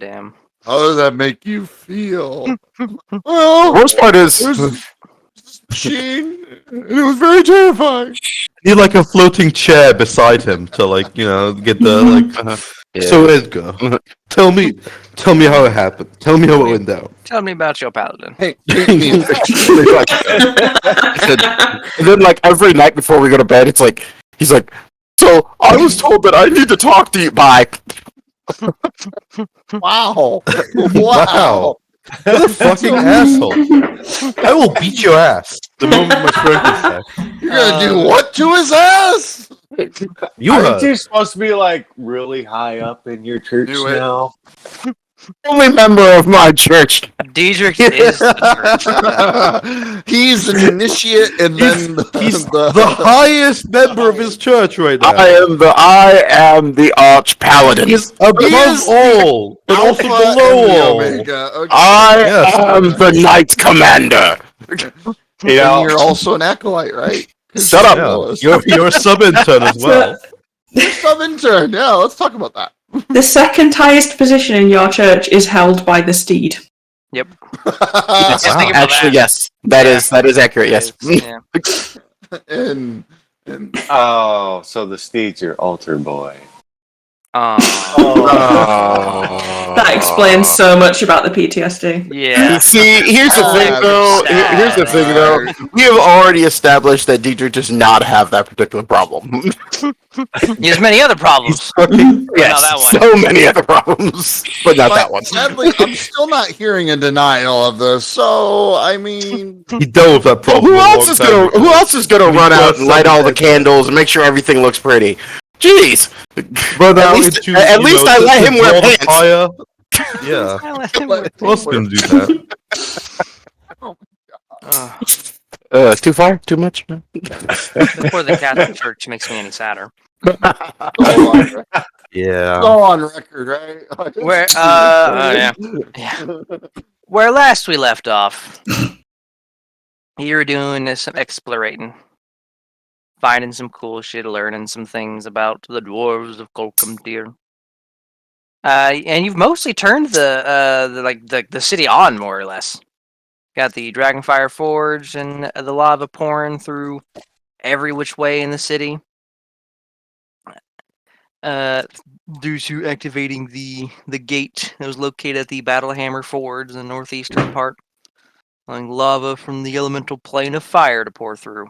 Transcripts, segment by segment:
Damn. How does that make you feel? The Well, worst part is there's this machine, and it was very terrifying. Need like a floating chair beside him to get the like. So Edgar, tell me how it happened. Tell me how it went down. Tell me about your paladin. Hey, and then like every night before we go to bed, it's like he's like, so I was told that I need to talk to you. Bye. wow, Wow. What a fucking asshole! I will beat your ass the moment my strength is back. you're gonna do what to his ass? You Aren't heard. you supposed to be like really high up in your church Do it. now? Only member of my church. Diedrich is the church. He's an initiate, and then He's the highest member of his church right now. I am the arch paladin. He's above is all, but also Alpha and below the all. Omega. Okay. I Yes. am the knight commander. You know, And you're also an acolyte, right? Shut up. Yeah. You're a sub intern as well. Sub intern. Yeah, let's talk about that. The second highest position in your church is held by the steed. Yep. Yes, Wow. Think about actually, that. yes, that is accurate. Yes. Yeah. and oh, so the steed's your altar boy. That explains so much about the PTSD. Yeah. See, here's the thing, though. Here's the thing, though. We have already established that Diedrich does not have that particular problem. He has many other problems. Yes, that one. so many other problems, but not that one. sadly, I'm still not hearing a denial of this. So, I mean, He dealt with that Well, problem. who a else long is time gonna ago. Who else is gonna We run out got and light all the something. candles and make sure everything looks pretty? Jeez. But now least- into, at least I let him wear draw the pants. Fire. Yeah. Who else can do that? It's too far? Too much? No? Before the Catholic Church makes me any sadder. Yeah. go on record, right? Where yeah. Where last we left off, you were doing some explorating, finding some cool shit, learning some things about the dwarves of Kolkumtir. And you've mostly turned the city on, more or less. Got the Dragonfire Forge and the lava pouring through every which way in the city. Due to activating the gate that was located at the Battlehammer Forge in the northeastern part, allowing lava from the elemental plane of fire to pour through.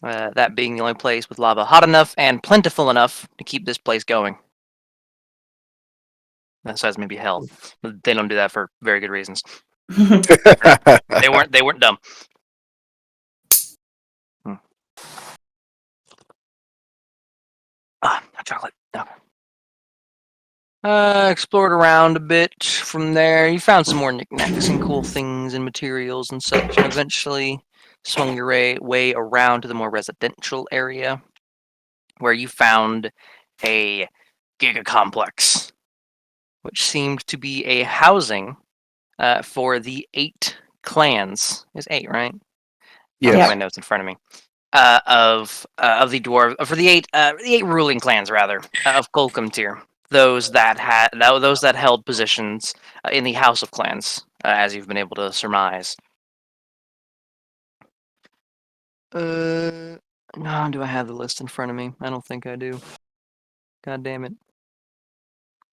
That being the only place with lava hot enough and plentiful enough to keep this place going. Besides maybe hell, but they don't do that for very good reasons. They weren't dumb. Chocolate. Okay. Explored around a bit from there. You found some more knickknacks and cool things and materials and such, and eventually swung your way around to the more residential area, where you found a giga complex, which seemed to be a housing for the 8 clans. It's 8, right? I have my notes in front of me. Of the dwarf for the 8 ruling clans rather of Kolkumtir. Those that held positions in the House of Clans, as you've been able to surmise. No, do I have the list in front of me? I don't think I do. God damn it!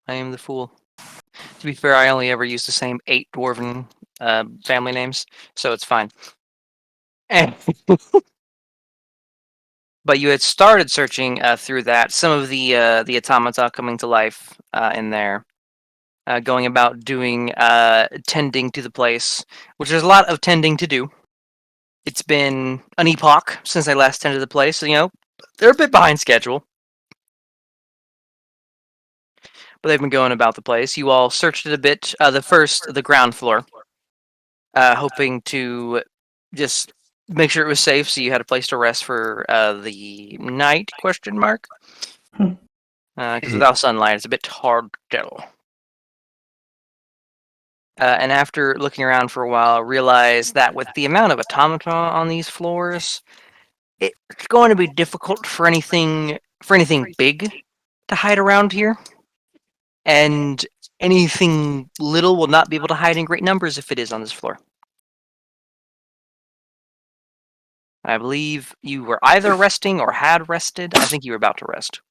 I am the fool. To be fair, I only ever use the same 8 dwarven family names, so it's fine. But you had started searching through that. Some of the automata coming to life in there, going about doing tending to the place, which there's a lot of tending to do. It's been an epoch since I last tended the place, so they're a bit behind schedule. But they've been going about the place. You all searched it a bit. The ground floor, hoping to just make sure it was safe, so you had a place to rest for the night? Because without sunlight, it's a bit hard to tell. And after looking around for a while, realized that with the amount of automata on these floors, it's going to be difficult for anything big to hide around here. and anything little will not be able to hide in great numbers if it is on this floor. I believe you were either resting or had rested. I think you were about to rest.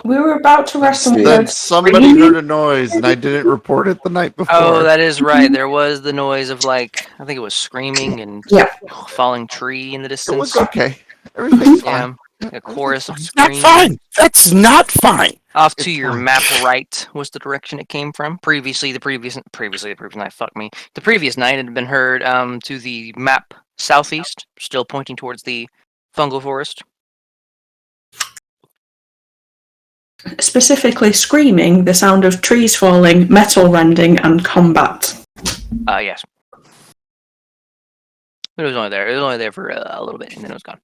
We were about to rest and we Then heard somebody screaming. heard a noise, and I didn't report it the night before. Oh, that is right. There was the noise of, like, I think it was screaming and Yeah. falling tree in the It distance. was okay. Everything's fine. Yeah, a chorus of Not screams. fine. That's not fine. Off to It's your fine. map right was the direction it came from. Previously the previous night, fuck me. The previous night it had been heard to the map southeast, still pointing towards the fungal forest. Specifically screaming, the sound of trees falling, metal rending, and combat. Yes. But it was only there. It was only there for a little bit, and then it was gone.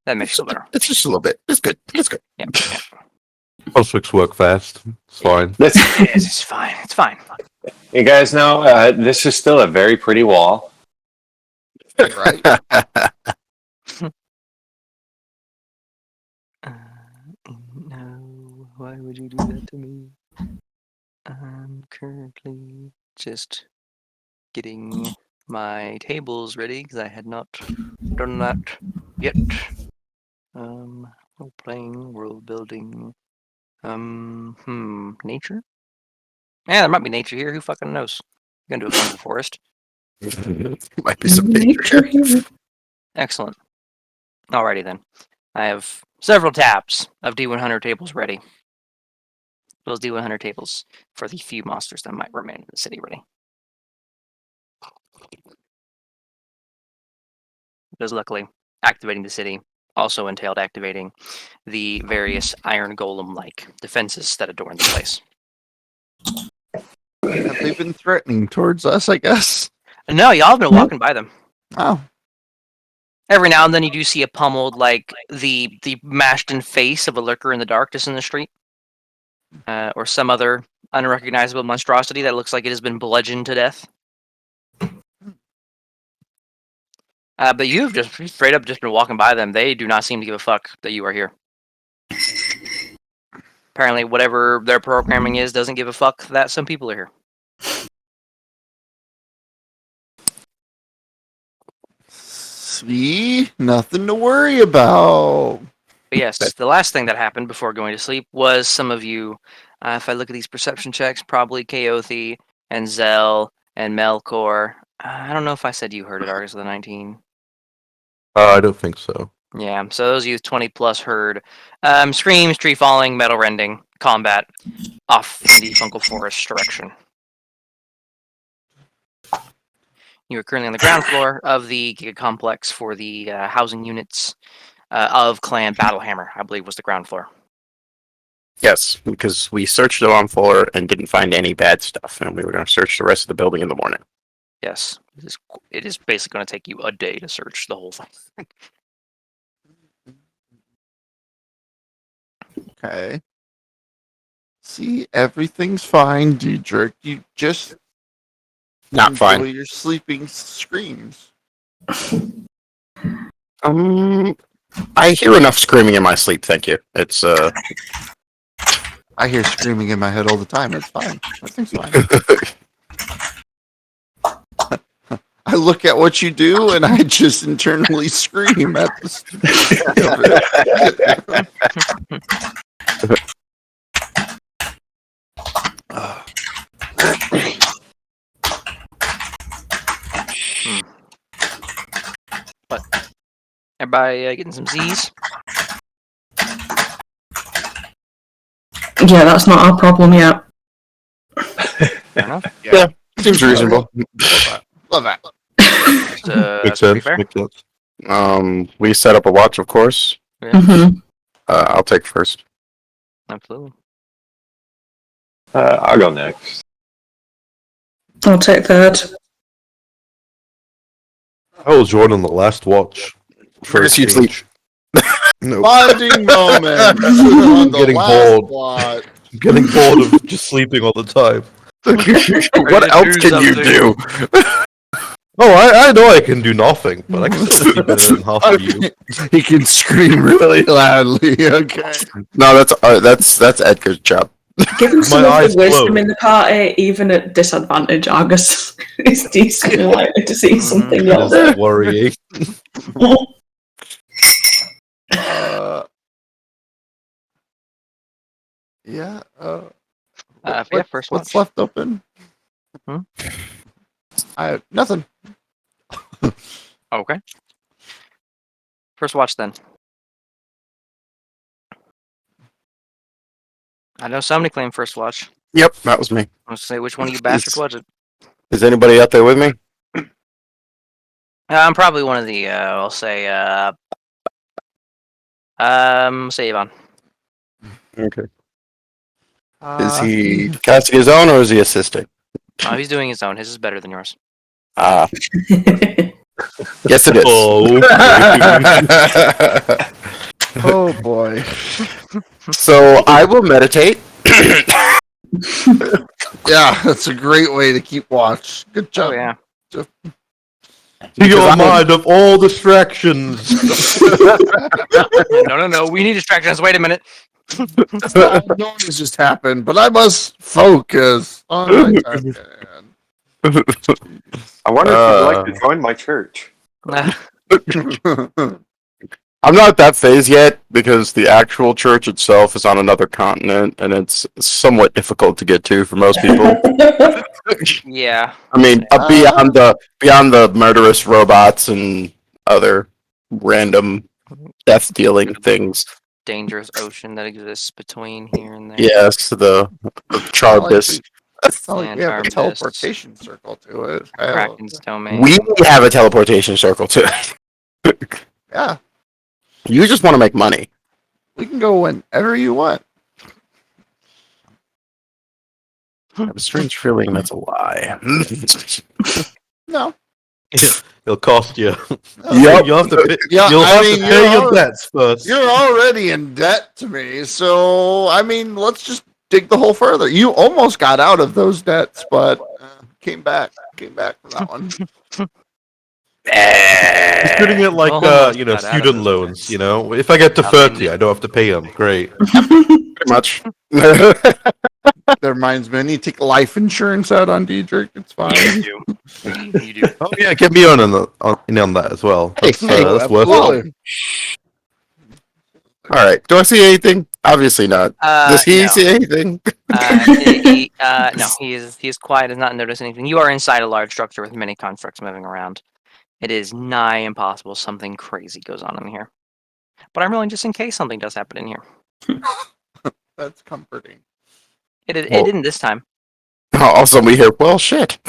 That makes you feel better. It's just a little bit. It's good. It's good. Yeah. Postfix work fast. It's fine. This, Yes, it's fine. It's fine. you guys know, this is still a very pretty wall. Right? No, why would you do that to me? I'm currently just getting my tables ready because I had not done that yet. Role playing, world building. Nature? Yeah, there might be nature here. Who fucking knows? You're gonna do a fungal forest. Might be some nature. Excellent. Alrighty then. I have several tabs of D100 tables ready. Those D100 tables for the few monsters that might remain in the city ready. Because luckily, activating the city also entailed activating the various iron golem-like defenses that adorn the place. Have they been threatening towards us, I guess? No, y'all have been walking by them. Oh. Every now and then you do see a pummeled, like, the mashed-in face of a lurker in the dark just in the street. Or some other unrecognizable monstrosity that looks like it has been bludgeoned to death. But you've just straight up just been walking by them. They do not seem to give a fuck that you are here. Apparently, whatever their programming is doesn't give a fuck that some people are here. See? Nothing to worry about. But yes, the last thing that happened before going to sleep was some of you, if I look at these perception checks, probably Kaothi and Zell and Melkor. I don't know if I said you heard it, Argus of the 19. I don't think so. Yeah, so those of you with 20 plus heard screams, tree falling, metal rending, combat off in the Fungal Forest direction. You are currently on the ground floor of the Giga Complex for the housing units of Clan Battlehammer, I believe was the ground floor. Yes, because we searched the wrong floor and didn't find any bad stuff, and we were going to search the rest of the building in the morning. Yes, it is basically going to take you a day to search the whole thing. Okay. See, everything's fine, Diedrich. You just Not enjoy fine. your sleeping screams. I hear enough screaming in my sleep. Thank you. It's I hear screaming in my head all the time. It's fine. Everything's fine. I look at what you do and I just internally scream at the stupidity of it. Everybody getting some Z's? Yeah, that's not our problem yet. Fair enough. seems reasonable. Love that. That's, Makes that's pretty sense. fair. Makes sense. We set up a watch, of course. hmm I'll take first. Absolutely. I'll go next. I'll take third. I was joining the last watch. For a First, you sleep. change. No, Bonding moment. On the Getting last bored. watch. I'm getting bored of just sleeping all the time. What to else do can you something. do? Oh, I know I can do nothing, but I can still be better than half of you. He can scream really loudly. Okay. No, that's Edgar's job. Given some My of eyes the wisdom closed. in the party, even at disadvantage, Argus is decently likely to see something That else. is worrying. Yeah. Yeah, first What's watch. left open? Hmm? I have nothing. Okay. First watch then. I know somebody claimed first watch. Yep, that was me. Let's say which one of you bastards was it? Is anybody out there with me? I'm probably one of the. I'll say. Say Yvonne. Okay. Is he casting his own or is he assisting? Oh, he's doing his own. His is better than yours. Ah, yes it is. Oh, Oh boy. So I will meditate. Yeah, that's a great way to keep watch. Good job. Oh yeah. to Because your I'm- mind of all distractions. No. We need distractions. Wait a minute. Noise just happened, but I must focus on my task at hand. I wonder if you'd like to join my church. I'm not at that phase yet because the actual church itself is on another continent and it's somewhat difficult to get to for most people. Yeah. I mean, beyond the murderous robots and other random death dealing things. Dangerous ocean that exists between here and there. Yes, the Charbis. It's not like we have a Antarctic. teleportation circle to it. Hell, Kraken's domain. We have a teleportation circle too. yeah, You just want to make money. we can go whenever you want. I have a strange feeling that's a lie. No. It'll cost you. Yep. You'll have to pay, Yeah, you'll I have mean, to pay you're your already- debts first. You're already in debt to me, so I mean, let's just dig the hole further. You almost got out of those debts, but came back from that one. You're treating it like Almost you know, got out of student those loans. debts. You know, if I get to I 30, mean- I don't have to pay them. Great. Pretty much. That reminds me, I need to take life insurance out on Diedrich. It's fine. You do. You do. Oh yeah, get me on that as well. That's, Hey, that's worth it. absolutely. All right. Do I see anything? Obviously not. Does he No. see anything? No, he is quiet, does not notice anything. You are inside a large structure with many constructs moving around. It is nigh impossible something crazy goes on in here. But I'm rolling just in case something does happen in here. That's comforting. It Well- didn't this time. Also, we hear, well, shit.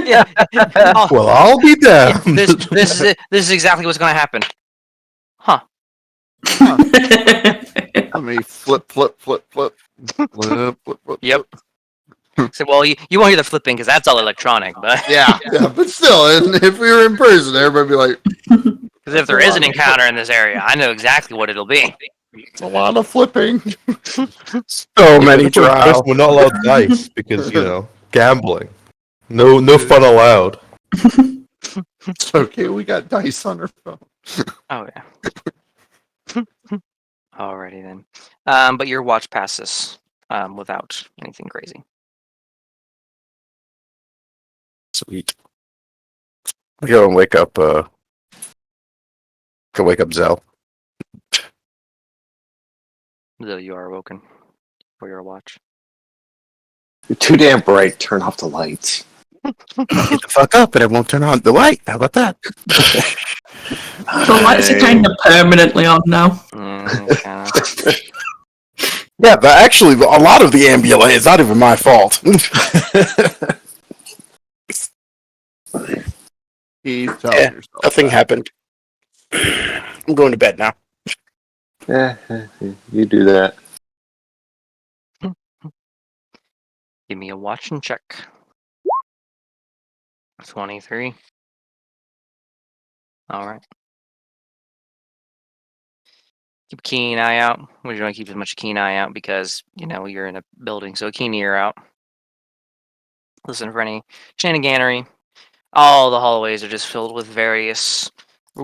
Yeah. Oh, Well, I'll be damned. this is exactly what's going to happen. Huh. Let me flip. Yep. So, well, you won't hear the flipping because that's all electronic, but Yeah, but still, and if we were in person, everybody would be like, because if there is an encounter in this area, I know exactly what it'll be. it's a lot of flipping. So many First, trials. we're not allowed dice because you know gambling. No fun allowed. It's okay, we got dice on our phone. Oh yeah. Alrighty then. But your watch passes without anything crazy. Sweet. I go and wake up. Go wake up Zell. Though you are awoken for your watch. You're too damn bright. Turn off the lights. Get the fuck up, and it won't turn on the light. How about that? The lights are kind of permanently on now. Kinda. Yeah, but actually, a lot of the ambulance is not even my fault. He's telling Yeah, yourself Nothing that. happened. I'm going to bed now. Yeah, you do that. Give me a watch and check. 23. Alright. Keep a keen eye out. We don't keep as much keen eye out because, you know, you're in a building, so a keen ear out. Listen for any shenaniganery. All the hallways are just filled with various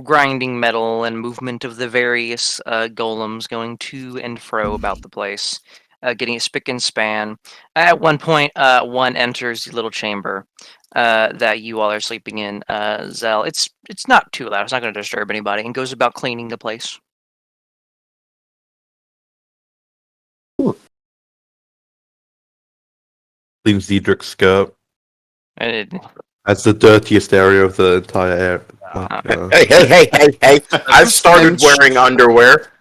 grinding metal and movement of the various golems going to and fro about the place, getting a spick and span. At one point, one enters the little chamber that you all are sleeping in. Zell, it's not too loud. It's not going to disturb anybody, and goes about cleaning the place. Cleans Diedrich's skirt. And That's the dirtiest area of the entire area. Hey! I've started Stench. wearing underwear.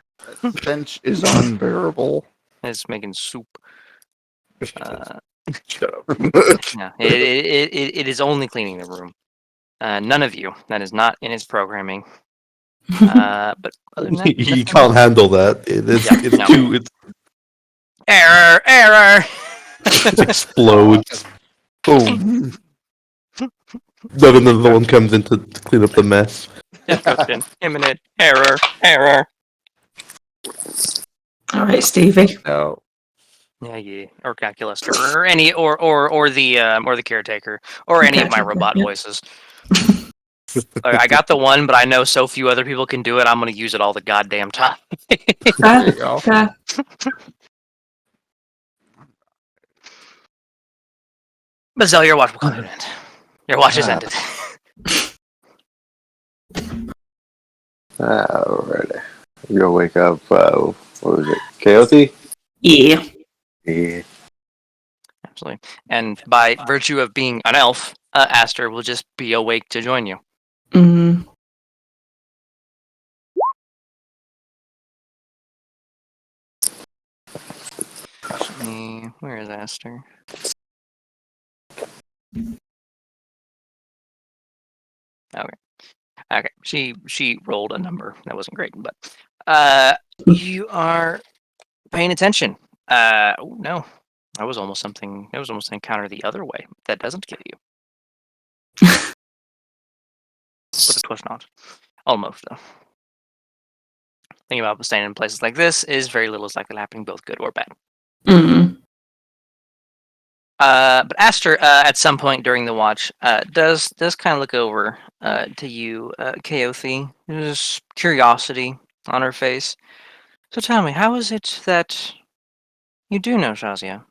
Stench is unbearable. it's making soup. Shut up. Yeah, it is only cleaning the room. None of you. That is not in its programming. But other than that, You can't handle that. It's no. too. It error. explodes. Boom. Then another one comes in to clean up the mess. Destruction. Imminent. Error. All right, Stevie. No. Yeah. Or calculus, or any, or the caretaker, or any of my robot Yeah. voices. I got the one, but I know so few other people can do it. I'm gonna use it all the goddamn time. There you go. Fair. But Zell, your watch will come to an end. Your watch is ended. Alrighty. I'm gonna wake up, what was it? Coyote? Yeah. Yeah. Absolutely. And by virtue of being an elf, Aster will just be awake to join you. Mm. Where is Aster? Okay. She rolled a number. That wasn't great, but you are paying attention. No. That was almost something. That was almost an encounter the other way. That doesn't kill you. But it was not. Almost, though. Thing about staying in places like this is very little is likely happening, both good or bad. Mm. But Aster, at some point during the watch, does kind of look over to you, Kaothi. There's curiosity on her face. So tell me, how is it that you do know Shazia?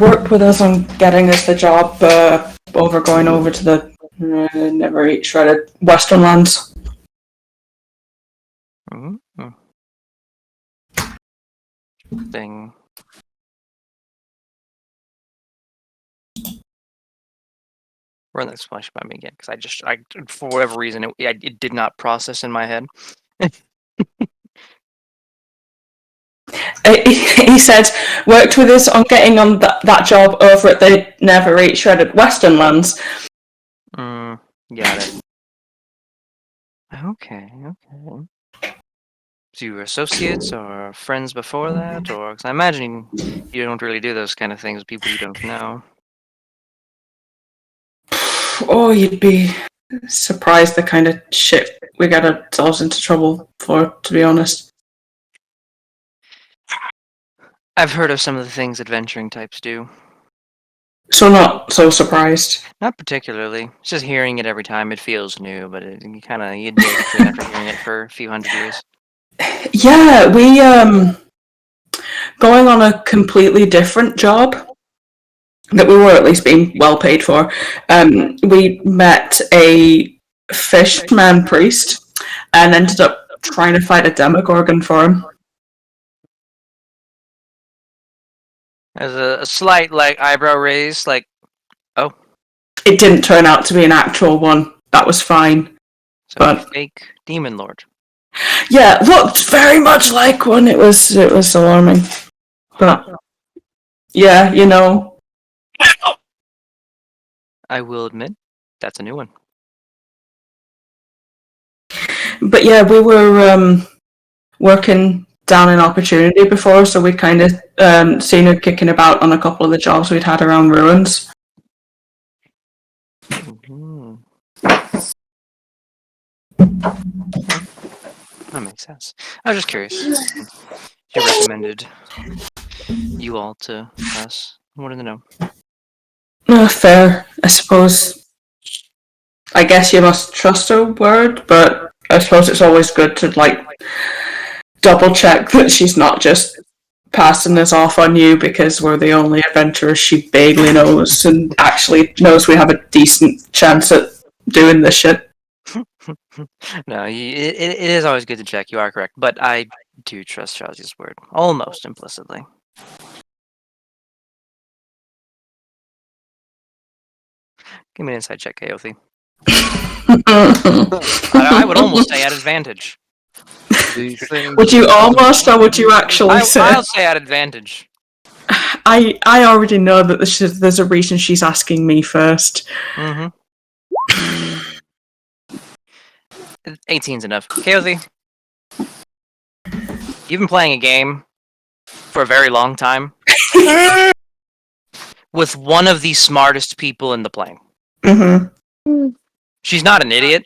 Worked with us on getting us the job going over to the never eat shredded Western lands. Mm-hmm. Thing. Run that explanation by me again, because I for whatever reason it did not process in my head. He said, worked with us on getting on that job over at the never eat shredded Western lands. Got it. Okay. So you were associates or friends before that, or because I imagine you don't really do those kind of things with people you don't know. Oh, you'd be surprised the kind of shit we get ourselves into trouble for, to be honest. I've heard of some of the things adventuring types do. So not so surprised. Not particularly. It's just hearing it every time. It feels new, but you dig into it after hearing it for a few hundred years. Yeah, we going on a completely different job that we were at least being well paid for. We met a fishman priest and ended up trying to fight a demogorgon for him. There's a slight eyebrow raise, oh. It didn't turn out to be an actual one. That was fine. So But fake demon lord. yeah, looked very much like one. It was alarming. But yeah, you know. I will admit, that's a new one. But yeah, we were working down an opportunity before, so we'd kind of seen her kicking about on a couple of the jobs we'd had around ruins. Mm-hmm. That makes sense. I was just curious. She recommended you all to us. I wanted to know. Fair, I suppose. I guess you must trust her word, but I suppose it's always good to double check that she's not just passing this off on you because we're the only adventurers she vaguely knows and actually knows we have a decent chance at doing this shit. No, it is always good to check. You are correct, but I do trust Shazi's word almost implicitly. Give me an inside check, Kaothi. I would almost say at advantage. These things. Would you almost, or would you actually say? I'll say at advantage. I already know that there's a reason she's asking me first. Mm-hmm. 18's enough. Kaothi, you've been playing a game for a very long time with one of the smartest people in the plane. Mm-hmm. She's not an idiot.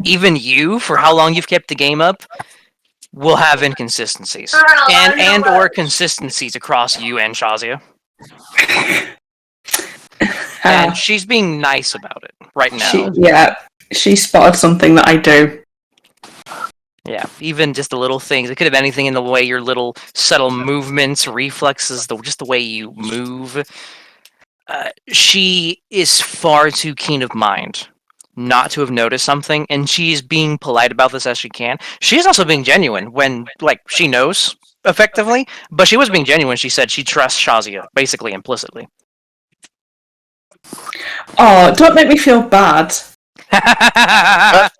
Even you, for how long you've kept the game up, will have inconsistencies and or consistencies across you and Shazia. And she's being nice about it right now. She spotted something that I do. Yeah, even just the little things. It could have been anything in the way your little subtle movements, reflexes, just the way you move. She is far too keen of mind not to have noticed something, and she's being polite about this as she can. She's also being genuine when, she knows, effectively, but she was being genuine. She said she trusts Shazia, basically implicitly. Oh, don't make me feel bad. But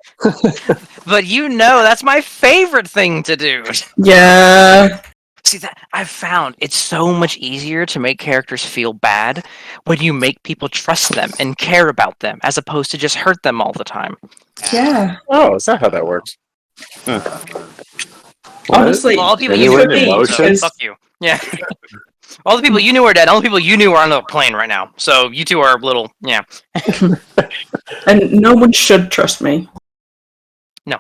that's my favorite thing to do. Yeah. See, that I've found it's so much easier to make characters feel bad when you make people trust them and care about them, as opposed to just hurt them all the time. Yeah. Oh, is that how that works? Honestly, Well, all the people Any you word knew in were dead, motion? so fuck you. Yeah. All the people you knew are dead. All the people you knew are on the plane right now. So you two are a little, yeah. And no one should trust me. No.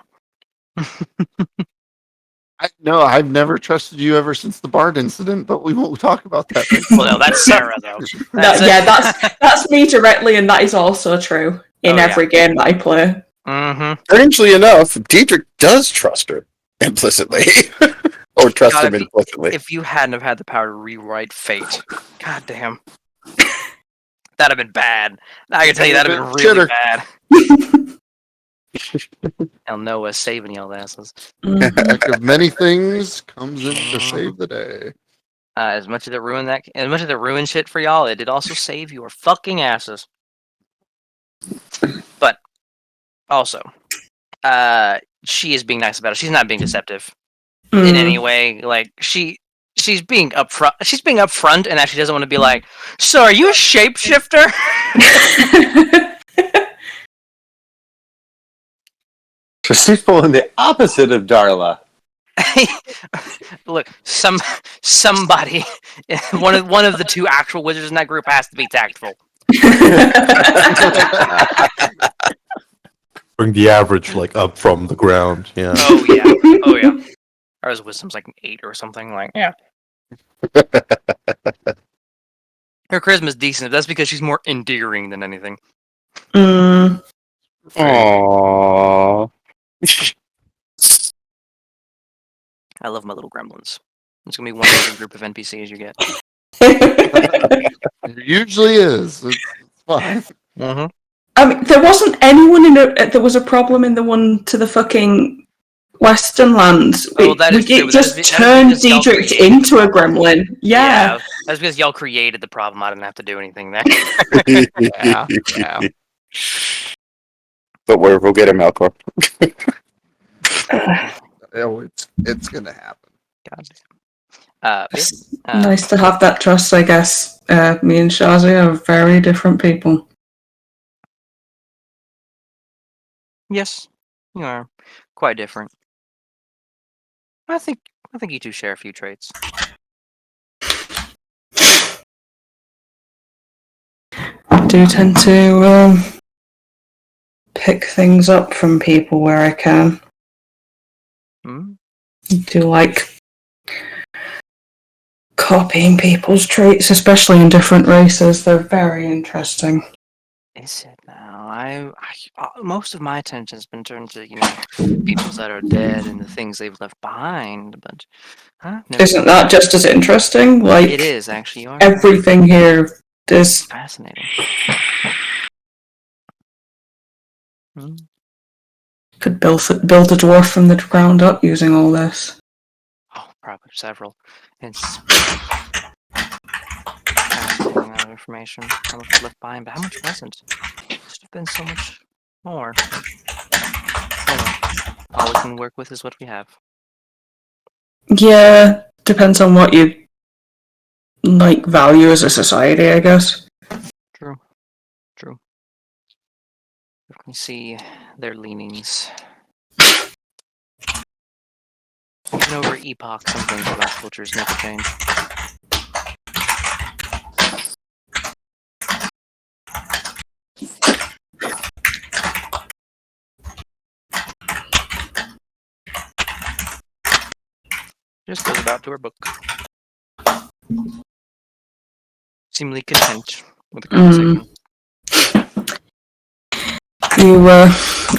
No, I've never trusted you ever since the Bard incident, but we won't talk about that. Well, no, that's Sarah, though. That's me directly, and that is also true in every game that I play. Mm-hmm. Strangely enough, Dietrich does trust her implicitly. Or trust God, him implicitly. If you hadn't have had the power to rewrite fate, god damn. That'd have been bad. I can tell you that'd have been really bad. El Noah saving y'all asses. Act of many things comes in to save the day. As much as it ruined shit for y'all, it did also save your fucking asses. But also, she is being nice about it. She's not being deceptive in any way. She's being upfront. She's being upfront, and actually doesn't want to be like, "So, are you a shapeshifter?" So she's pulling the opposite of Darla. Look, somebody, one of the two actual wizards in that group has to be tactful. Bring the average up from the ground. Yeah. Oh yeah. Ours wisdom's 8 or something. Yeah. Her charisma's decent. That's because she's more endearing than anything. Mm. Aww. I love my little gremlins. It's gonna be one of the group of NPCs you get. It usually is. It's fine. Mm-hmm. I mean, there wasn't anyone in it. There was a problem in the one to the fucking Western Lands. It just turned Diedrich into a gremlin. Yeah. That's because y'all created the problem. I didn't have to do anything there. Yeah. But we'll get him, Malcor. It's gonna happen. Nice to have that trust, I guess. Me and Shazi are very different people. Yes, you are quite different. I think you two share a few traits. I do tend to pick things up from people where I can. Mm? I do like copying people's traits, especially in different races. They're very interesting. Is it now? Most of my attention has been turned to people that are dead and the things they've left behind. But never Isn't that just as interesting? Like, it is actually. You are everything here is fascinating. Hmm. could build a dwarf from the ground up using all this. Oh, probably several. It's fascinating amount of information. How much was left behind, but how much wasn't? Should have been so much more. Anyway, all we can work with is what we have. Yeah, depends on what you like value as a society, I guess. True. You can see their leanings. Even over epoch, some things about cultures never change. Just goes about to her book. Seemingly content with the conversation. You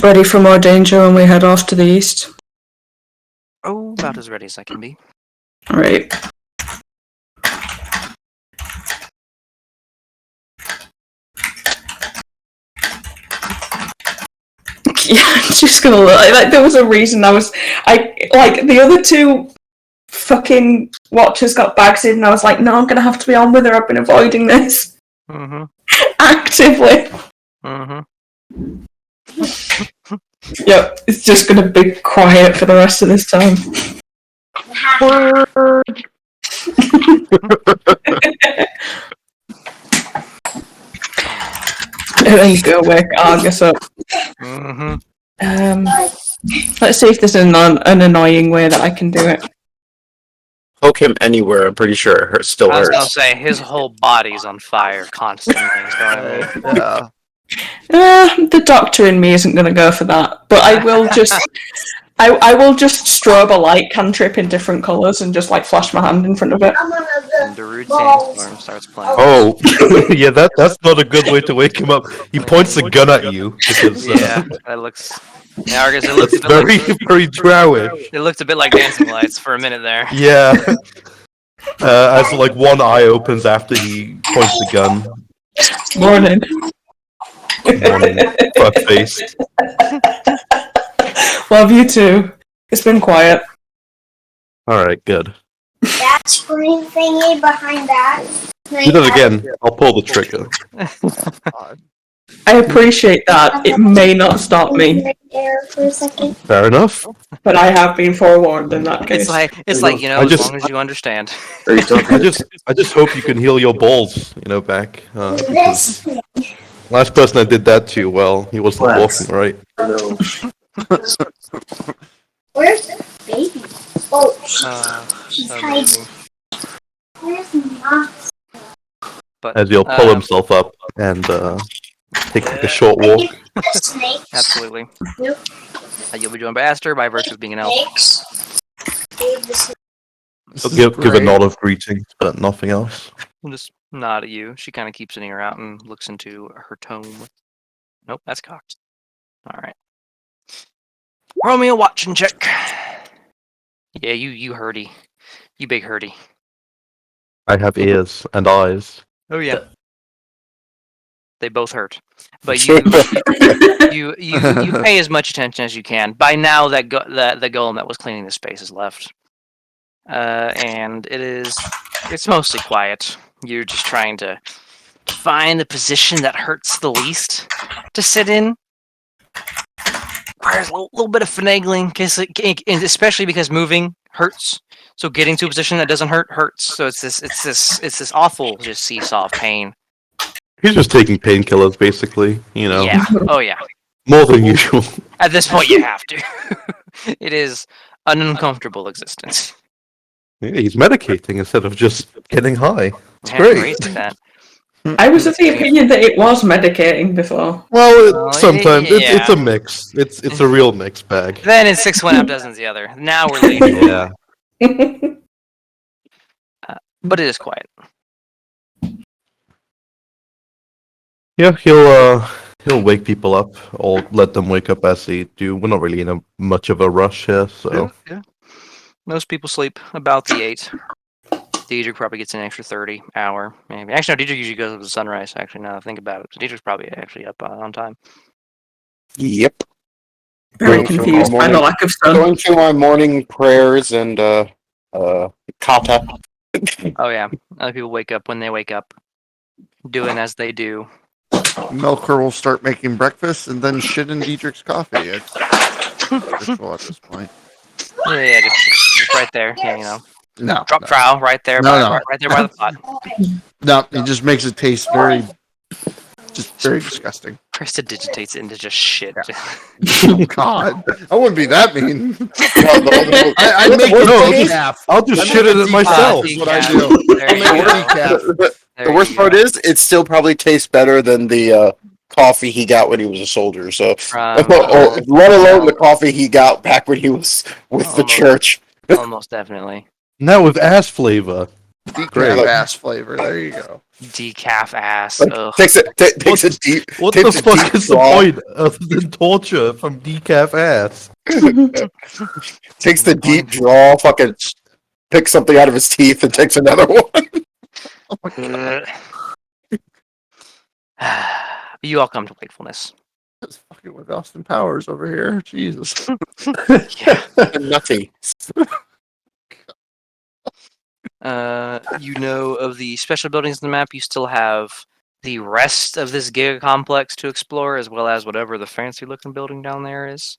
ready for more danger when we head off to the east? Oh, about as ready as I can be. Right. Yeah, I'm just gonna look. Like, there was a reason I like the other two fucking watchers got bags in, and I was like, no, I'm gonna have to be on with her. I've been avoiding this Mm-hmm. actively. Mm-hmm. Yep, it's just gonna be quiet for the rest of this time. And then go wake Argus up. Mm-hmm. Let's see if there's an annoying way that I can do it. Poke him anywhere. I'm pretty sure it still I was gonna hurts. say his whole body's on fire constantly. So I mean, Yeah. The doctor in me isn't gonna go for that, but I will just. I will just strobe a light cantrip in different colours and just like flash my hand in front of it. and Darude Sandstorm starts playing. Oh, yeah, that's not a good way to wake him up. He points a gun at you because Yeah, that looks. Yeah, Argus, it looks a it's bit very like, very drowish. it looked a bit like Dancing Lights for a minute there. Yeah. As like one eye opens after he points the gun. Morning. Morning, fuck face. Love you too. It's been quiet. All right, good. That screen thingy behind that. Do that again. I'll pull the trigger. I appreciate that. It may not stop me, Right there for a second. Fair enough. but I have been forewarned in that case. It's like I as just- long as you understand. Are you talking? I just hope you can heal your balls, back. This Last person I did that to, well, he wasn't Bless. walking right. No. Where's the baby? Oh, she's So hiding. amazing. Where's mom? But As he'll pull himself up and take like a short walk. Snakes. absolutely. Nope. You'll be joined by Aster by virtue of being an elf. Snakes. Babe, the snake. I'll give a nod of greeting, but nothing else. We'll just nod at you. She kind of keeps an ear out and looks into her tome. Nope, that's cocked. All right. Roll me a watching check. Yeah, you hurdy. You big hurdy. I have ears and eyes. Oh yeah. They both hurt, but you pay as much attention as you can. By now, the golem that was cleaning the space has left, and it's mostly quiet. You're just trying to find the position that hurts the least to sit in. Requires a little bit of finagling, and especially because moving hurts. So getting to a position that doesn't hurt hurts. So it's this awful just seesaw of pain. He's just taking painkillers, basically. Yeah. Oh yeah. More than usual. At this point, you have to. It is an uncomfortable existence. Yeah, he's medicating instead of just getting high. It's Yeah, great. at that. I was of the opinion that it was medicating before. Well, Well, sometimes yeah. it's a mix. It's a real mixed bag. Then in 6 1/2 dozens the other. Now we're leaving. Yeah. but it is quiet. Yeah, he'll wake people up, or let them wake up as they do. We're not really in a much of a rush here, so Yeah. Most people sleep about the 8. Diedrich probably gets an extra 30 hour, maybe. Actually, no, Diedrich usually goes up to sunrise, actually, now that I think about it. So Diedrich's probably actually up on time. Yep. Very Going through confused my by the morning- lack of sun. Going through my morning prayers and kata. Oh, yeah. Other people wake up when they wake up, doing as they do. Melker will start making breakfast and then shit in Diedrich's coffee. It's ritual at this point. Yeah, just right there. Yeah, you know. No, Drop trowel right there, No, by, no. right there by the pot. no, it just makes it taste very disgusting. Prestidigitates it into just shit. Oh God, I wouldn't be that mean. No, I'd make the it worst decaf. I'll just I shit make in a it decaf. myself. Is what I do. There I'll you make go. a decaf. There the worst you part go. is, it still probably tastes better than the coffee he got when he was a soldier. So, From, let alone the coffee he got back when he was with the Almost. church. Almost definitely. Now with ass flavor. Decaf Great. ass flavor. There you go. Decaf ass. Like, Ugh. takes a deep. What takes the a fuck deep is the draw, point other than torture from decaf ass? Takes the deep draw, fucking picks something out of his teeth and takes another one. You all come to wakefulness. That's fucking with Austin Powers over here. Jesus. Nutty. You know of the special buildings in the map. You still have the rest of this giga complex to explore, as well as whatever the fancy looking building down there is.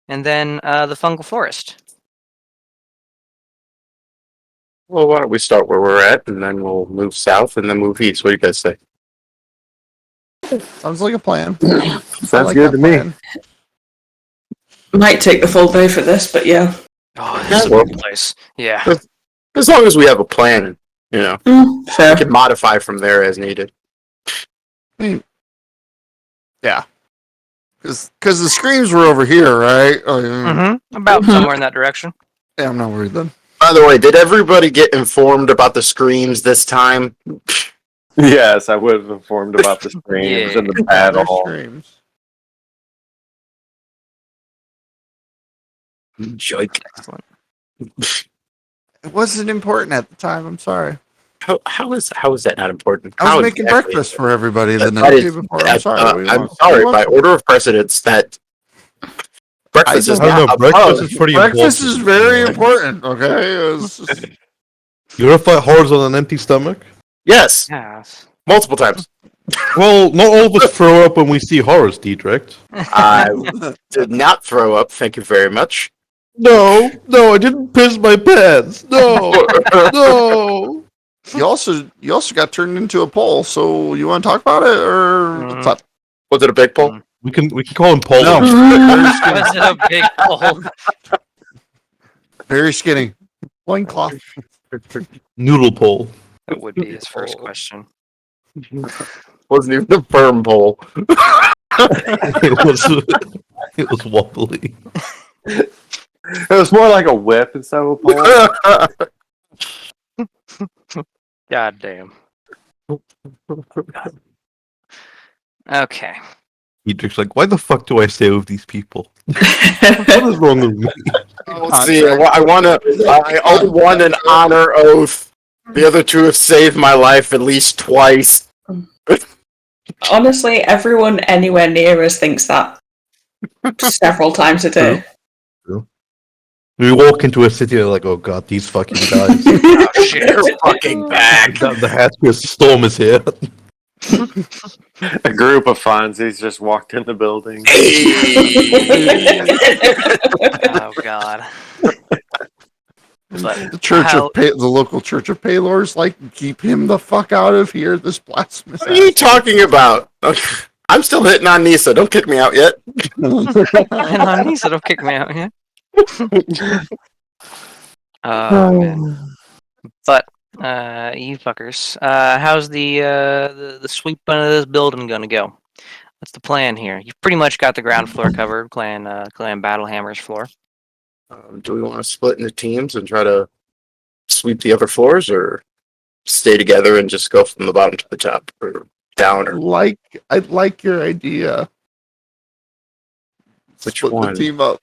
And then the fungal forest. Well, why don't we start where we're at, and then we'll move south, and then move east. What do you guys say? Sounds like a plan. Sounds good to me. Might take the full day for this, but yeah. Oh, this is a well- weird place. Yeah. As long as we have a plan, you know, we Fair. can modify from there as needed. Yeah. Because the screams were over here, right? Oh, yeah. About somewhere in that direction. Yeah, I'm not worried then. By the way, did everybody get informed about the screams this time? Yes, I would have informed about the screams and the There's battle. screams. Joke. Excellent. It wasn't important at the time. I'm sorry. How is that not important? I was How making exactly- breakfast for everybody the That night is- before. I'm sorry. What do you I'm want? sorry. What By do you want? order of precedence, that breakfast is I don't know, not breakfast above. is pretty Breakfast important. is very important. Okay. It's just- You ever fight horrors on an empty stomach? Yes, Yes. multiple times. Well, not all of us throw up when we see horrors, Diedrich. I did not throw up. Thank you very much. No, I didn't piss my pants. No, no. you also got turned into a pole. So you want to talk about it or what's up? Was it a big pull? We can call him Paul. No. Was it a big hole? Very skinny. Loincloth. Noodle pole. That would be his first question. Wasn't even a firm pull. It was wobbly. It was more like a whip instead of a pole. God damn. Okay. Diedrich's like, why the fuck do I stay with these people? What is wrong with me? Let's see. I owe one an honor oath. The other two have saved my life at least twice. Honestly, everyone anywhere near us thinks that several times a day. We walk into a city and they're like, oh god, these fucking guys. Oh, shit. They're fucking back. the Hatfield storm is here. A group of Fonzies just walked in the building. Oh, God. But The the local Church of Paylors, like, keep him the fuck out of here. This blasphemous. What are you talking about? I'm still hitting on Nisa. Don't kick me out yet. and on me, so don't kick me out, yeah? Man. But, you fuckers, how's the sweep of this building gonna go? What's the plan here? You've pretty much got the ground floor covered, Clan Battlehammer's floor. Do we want to split into teams and try to sweep the other floors, or stay together and just go from the bottom to the top or down or I like your idea. which Split one? the team up.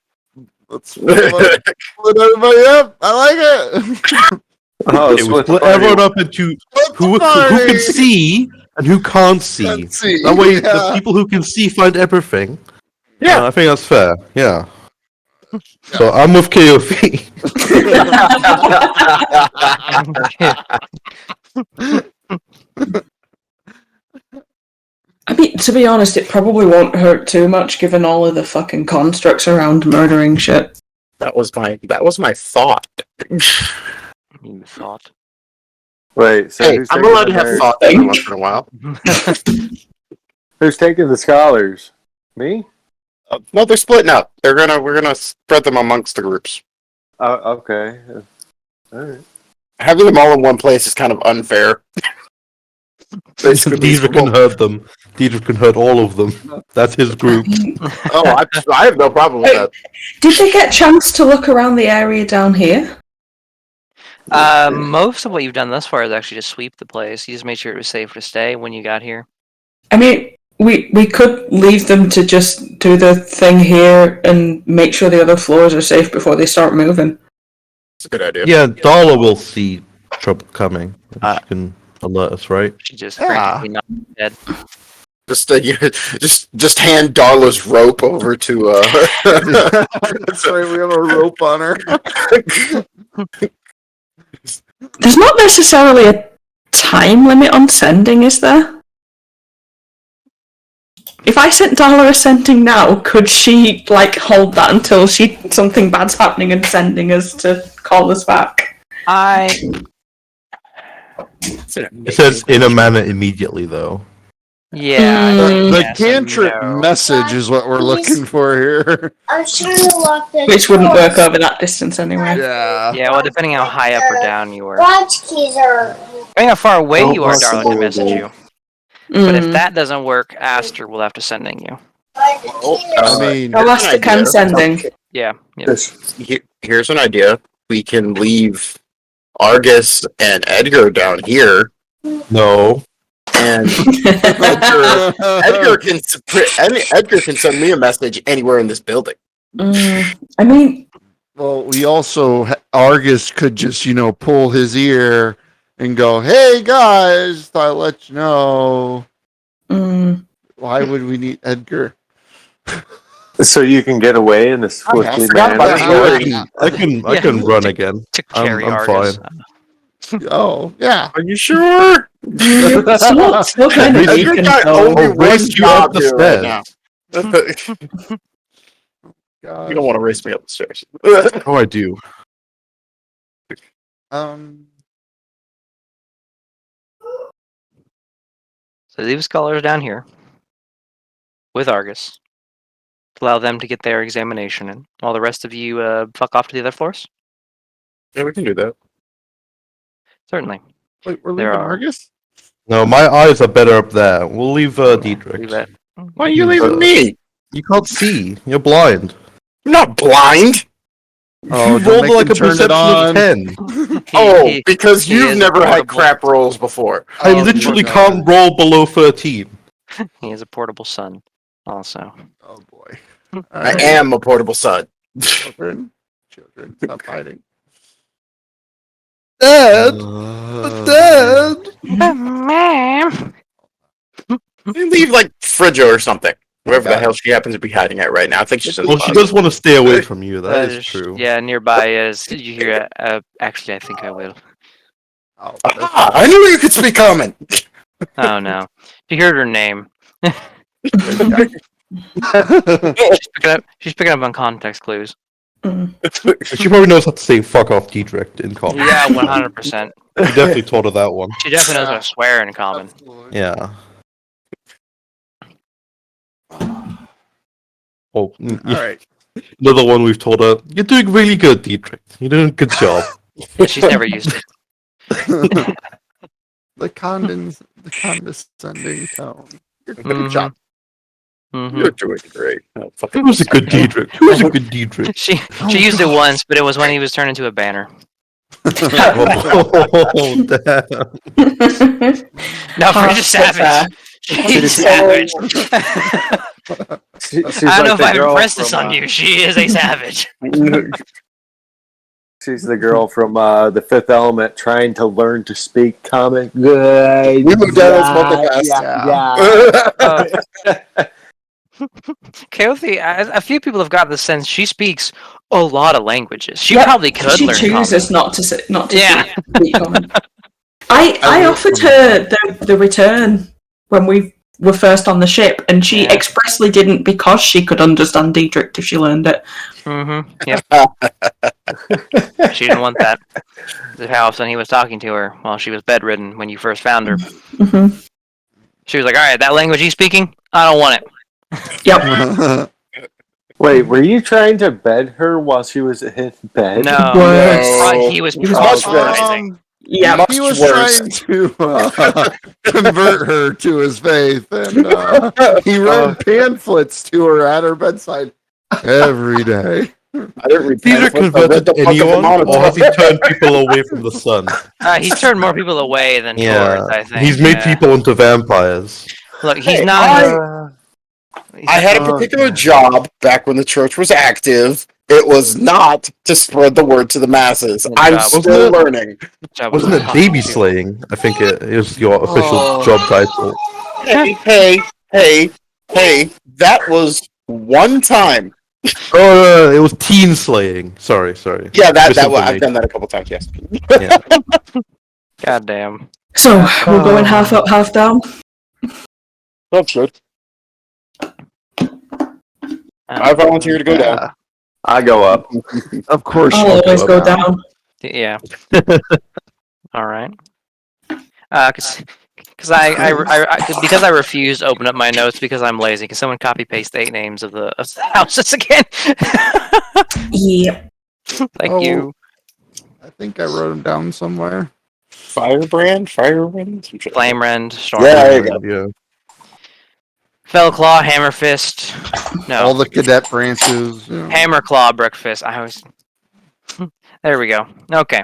Let's split everybody up. I like it. Oh, Okay, we split everyone up into who can see and who can't see. Can't see, That way, the yeah. people who can see find everything. Yeah. I think that's fair. Yeah. So I'm with KOV. I mean, to be honest, it probably won't hurt too much given all of the fucking constructs around murdering shit. That was my thought. You thought. Wait, so Hey, who's I'm taking allowed to the have nerds? thoughts every once in a while. Who's taking the scholars? Me? No, they're splitting up. We're gonna spread them amongst the groups. Okay. All right. Having them all in one place is kind of unfair. Basically, Deidre can hurt them. Deidre can hurt all of them. That's his group. I have no problem with that. Did they get a chance to look around the area down here? Most of what you've done thus far is actually just sweep the place. You just made sure it was safe to stay when you got here. I mean, we could leave them to just do the thing here and make sure the other floors are safe before they start moving. It's a good idea. Yeah, Darla will see trouble coming. She can alert us, right? She just Yeah. frantically not dead. Just hand Darla's rope over to. That's right. We have a rope on her. There's not necessarily a time limit on sending, is there? If I sent Darla a sending now, could she hold that until something bad's happening and sending us to call us back? It says in a manner immediately, though. Yeah. The yes, cantrip I know. message is what we're looking for here. I was trying to lock the Which wouldn't doors. work over that distance anyway. Yeah. Yeah, well, depending how high up or down you were. Garage keys are. Depending how far away Don't you are, possible Darla can message do. you. But if Mm. that doesn't work, Aster will have to sending you. I mean, Elastic Here's an and sending. Yeah. Yep. Here's an idea. We can leave Argus and Edgar down here, No. and Edgar can send me a message anywhere in this building. I mean, well, we also Argus could just pull his ear and go, "Hey guys, thought I'd let you know." Why would we need Edgar? So you can get away in this swiftly forgot about manner. that. I can run again. Took I'm Cherry fine. Argus. Oh yeah. Are you sure? still kind of Edgar weak and got slow. only one race you up job the here stairs. right now. God. You don't want to race me up the stairs. Oh, I do. So leave scholars down here with Argus to allow them to get their examination in, while the rest of you fuck off to the other floors. Yeah, we can do that. Certainly. Wait, we're There leaving are- Argus? No, my eyes are better up there. We'll leave Diedrich. Leave that. Why are you leaving me? You can't see. You're blind. I'm not blind. Oh, you don't rolled make like him a turn it perception on. of 10. Oh, because he you've is never had portable. crap rolls before. I Oh, literally my can't roll below 13. He is a portable son, also. Oh boy. I am a portable son. Children, stop fighting. Dad! Dad! Leave like Frigia or something. Wherever the hell she happens to be hiding at right now. I think she's in the Well, she closet. does want to stay away from you. That is true. Yeah, nearby is. You hear? Actually, I think I will. Oh, Ah, I knew you could speak common. Oh no! You heard her name. She's picking up on context clues. She probably knows how to say fuck off Diedrich in common. Yeah, 100%. You definitely taught her that one. She definitely knows how to swear in common. Yeah. Oh, All right. another one we've told her. You're doing really good, Diedrich. You're doing a good job. She's never used it. The condescending tone. Good Mhm. job. Mhm. You're doing great. Oh, fuck Who was a good Diedrich? Who was a good Diedrich? She used it once, but it was when he was turned into a banner. Oh, damn. No, Half Fridge is savage. She's so- savage. She's I don't know like if the I've girl impressed this from, on you. She is a savage. She's the girl from The Fifth Element trying to learn to speak comic good. We were done with Yeah. Kaothi, a few people have got the sense she speaks a lot of languages. She Yep, probably could she learn chooses common. not to Yeah. speak common. I will offered from- her the return when we were first on the ship, and she Yeah. expressly didn't because she could understand Diedrich if she learned it. Mm-hmm. Yep. She didn't want that. This is how often he was talking to her while she was bedridden when you first found her. Hmm. She was like, "All right, that language he's speaking, I don't want it." Yep. Wait, were you trying to bed her while she was in bed? No, Worse. he was He was proselytizing. Yep. He was worse. trying to convert her to his faith, and he read pamphlets to her at her bedside every day. I didn't read Has he either pamphlets, I read converted the Book of anyone, Mormon. or has he turned people away from the sun? He's turned more people away than towards, I think. He's made yeah. people into vampires. Look, he's Hey, not. I had a particular job back when the church was active. It was not to spread the word to the masses. Good I'm job. still learning. Wasn't it baby slaying? I think it is your official job title. Hey, that was one time. Oh, no, it was teen slaying. Sorry. Yeah, that I've Misinformation. done that a couple times, yes. Yeah. Goddamn. So we're going half up, half down. That's good. I volunteer to go down. I go up. Of course, I'll you always go down. Yeah. All right. Because I refused to open up my notes because I'm lazy. Can someone copy paste the 8 names of the houses again? Yep. Thank you. I think I wrote them down somewhere. Firebrand? Flame Rend, Storm, Yeah, there you go. Yeah. Fellclaw, Hammerfist. All No, the cadet branches. You know. Hammerclaw, Brickfist. I was. There we go. Okay,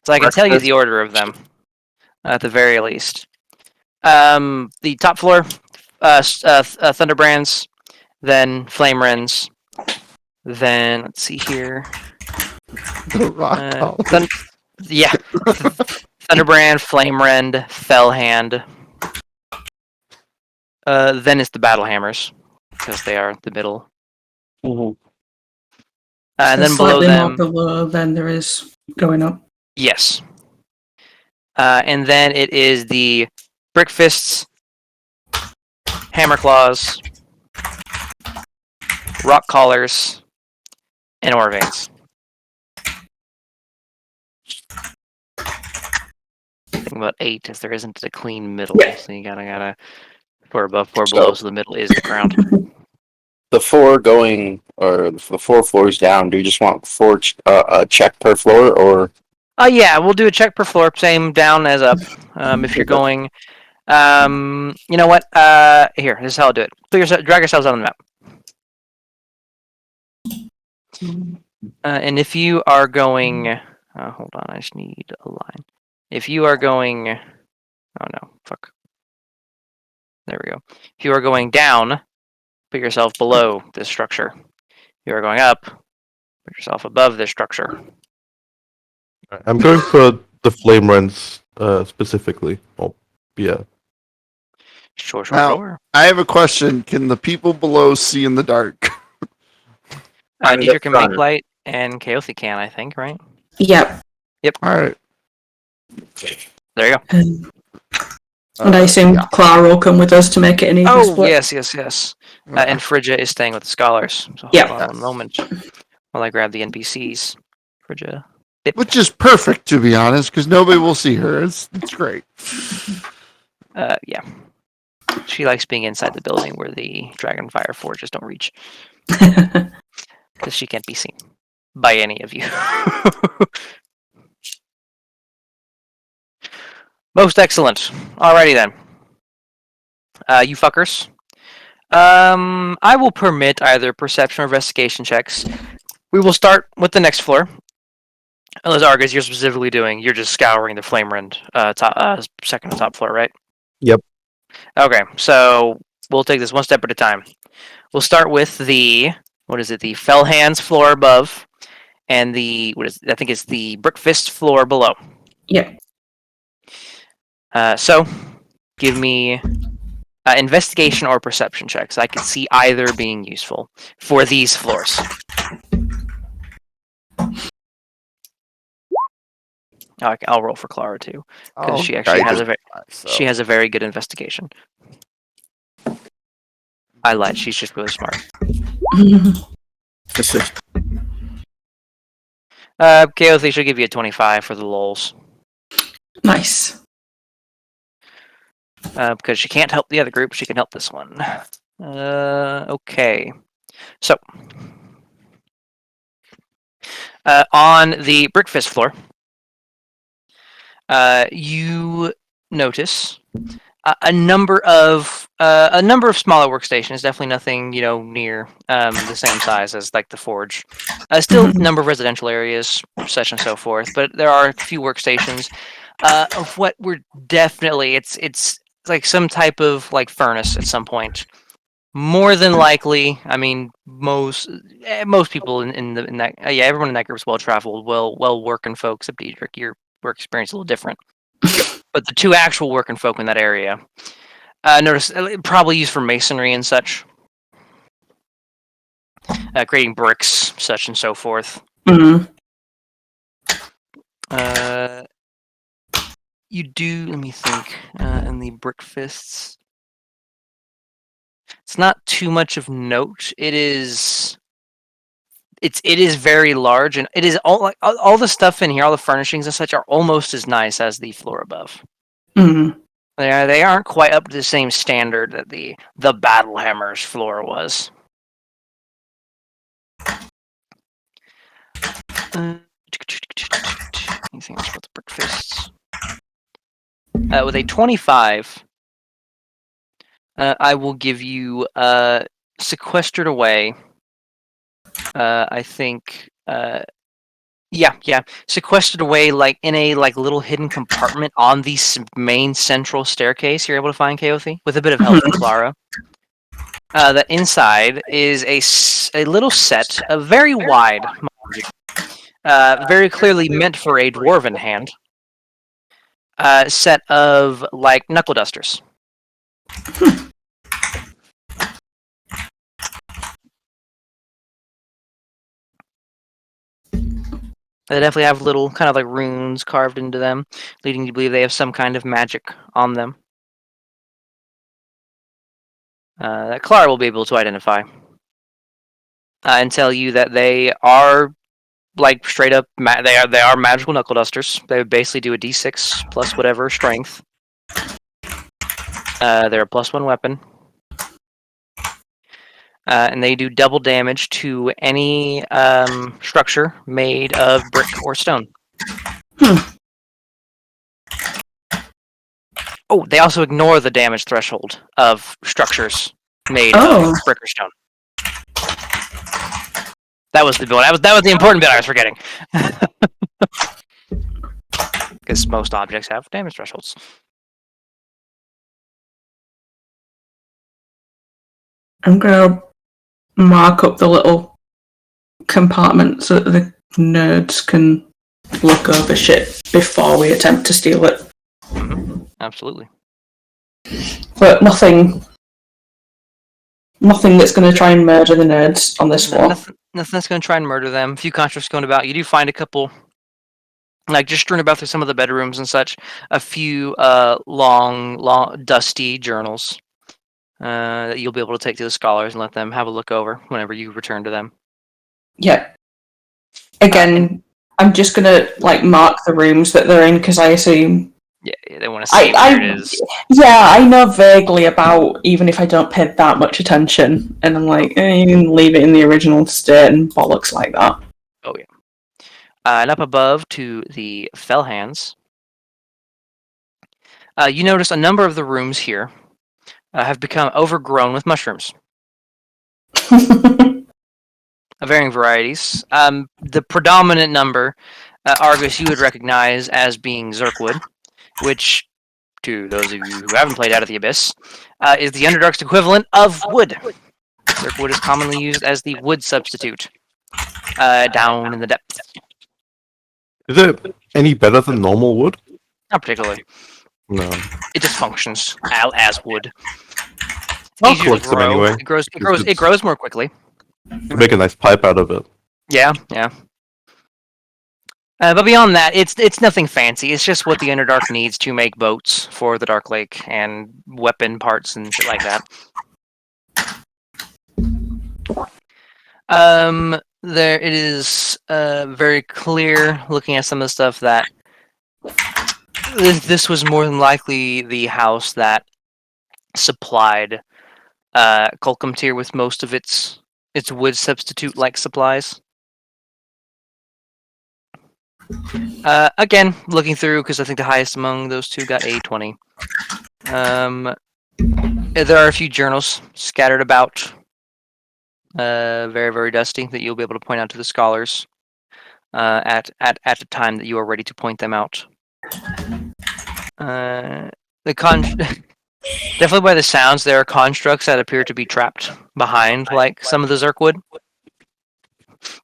so I can tell you the order of them, at the very least. The top floor, Thunderbrands, then Flame Rends, then let's see here. The rock Yeah, Thunderbrand, Flame Rend, Fellhand. Then it's the Battle Hammers because they are the middle. Mhm. And then There's below slightly them, more below than there is going up. yes. And then it is the Brickfists, Hammerclaws, Rock Collars, and Orvanes. Think about 8, as there isn't a clean middle, Yeah. so you gotta 4 above, 4 below, so the middle is the ground. The 4 going, or the 4 floors down, do you just want 4 check per floor, or? Yeah, we'll do a check per floor, same down as up. If you're going, you know what? Here, this is how I'll do it. Drag yourselves out on the map. And if you are going, hold on, I just need a line. If you are going, oh no, fuck. There we go. If you are going down, put yourself below this structure. If you are going up, put yourself above this structure. I'm going for the flame rents specifically. Oh, yeah. Sure. Now- I have a question. Can the people below see in the dark? Neither can make light, and Kaothi can, I think, right? Yep. All right. There you go. And I assume Clara will come with us to make it an even Oh, split. yes. And Phrygia is staying with the scholars. So Yeah. hold on a moment while I grab the NPCs. Phrygia. Which is perfect, to be honest, because nobody will see her. It's great. Yeah. She likes being inside the building where the Dragonfire forges don't reach, because she can't be seen by any of you. Most excellent. Alrighty then. You fuckers. I will permit either perception or investigation checks. We will start with the next floor. Unless Argus, you're specifically doing, you're just scouring the Flame Rend, second to top floor, right? Yep. Okay, so we'll take this one step at a time. We'll start with the the Fell Hands floor above, and I think it's the Brick Fist floor below. Yeah. So, give me investigation or perception checks. I can see either being useful for these floors. I'll roll for Clara too, because she actually has she has a very good investigation. I lied. She's just really smart. Kaothi should give you a 25 for the lols. Nice. Because she can't help the other group, she can help this one. Okay. So, on the Brickfist floor, you notice a number of smaller workstations. Definitely nothing, near the same size as like the forge. Still, a number of residential areas, such and so forth. But there are a few workstations of what we're definitely. It's like some type of like furnace at some point. More than likely, I mean, most people in that everyone in that group is well traveled, well working folks. Except Diedrich, your work experience is a little different. But the two actual working folk in that area, notice probably used for masonry and such, creating bricks, such and so forth. Mm-hmm. You do. Let me think. In the Brick Fists. It's not too much of note. It is very large, and it is all the stuff in here, all the furnishings and such are almost as nice as the floor above. Mm-hmm. They aren't quite up to the same standard that the Battlehammer's floor was. Anything else about the Brick Fists? With a 25. I will give you sequestered away. I think sequestered away like in a little hidden compartment on the main central staircase. You're able to find Kaothi with a bit of help from Clara. That inside is a little set, very wide, very clearly meant for a dwarven hand. Set of like knuckle dusters. They definitely have little kind of like runes carved into them, leading you to believe they have some kind of magic on them. That Clara will be able to identify. And tell you that they are like straight up they are magical knuckle dusters. They basically do a d6 plus whatever strength. They're a +1 weapon. And they do double damage to any structure made of brick or stone. Oh, they also ignore the damage threshold of structures made of brick or stone. That was the important bit I was forgetting. Because most objects have damage thresholds. I'm gonna mark up the little compartment so that the nerds can look over shit before we attempt to steal it. Mm-hmm. Absolutely. But nothing that's going to try and murder the nerds on this floor. Nothing that's going to try and murder them. A few constructs going about. You do find a couple, like just strewn about through some of the bedrooms and such. A few long, dusty journals that you'll be able to take to the scholars and let them have a look over whenever you return to them. Yeah. Again, I'm just going to mark the rooms that they're in because I assume. Yeah, they want to see where it is. Yeah, I know vaguely about, even if I don't pay that much attention. And I'm like, you can leave it in the original state and bollocks like that. Oh, yeah. And up above to the Fell Hands, you notice a number of the rooms here have become overgrown with mushrooms. Of varying varieties. The predominant number Argus, you would recognize as being Zerkwood, which, to those of you who haven't played Out of the Abyss, is the Underdark's equivalent of wood. Zerkwood is commonly used as the wood substitute down in the depths. Is it any better than normal wood? Not particularly. No. It just functions as wood. I'll Easier to collect them grow. anyway. It grows more quickly. Make a nice pipe out of it. Yeah. But beyond that, it's nothing fancy. It's just what the Underdark needs to make boats for the Dark Lake and weapon parts and shit like that. There it is very clear looking at some of the stuff that this was more than likely the house that supplied Kolkumtir with most of its wood substitute like supplies. Again, looking through because I think the highest among those two got a 20. There are a few journals scattered about. Very, very dusty, that you'll be able to point out to the scholars at the time that you are ready to point them out. Definitely by the sounds, there are constructs that appear to be trapped behind, like some of the Zerkwood.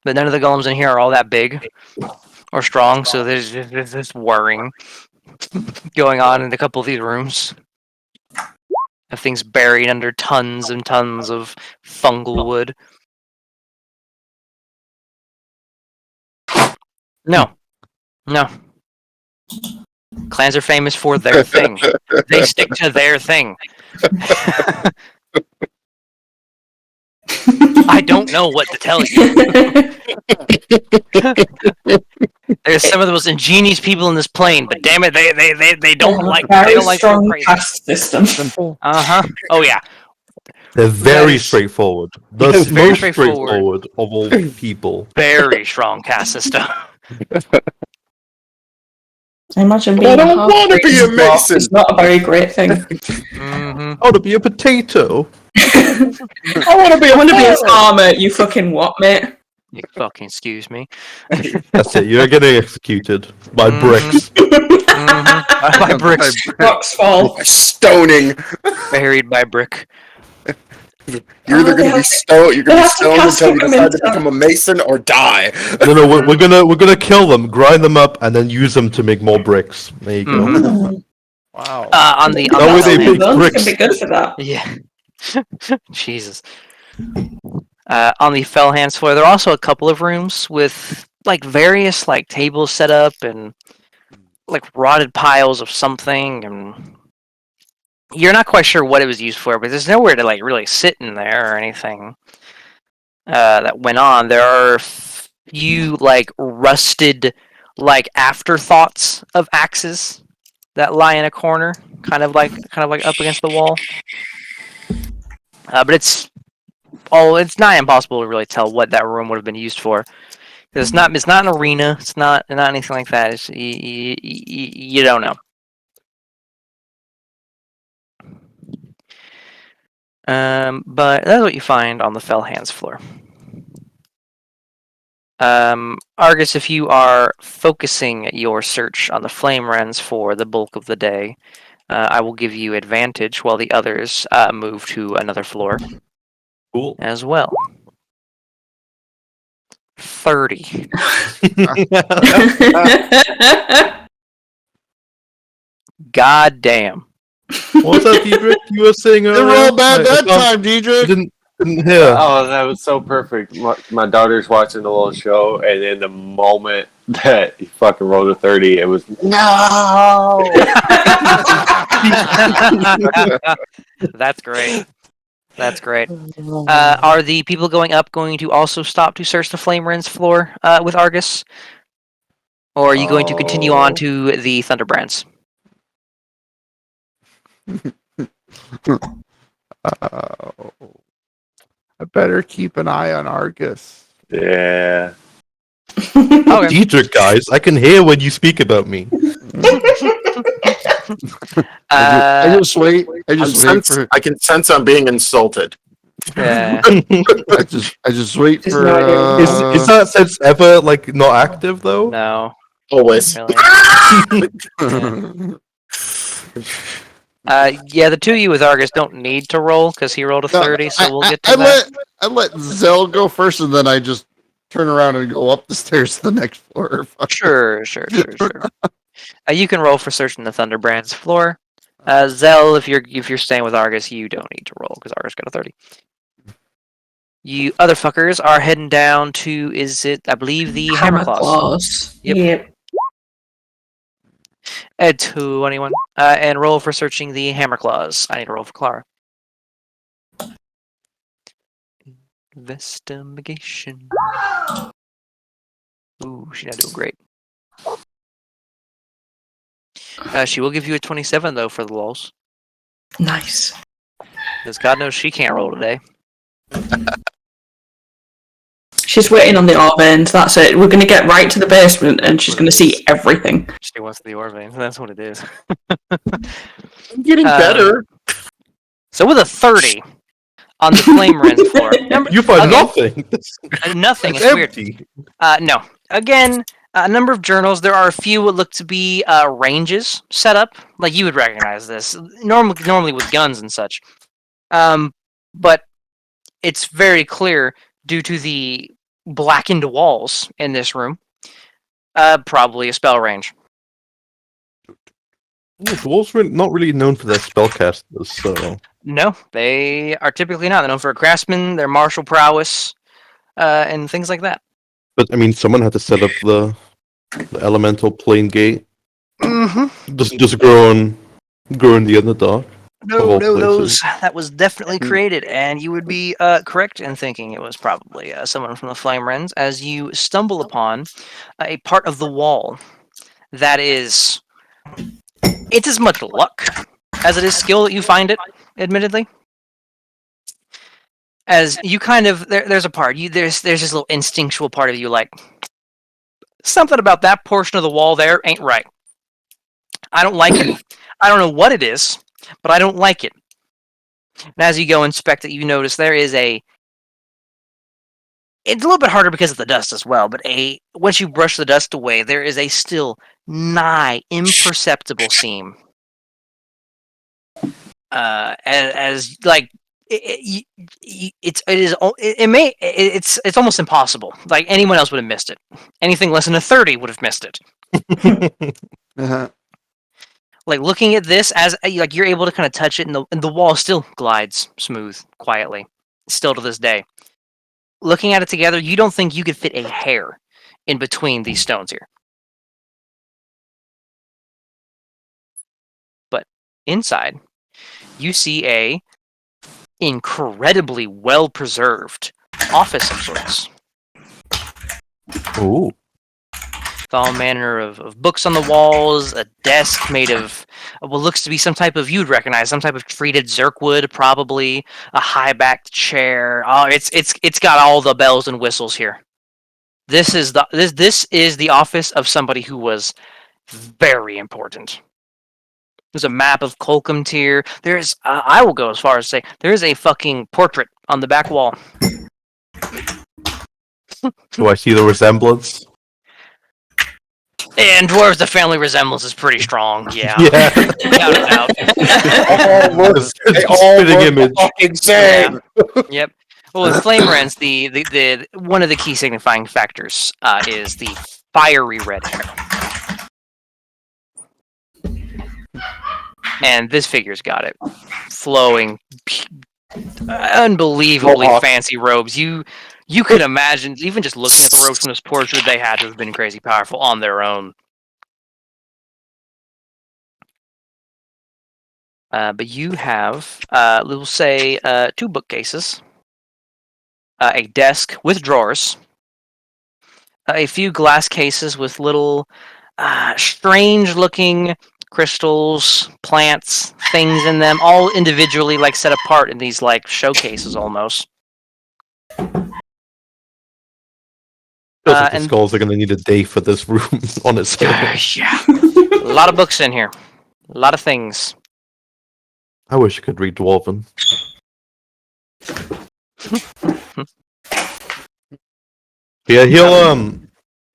But none of the golems in here are all that big or strong, so there's this whirring going on in a couple of these rooms. Of things buried under tons and tons of fungal wood. No. Clans are famous for their thing. They stick to their thing. I don't know what to tell you. There's some of the most ingenious people in this plane, but damn it, they don't like strong caste system. Oh yeah. They're very straightforward. The Very most straightforward. straightforward of all people. Very strong caste system. I imagine I being don't want to be a mason. It's not a very great thing. Oh, to be a potato. I want to be a farmer. You fucking what, mate? You fucking excuse me. That's it. You're getting executed by bricks. By bricks. Rocks fall. Stoning. Buried by brick. You're either going to be stoned. You're going to be stoned cast until you them decide to into- become a mason or die. No, we're gonna kill them, grind them up, and then use them to make more bricks. There you go. Mhm. Wow. On the That way they Fell make Hand- bricks. Can be good for that. Yeah. Jesus. On the Fell Hands floor, there are also a couple of rooms with like various like tables set up and like rotted piles of something, and you're not quite sure what it was used for, but there's nowhere to like really sit in there or anything that went on. There are a few like rusted like afterthoughts of axes that lie in a corner, kind of like up against the wall. But it's nigh impossible to really tell what that room would have been used for. It's not an arena. It's not anything like that. It's, you don't know. But that's what you find on the Fell Hands floor. Argus, if you are focusing your search on the Flame Wrens for the bulk of the day, I will give you advantage while the others move to another floor Cool. as well. 30. God damn. What was that, Diedrich? You were saying They earlier? were all bad I that can't- time, I Deidre. didn't hear. Oh, that was so perfect. My daughter's watching the little show, and in the moment that he fucking rolled a 30, it was no. That's great. That's great. Are the people going up going to also stop to search the Flame Wrens floor with Argus? Or are you going to continue on to the Thunderbrands? I better keep an eye on Argus. Yeah. Okay. Diedrich, guys, I can hear when you speak about me. I just wait. I just wait for. I can sense I'm being insulted. Yeah. I just wait There's for. no idea. Is that sense ever like not active though? No. Always. Really. Yeah, the two of you with Argus don't need to roll because he rolled a 30, so we'll get to that. I let Zell go first, and then I just turn around and go up the stairs to the next floor. Sure. You can roll for searching the Thunderbrand's floor. Zell, if you're staying with Argus, you don't need to roll because Argus got a 30. You other fuckers are heading down to, I believe, the Hammer Claws. Yep. Ed 21. And roll for searching the Hammer Claws. I need to roll for Clara. Investigation. Ooh, she's not doing great. She will give you a 27 though for the lulls. Nice. Because God knows she can't roll today. She's waiting on the Orvins, that's it. We're going to get right to the basement and she's going to see everything. She wants the Orvane, that's what it is. I'm getting better. So with a 30 on the Flame Wren's floor. You find nothing. Nothing, It's it's weird. empty. No. Again, a number of journals. There are a few what look to be ranges set up. Like you would recognize this. Normally with guns and such. But it's very clear due to the blackened walls in this room. Probably a spell range. Yeah, dwarves were not really known for their spellcasters, so... No, they are typically not. They're known for craftsmen, their martial prowess, and things like that. But, I mean, someone had to set up the elemental plane gate. Mm-hmm. Doesn't just grow in the Underdark. No, that was definitely created, and you would be correct in thinking it was probably someone from the Flame Wrens, as you stumble upon a part of the wall that is... It's as much luck as it is skill that you find it, admittedly. As you kind of... There's a part, there's this little instinctual part of you like, something about that portion of the wall there ain't right. I don't like it. I don't know what it is, but I don't like it. And as you go inspect it, you notice there is a... It's a little bit harder because of the dust as well, but once you brush the dust away, there is a still nigh imperceptible seam. It's almost impossible. Like anyone else would have missed it. Anything less than a 30 would have missed it. Uh-huh. Like looking at this as like you're able to kind of touch it, and the wall still glides smooth, quietly, still to this day. Looking at it together, you don't think you could fit a hair in between these stones here. But inside, you see a incredibly well-preserved office of sorts. Ooh. With all manner of books on the walls, a desk made of what looks to be some type of, you'd recognize, some type of treated zirkwood, probably, a high-backed chair. Oh, it's got all the bells and whistles here. This is the office of somebody who was very important. There's a map of Colcom Tier. There's, I will go as far as to say, there's a fucking portrait on the back wall. Do I see the resemblance? And Dwarves, the family resemblance is pretty strong, yeah. Yeah. Without a doubt. They all Spitting look image. fucking same. Yep. Well, with Flame Wrens, the one of the key signifying factors is the fiery red hair. And this figure's got it. Flowing, unbelievably Mohawk. fancy robes. You could imagine, even just looking at the robes from this portrait, they had to have been crazy powerful on their own. But you have, we'll say, 2 bookcases, a desk with drawers, a few glass cases with little strange-looking crystals, plants, things in them, all individually like set apart in these like showcases almost. Feels like the And- skulls are going to need a day for this room on its own. Yeah, a lot of books in here, a lot of things. I wish I could read Dwarven. Yeah,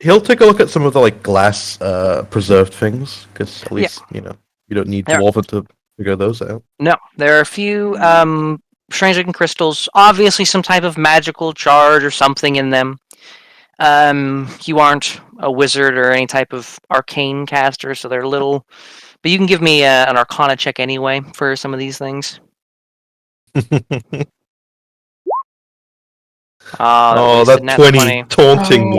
he'll take a look at some of the like glass preserved things because at least you don't need There- dwarven to figure those out. No, there are a few strange-looking crystals. Obviously, some type of magical charge or something in them. You aren't a wizard or any type of arcane caster, so they're little. But you can give me an Arcana check anyway for some of these things. Oh, that 20 taunting me.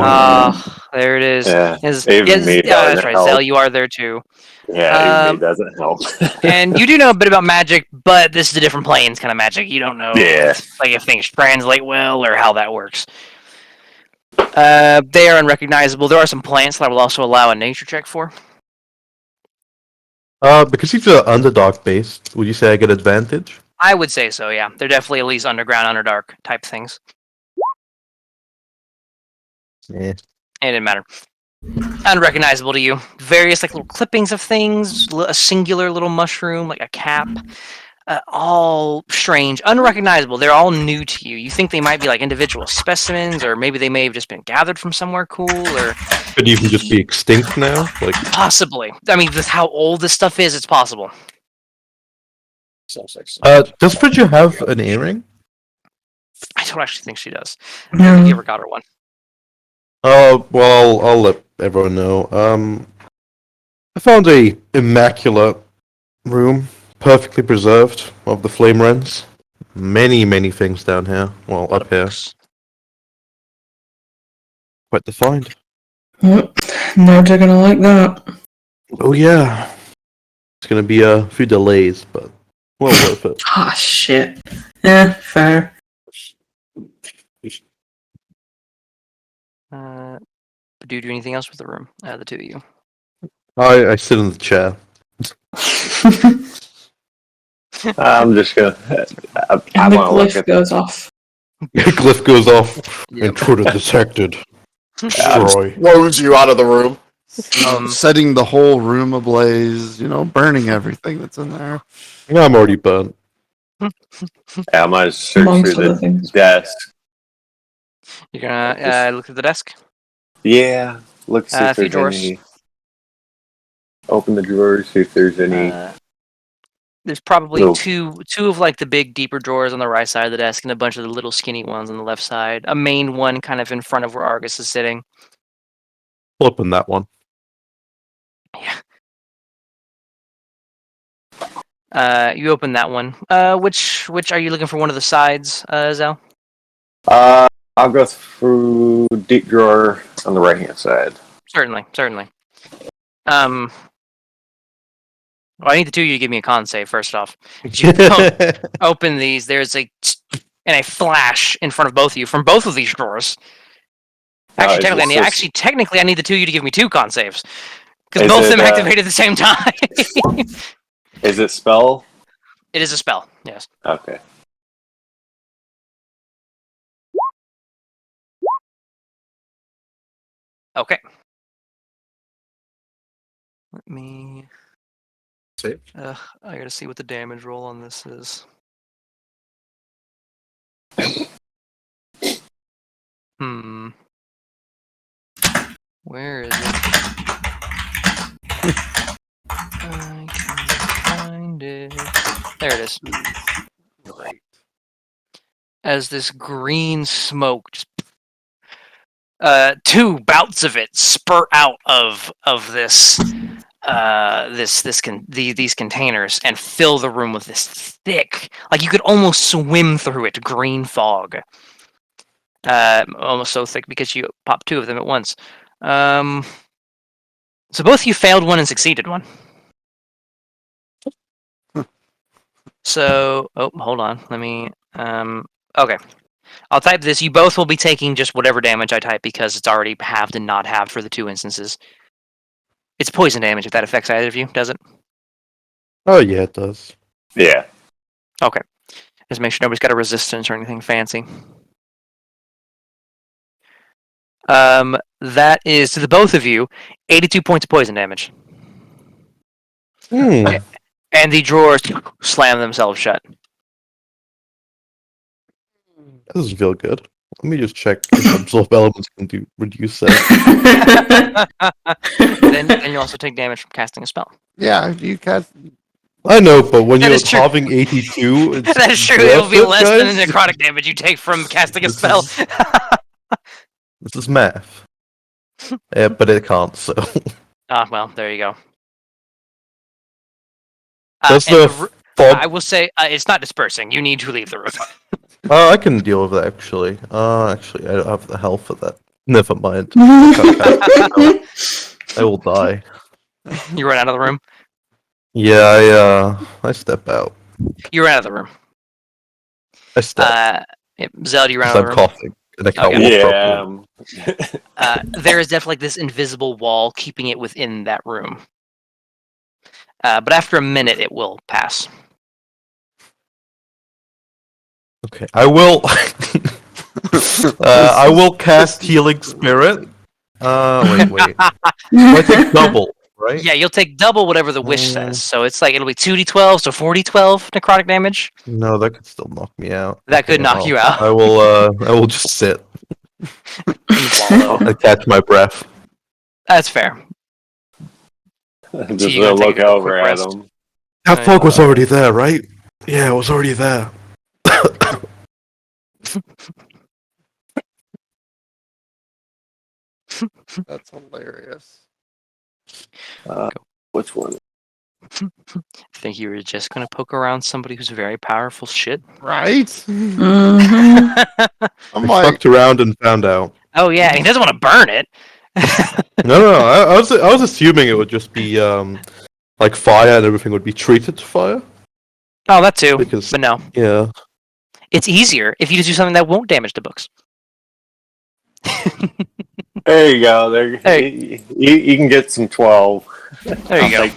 There it is. Yeah, Yes, even me that's doesn't right. help. Zell, you are there too. Yeah, even me doesn't help. And you do know a bit about magic, but this is a different planes kind of magic. You don't know if things translate well or how that works. They are unrecognizable. There are some plants that I will also allow a nature check for. Because he's an underdog based, would you say I get advantage? I would say so, yeah. They're definitely at least underground, underdark type things. Yeah. It didn't matter. Unrecognizable to you. Various like little clippings of things, a singular little mushroom, like a cap. All strange, unrecognizable. They're all new to you. You think they might be like individual specimens, or maybe they may have just been gathered from somewhere cool, or Could even just be extinct now? Like, possibly. I mean, with how old this stuff is, it's possible. does Bridget have an earring? I don't actually think she does. I No. don't think you ever got her one. Oh, well, I'll let everyone know. I found a immaculate room, perfectly preserved, of the flame wrens. Many, many things down here. Well, up here. Quite the find. Nerds are gonna like that. Oh yeah. It's gonna be a few delays, but well worth it. Ah, shit. Yeah, fair. Do you do anything else with the room? The two of you. I sit in the chair. I'm just gonna. I And the want to look glyph at. goes off. Glyph goes off. Yep. Intruder detected. Destroy. Throws you out of the room. Setting the whole room ablaze, burning everything that's in there. I'm already burnt. Yeah, I'm gonna search Amongst through other the things. desk. You're gonna look at the desk. Yeah, look see A if few there's drawers. any. Open the drawers, see if there's any. There's probably Little- two of like the big deeper drawers on the right side of the desk, and a bunch of the little skinny ones on the left side. A main one kind of in front of where Argus is sitting. I'll open that one. You open that one. Which are you looking for? One of the sides, Zell? I'll go through deep drawer on the right hand side. Certainly. Well, I need the two of you to give me a con save first off. You don't open these. There's a and a flash in front of both of you from both of these drawers. Actually, is technically, I need the two of you to give me two con saves because Is both of them it, activated at the same time. Is it spell? It is a spell. Yes. Okay. Okay. Let me. Save. I gotta see what the damage roll on this is. Where is it? I can find it. There it is. As this green smoke just two bouts of it spurt out of this these containers and fill the room with this thick, like you could almost swim through it, green fog. Almost so thick because you popped two of them at once. So both you failed one and succeeded one. So, hold on. Let me. Okay. I'll type this. You both will be taking just whatever damage I type because it's already halved and not halved for the two instances. It's poison damage if that affects either of you, does it? Oh yeah, it does. Yeah. Okay. Just make sure nobody's got a resistance or anything fancy. That is to the both of you, 82 points of poison damage. And the drawers slam themselves shut. That doesn't feel good. Let me just check if absorb elements can do reduce that. Then you also take damage from casting a spell. Yeah, if you cast. I know, but when That you're is true. halving 82, it's That is true. It will be worth less than guys. the necrotic damage you take from casting a This spell. This is math. Yeah, but it can't, so. Ah, well, there you go. Does And the the fog... I will say it's not dispersing. You need to leave the room. I can deal with that, actually. Actually, I don't have the health for that. Never mind. I will die. You run out of the room. Yeah, I step out. You ran out of the room. I step. Yep. Zelda, you ran out Because of I'm the room. coughing. And I can't Okay. walk properly. Yeah. There is definitely this invisible wall keeping it within that room. But after a minute, it will pass. Okay, I will. I will cast Healing Spirit. Wait. I think double, right? Yeah, you'll take double whatever the wish says. So it's like it'll be 2d12, so 4d12 necrotic damage. No, that could still knock me out. That could knock you out. I will just sit and catch my breath. That's fair. Just you gonna look take a over quick at rest? him. That Right. fog was already there, right? Yeah, it was already there. That's hilarious. Which one? Think you were just gonna poke around somebody who's very powerful shit? Right? Mhm. I'm I like, fucked around and found out. Oh yeah, he doesn't want to burn it. No. I was assuming it would just be like fire and everything would be treated to fire. Oh, that too. Because But no, yeah, it's easier if you just do something that won't damage the books. There you go. There. Hey. You can get some 12. There you go.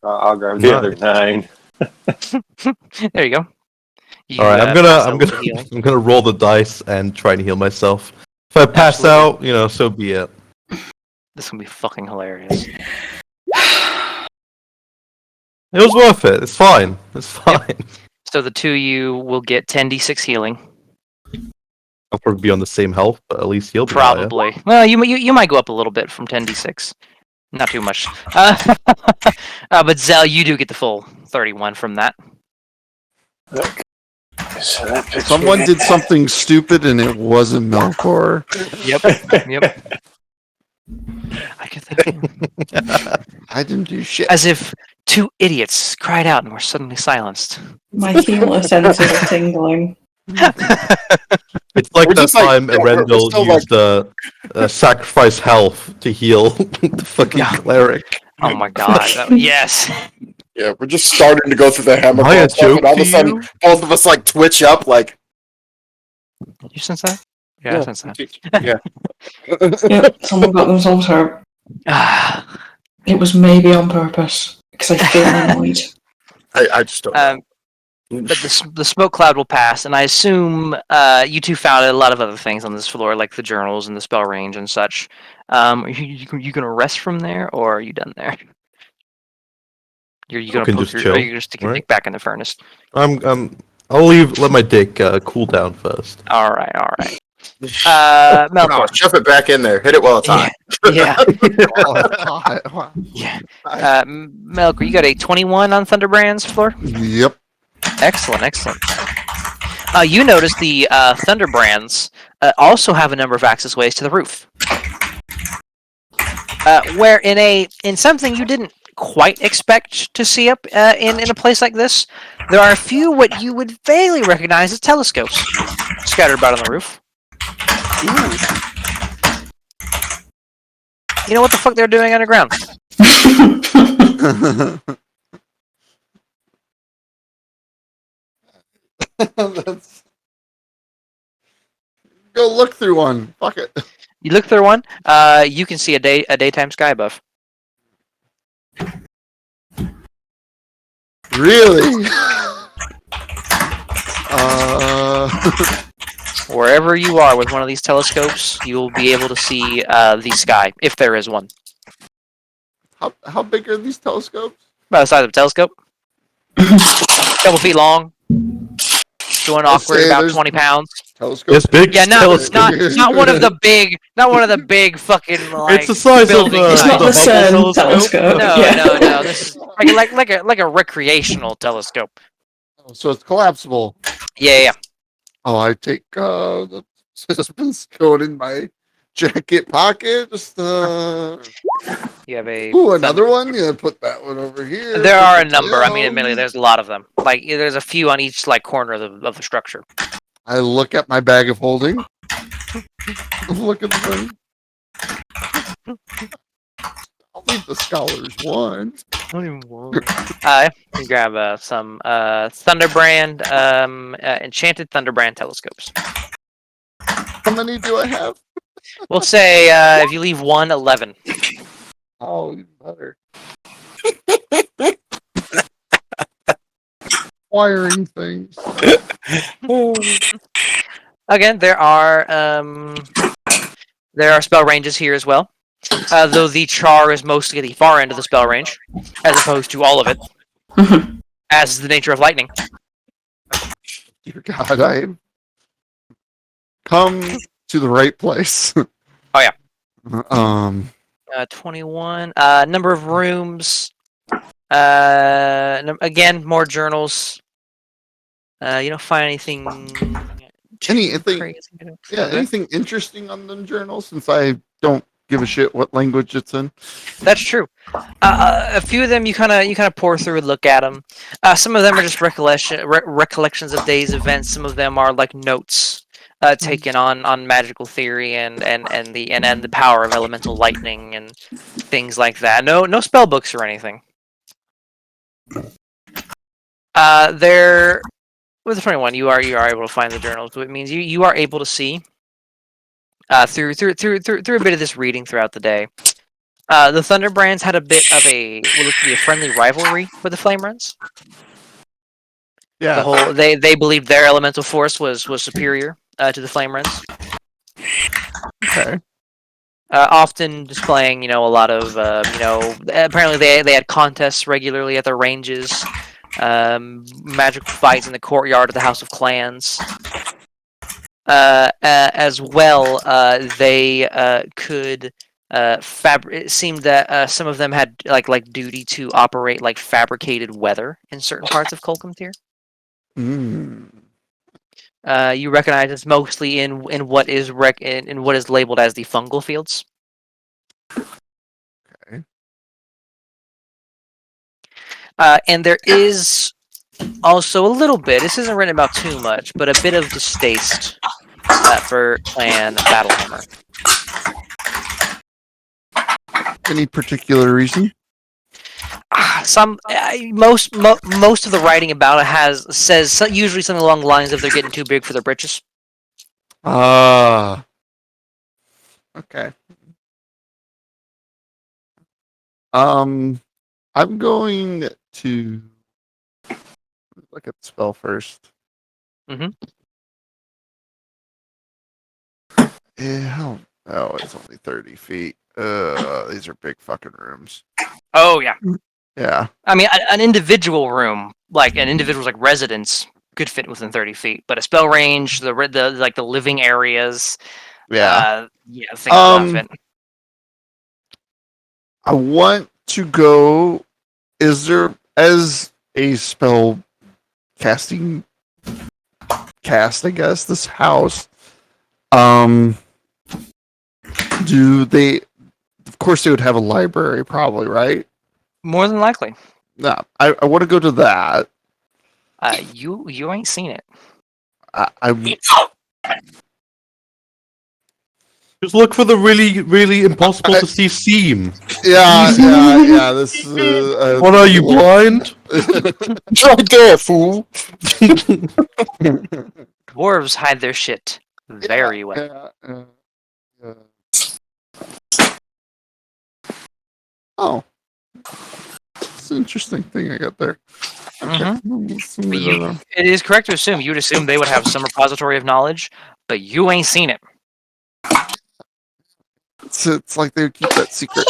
I'll grab the other 9. There you go. You, all right. I'm pass out gonna with the healing. I'm gonna roll the dice and try and heal myself. If I pass Absolutely. out, so be it. This is gonna be fucking hilarious. It was worth it. It's fine. It's fine. So the two of you will get 10d6 healing. I'll probably be on the same health, but at least he'll be higher. Probably. Well, you might go up a little bit from 10d6. Not too much. But Zell, you do get the full 31 from that. So that puts someone me- did something stupid and it wasn't Melkor. Yep. I could think. I didn't do shit. As if two idiots cried out and were suddenly silenced. My healer senses are tingling. It's like We're that just like- time yeah, we're Erendel still used sacrifice health to heal the fucking Yeah. cleric. Oh my god. Yes. Yeah, we're just starting to go through the hammer Am I a claw stuff, and all of a joke to sudden, you? both of us like twitch up, like, You sense that? Yeah, I Yeah. sense that. Yep, someone got themselves hurt. Ah, It was maybe on purpose, because I feel annoyed. I just don't know. but the smoke cloud will pass, and I assume you two found a lot of other things on this floor, like the journals and the spell range and such. Are you gonna rest from there, or are you done there? You gonna can poke just your, chill, or you just stick your right? dick back in the furnace? I'll let my dick cool down first. All right. No, Melkor. shove it back in there. Hit it while it's hot. Yeah. Oh, Yeah. Melkor, you got a 21 on Thunderbrand's floor. yep. Excellent. You notice the Thunderbrands also have a number of access ways to the roof. Where in something you didn't quite expect to see up in a place like this, there are a few what you would vaguely recognize as telescopes scattered about on the roof. You know what the fuck they're doing underground? That's... Go look through one. Fuck it. You look through one. You can see a daytime sky above. Really? Wherever you are with one of these telescopes, you will be able to see the sky, if there is one. how big are these telescopes? About the size of a telescope. Couple feet long. going awkward, say about there's- 20 pounds. Telescope. It's big. Yeah, not telescope. not one of the big fucking like. It's the size of building It's not the the Hubble CERN telescope. No, yeah. no. This is like a recreational telescope. Oh, so it's collapsible. Yeah. Oh, I take the scissors going in my jacket pocket. Just You have a. ooh, another one. Yeah, put that one over here. There put are a the number. I mean, tail. admittedly, there's a lot of them. Like, there's a few on each like corner of the structure. I look at my bag of holding. Look at the thing. I'll leave the scholars one. You grab some Thunderbrand, enchanted Thunderbrand telescopes. How many do I have? We'll say if you leave 1, 11. Oh, even better. Wiring things. Again, there are spell ranges here as well. Though the char is mostly at the far end of the spell range, as opposed to all of it, as is the nature of lightning. Dear God, I come to the right place. Oh, yeah. 21. Number of rooms. Again, more journals. You don't find anything. Anything? Crazy. Yeah, anything interesting on them journals? Since I don't give a shit what language it's in. That's true. A few of them you kind of pour through and look at them. Some of them are just recollections of days events. Some of them are like notes taken on magical theory and the power of elemental lightning and things like that. No spell books or anything. There with the 21, you are able to find the journals. So it means you are able to see through a bit of this reading throughout the day. The Thunderbrands had a bit of what looks to be a friendly rivalry with the Flame Runs. Yeah. They believed their elemental force was superior to the Flame Runs. Okay. Often displaying, a lot of, apparently they had contests regularly at their ranges, magical fights in the courtyard of the House of Clans. As well, they could it seemed that some of them had like duty to operate like fabricated weather in certain parts of Kolkumtir. You recognize it's mostly in what is in what is labeled as the fungal fields. Okay. And there is also a little bit. This isn't written about too much, but a bit of distaste for Clan Battlehammer. Any particular reason? Most of the writing about it says usually something along the lines of they're getting too big for their britches. Okay. I'm going to look at the spell first. Mhm. Yeah. Oh, it's only 30 feet. These are big fucking rooms. Oh yeah. Yeah. I mean, an individual room, like an individual's like residence, could fit within 30 feet, but a spell range, the living areas, things don't fit. I want to go. Is there as a spell casting cast? I guess this house. Do they? Of course, they would have a library, probably, right? More than likely. No, I want to go to that. You ain't seen it. I Just look for the really, really impossible to see seam. yeah. This. What are you, blind? Right there, fool. Dwarves hide their shit very well. Yeah. Oh, it's an interesting thing I got there. Okay. It is correct to assume you'd assume they would have some repository of knowledge, but you ain't seen it. It's like they would keep that secret.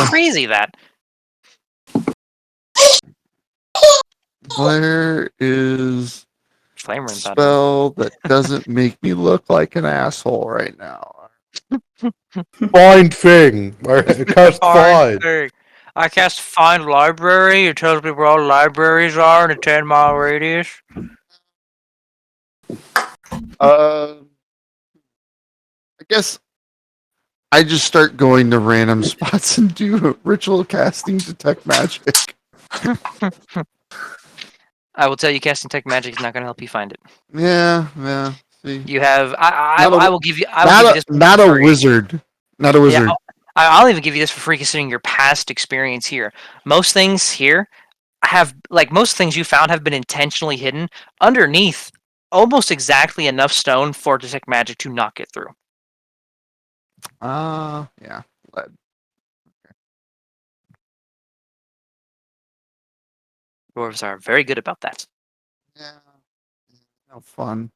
Crazy that. Where is flame runes out of spell that doesn't make me look like an asshole right now. Find thing. I cast find. Thing. I cast find library. It tells me where all libraries are in a 10-mile radius. I guess I just start going to random spots and do ritual casting detect magic. I will tell you, casting tech magic is not going to help you find it. Yeah. See, You have. Not a- I will give you. I will give you this. not for a free. wizard. Not a wizard. Yeah, I'll even give you this for free, considering your past experience here. Most things here most things you found have been intentionally hidden underneath almost exactly enough stone for detect magic to not get through. Yeah. Lead. Dwarves are very good about that. Yeah. No fun.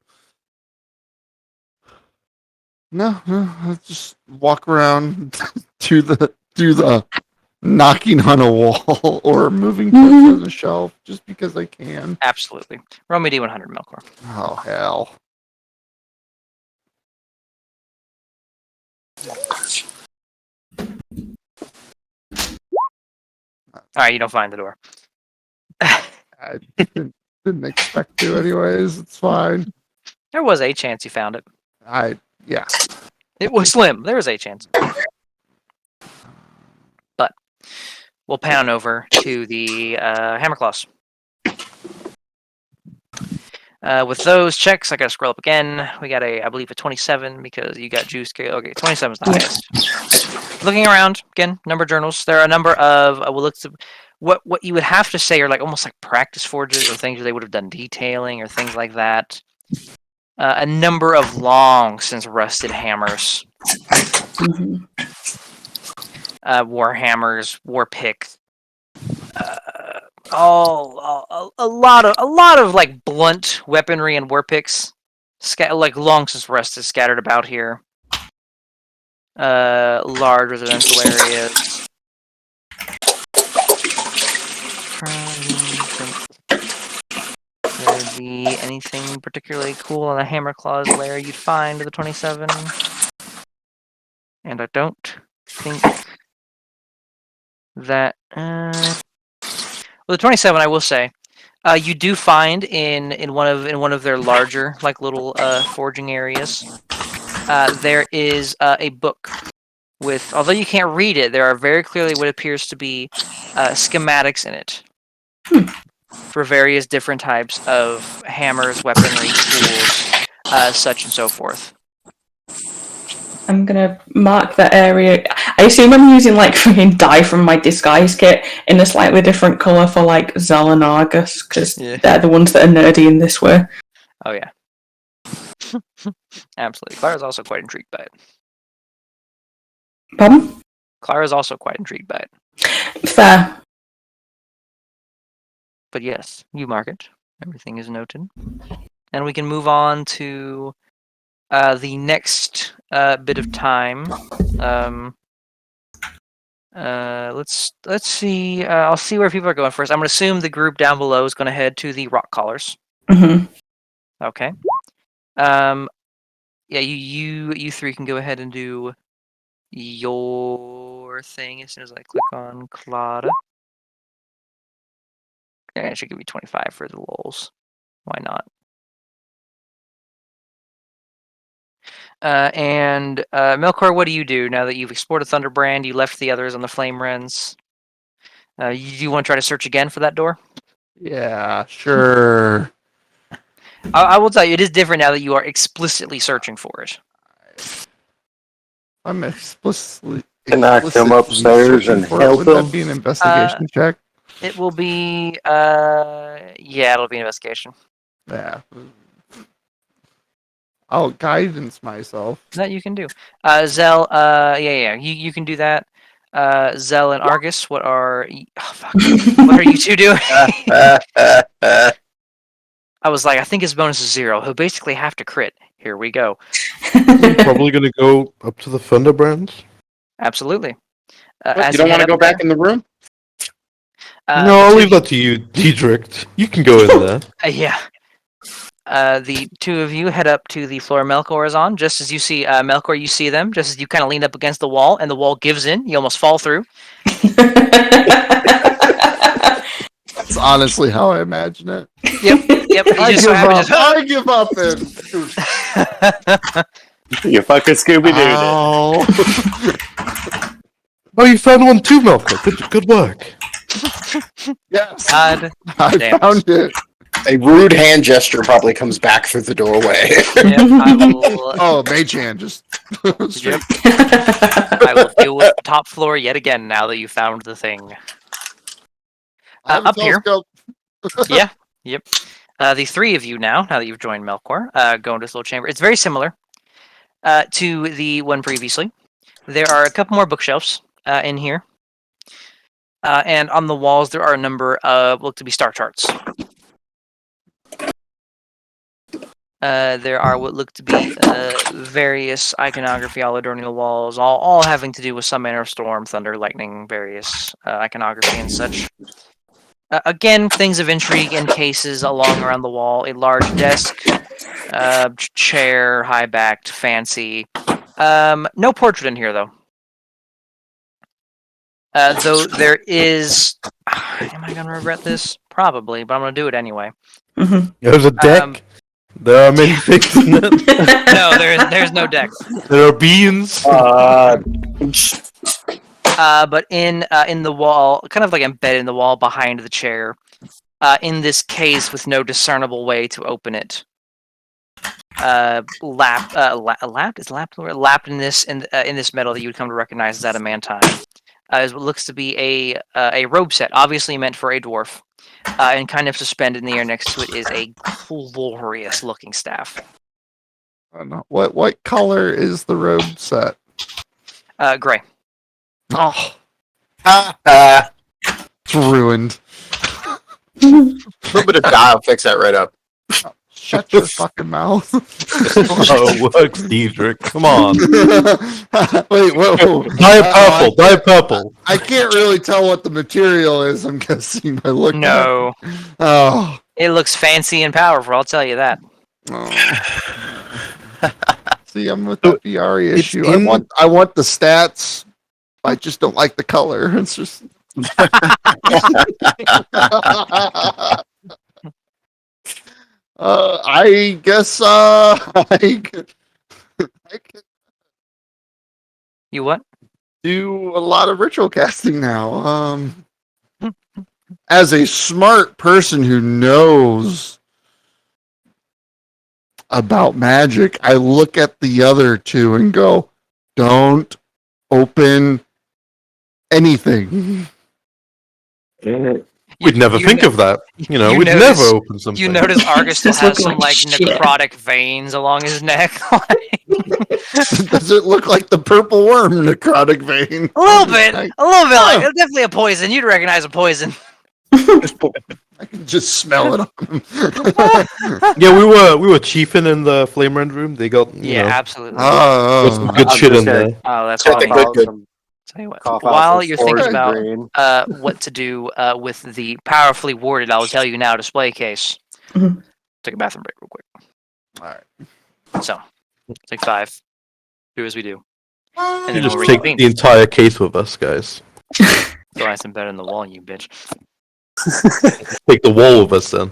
No. I just walk around do the knocking on a wall or moving towards a shelf just because I can. Absolutely. Roll me D100, Melkor. Oh hell. All right, you don't find the door. I didn't expect to anyways. It's fine. There was a chance you found it. Yeah. It was slim. There was a chance. But we'll pan over to the Hammerclaws. With those checks, I gotta scroll up again. We got I believe a 27 because you got juice. Okay, 27 is the highest. Looking around again, number journals. There are a number of we'll look to what you would have to say are like almost like practice forges or things where they would have done detailing or things like that. A number of long since rusted hammers, war hammers, war picks. A lot of like blunt weaponry and war picks, like long since rusted, scattered about here. Large residential areas. Would be anything particularly cool on a Hammerclaw's lair you'd find the 27? And I don't think that. Well, the 27, I will say, you do find in one of their larger like little forging areas. There is a book with, although you can't read it, there are very clearly what appears to be schematics in it for various different types of hammers, weaponry, tools, such and so forth. I'm gonna mark that area. I assume I'm using like freaking dye from my disguise kit in a slightly different colour for like Zel and Argus, because they're the ones that are nerdy in this way. Oh yeah. Absolutely. Clara's also quite intrigued by it. Pardon? Clara's also quite intrigued by it. Fair. But yes, you mark it. Everything is noted. And we can move on to the next bit of time. Let's see. I'll see where people are going first. I'm going to assume the group down below is going to head to the rock collars. Mm-hmm. Okay. Yeah, you three can go ahead and do your thing as soon as I click on Clara. Okay, I should give you 25 for the lulz. Why not? And Melkor, what do you do now that you've explored a Thunderbrand? You left the others on the Flame Wrens. You want to try to search again for that door? Yeah, sure. I will tell you, it is different now that you are explicitly searching for it. I'm explicitly. Can I come upstairs and help Would him? that be an investigation check? It will be, yeah, it'll be an investigation. Yeah. I'll guidance myself. That you can do. Zell, yeah, you can do that. Zell and Argus, what are what are you two doing? I was like, I think his bonus is 0. He'll basically have to crit. Here we go. Probably gonna go up to the Thunderbrands. Absolutely. You don't want to go back in the room? No, I'll leave that to you, Diedrich. You can go in there. Yeah. The two of you head up to the floor Melkor is on. Just as you see Melkor, you see them. Just as you kind of lean up against the wall, and the wall gives in. You almost fall through. That's honestly how I imagine it. Yep. You I just give so happen up. to- I give up. And You fucking Scooby Doo. Ow. Oh, you found one too, Melkor. Good work. Yes, God I damn. found it. A rude hand gesture probably comes back through the doorway. Yep, I will. Oh, mage hand just. Yep. I will deal with the top floor yet again now that you found the thing. I have a Up here. telescope. Yeah. Yep. The three of you now that you've joined Melkor, go into this little chamber. It's very similar to the one previously. There are a couple more bookshelves in here. And on the walls, there are a number of look to be star charts. There are what look to be various iconography all adorning the walls, all having to do with some manner of storm, thunder, lightning, various iconography and such. Again, things of intrigue in cases along around the wall. A large desk, chair, high-backed, fancy. No portrait in here, though. Though there is... Am I going to regret this? Probably, but I'm going to do it anyway. There's a deck. There are many things in it. No, there's no deck. There are beans. But in the wall, kind of like embedded in the wall behind the chair, in this case with no discernible way to open it, lapped in this metal that you would come to recognize as adamantine, is what looks to be a robe set, obviously meant for a dwarf, and kind of suspended in the air next to it is a glorious looking staff. I don't know. What color is the robe set? Gray. Oh, it's ruined. A little bit of dye will fix that right up. Shut your fucking mouth. Oh, works, Diedrich. Come on. Wait, whoa. Dye purple. I can't really tell what the material is. I'm guessing by looking. No. At it. Oh. It looks fancy and powerful, I'll tell you that. Oh. See, I'm with the Fiari it's issue. in- I want the stats. I just don't like the color. It's just. I guess I could You what? do a lot of ritual casting now. As a smart person who knows about magic, I look at the other two and go, "Don't open anything." We'd never think of that. You know, you we'd notice- never open something. You notice Argus still Just has look some like like shit. necrotic veins along his neck. Does it look like the purple worm necrotic vein? A little bit. I Like it's definitely a poison. You'd recognize a poison. can just smell it on him. Yeah, we were chiefing in the flame rend room. They got you know, Absolutely. got some good I was shit in just gonna- there. Oh, that's Check the awesome. good. Tell you what. Cough out While some you're thinking forest about green. what to do with the powerfully worded, I'll tell you now display case. Mhm. Take a bathroom break real quick. Alright. So, take 5. Do as we do. And You then just we'll take reconvene. the entire case with us, guys. Go ask them better in the wall, you bitch. Take the wall with us then.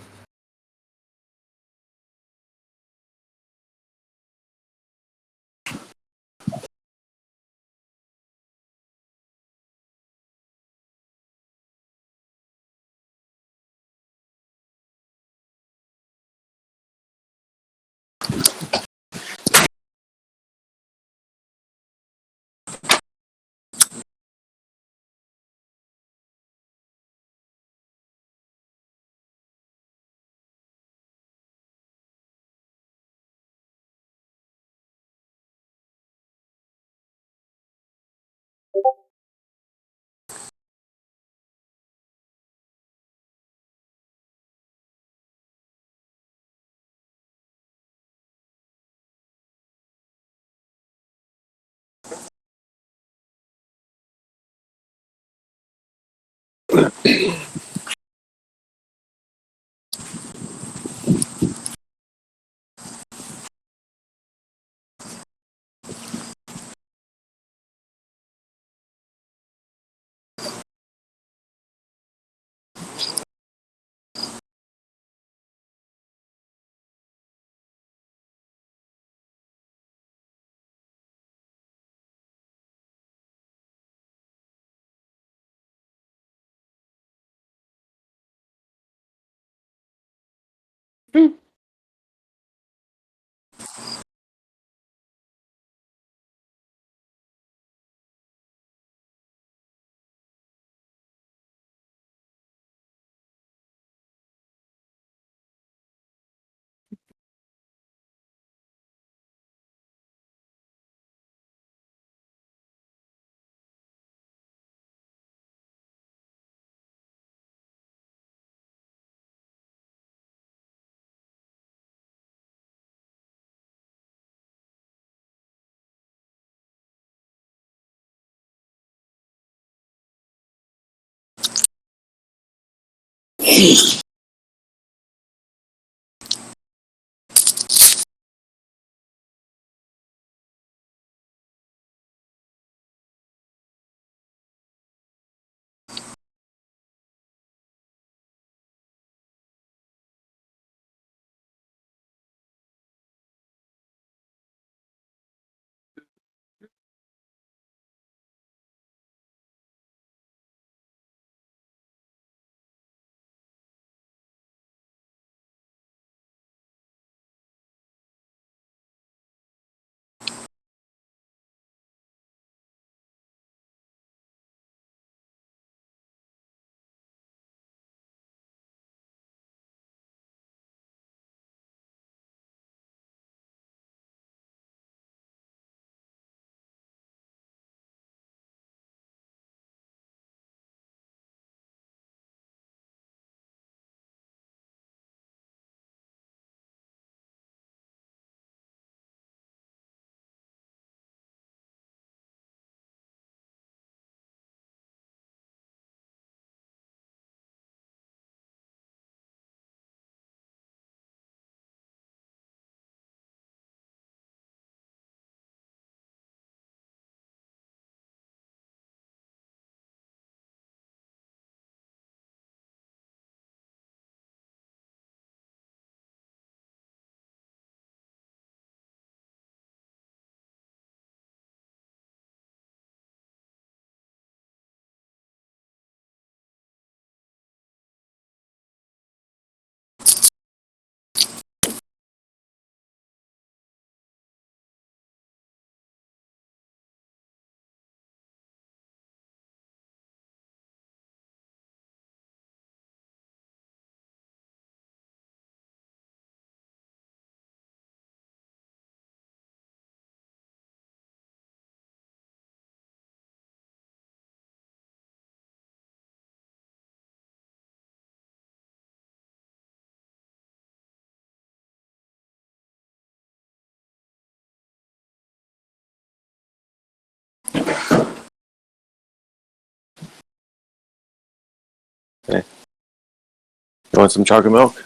You want some chocolate milk?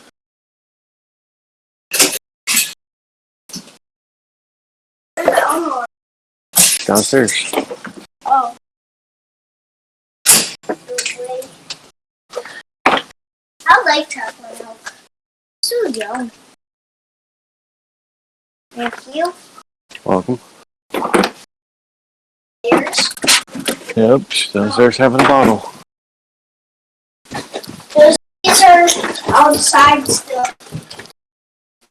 Downstairs. Oh. I like chocolate milk. So young. Thank you. Welcome. Here's. Yep, she's downstairs having a bottle. These are outside still.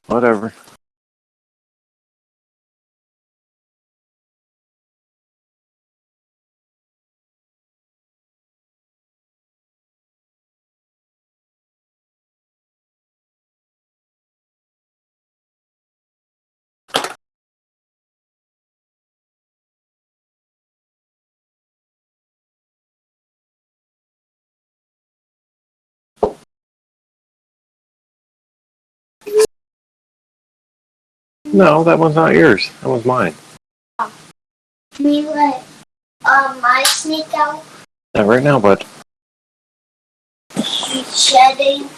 Whatever. No, that one's not yours. That one's mine. Can you let my sneak out? Not right now, bud. She's shedding.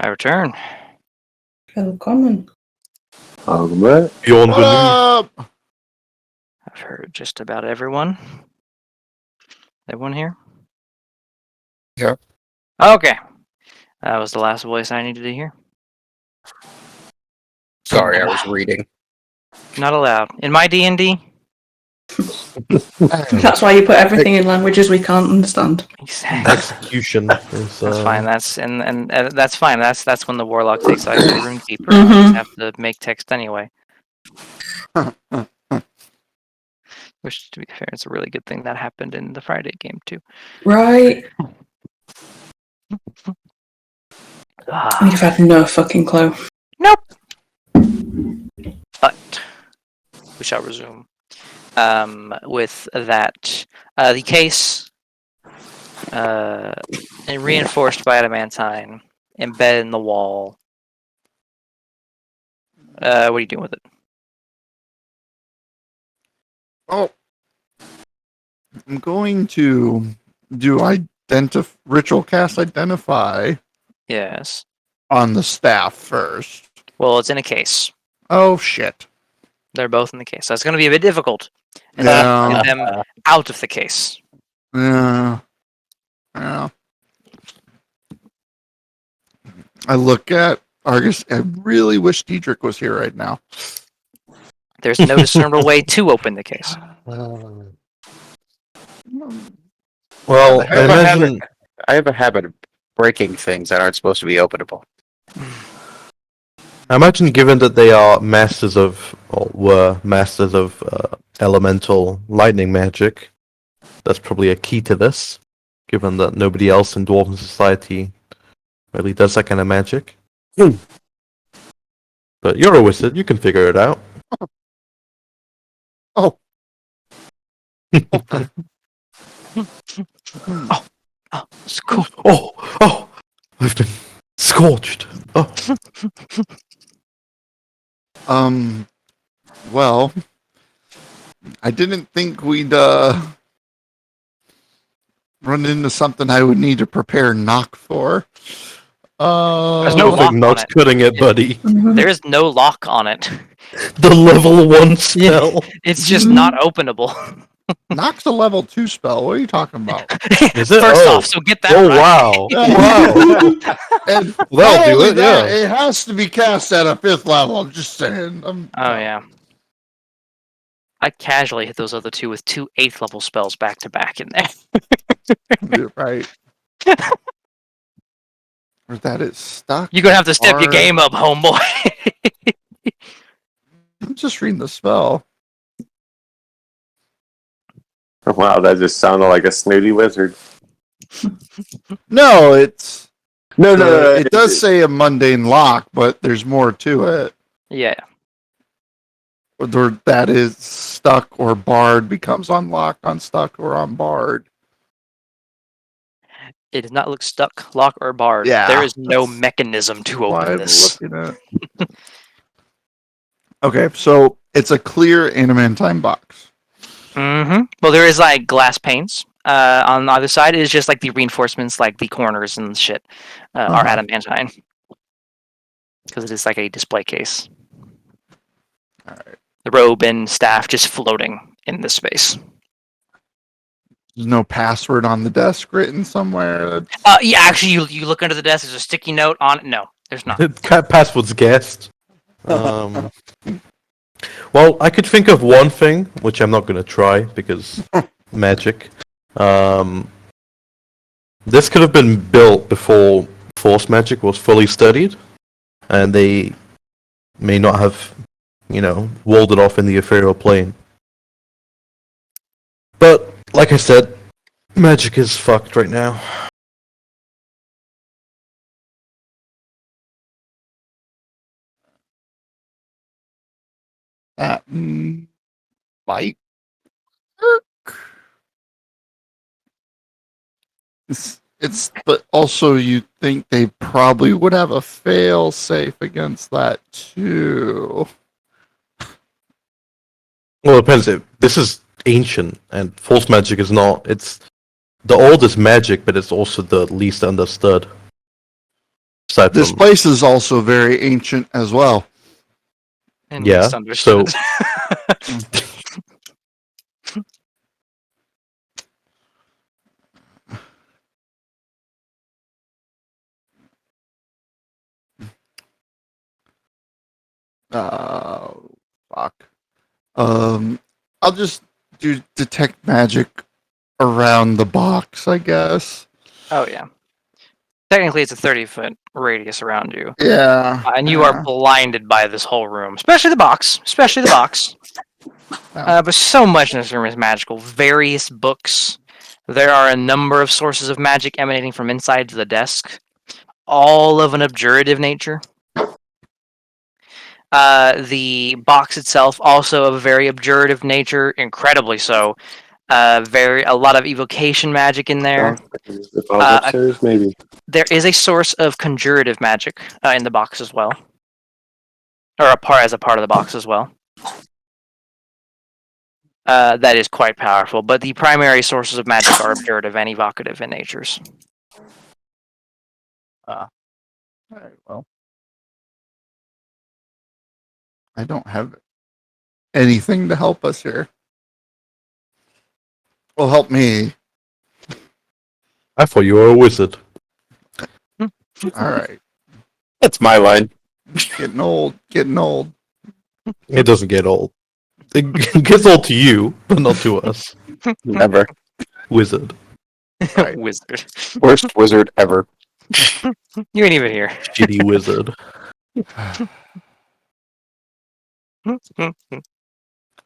I return. Willkommen. What? Beyond What the up? I've heard just about everyone. Everyone here? Yeah. Okay. That was the last voice I needed to hear. Sorry, I was reading. Not allowed. In my D&D? That's why you put everything in languages we can't understand. Exactly. execution. Is, That's fine. That's and that's fine. That's when the warlock takes out the rune keeper. Mhm. I just have to make text anyway. Which, to be fair, it's a really good thing that happened in the Friday game too. Right. Ah, We'd have had no fucking clue. nope. But we shall resume. With that, the case, reinforced by adamantine, embedded in the wall. What are you doing with it? Oh, I'm going to do ritual cast identify Yes. on the staff first. Well, it's in a case. Oh shit! They're both in the case. So it's going to be a bit difficult. And Yeah. get them out of the case. Yeah. Yeah. I look at Argus. I really wish Diedrich was here right now. There's no discernible way to open the case. well, I I have, imagine. I have a habit of breaking things that aren't supposed to be openable. I imagine, given that they are masters of, or were masters of elemental lightning magic, that's probably a key to this. Given that nobody else in Dwarven society really does that kind of magic. But you're a wizard; you can figure it out. Oh. Oh, it's cool. Oh! I've been scorched. Oh, Well, I didn't think we'd run into something I would need to prepare knock for. There's I no don't lock think on Not's it. cutting it, buddy. There is no lock on it. The level 1 spell. It's just not openable. Knock's a level 2 spell. What are you talking about? Is it? First Oh. off, so get that Oh right. wow! Wow! And Well, not do only it, that, yeah. it has to be cast at a 5th level. I'm just saying. Oh yeah. I casually hit those other two with 2 8th level spells back to back in there. You're right. Or that it's stuck. You're gonna have to step your Or- game up, homeboy. I'm just reading the spell. Wow, that just sounded like a snooty wizard. No, it's No, it does say a mundane lock, but there's more to it. Yeah. Or that is stuck or barred becomes unlocked, unstuck or unbarred. It does not look stuck, lock, or barred. Yeah, There is no that's mechanism to Why open I'm this. looking at. Okay, so it's a clear adamantine box. Mm-hmm. Well, there is like glass panes on either side. It is just like the reinforcements, like the corners and shit, are adamantine. Because it is like a display case. Alright. The robe and staff just floating in this space. There's no password on the desk written somewhere. Yeah, actually, you look under the desk. There's a sticky note on it. No, there's not. Password's guessed. Well, I could think of one thing, which I'm not going to try because magic. This could have been built before Force Magic was fully studied, and they may not have, walled it off in the ethereal plane. But, like I said, magic is fucked right now. That might work. But also you think they probably would have a fail safe against that too. Well, it depends. This is ancient, and Force Magic is not. It's the oldest magic, but it's also the least understood. Aside This from place is also very ancient as well. And Yeah, misunderstood. Fuck. I'll just do detect magic around the box, I guess. Oh yeah. Technically, it's a 30-foot radius around you, Yeah. and you are blinded by this whole room, especially the box. Especially the box. But so much in this room is magical. Various books. There are a number of sources of magic emanating from inside the desk, all of an abjurative nature. The box itself also of a very abjurative nature, incredibly so. A lot of evocation magic in there. If I was upstairs, maybe. There is a source of conjurative magic in the box as well, or as a part of the box as well. That is quite powerful, but the primary sources of magic are abjurative and evocative in natures. All right, well. I don't have anything to help us here. Well, help me. I thought you were a wizard. All right. That's my line. Getting old. Getting old. It doesn't get old. It gets old to you, but not to us. Never. Wizard. Right. Wizard. Worst wizard ever. You ain't even here. Shitty wizard. All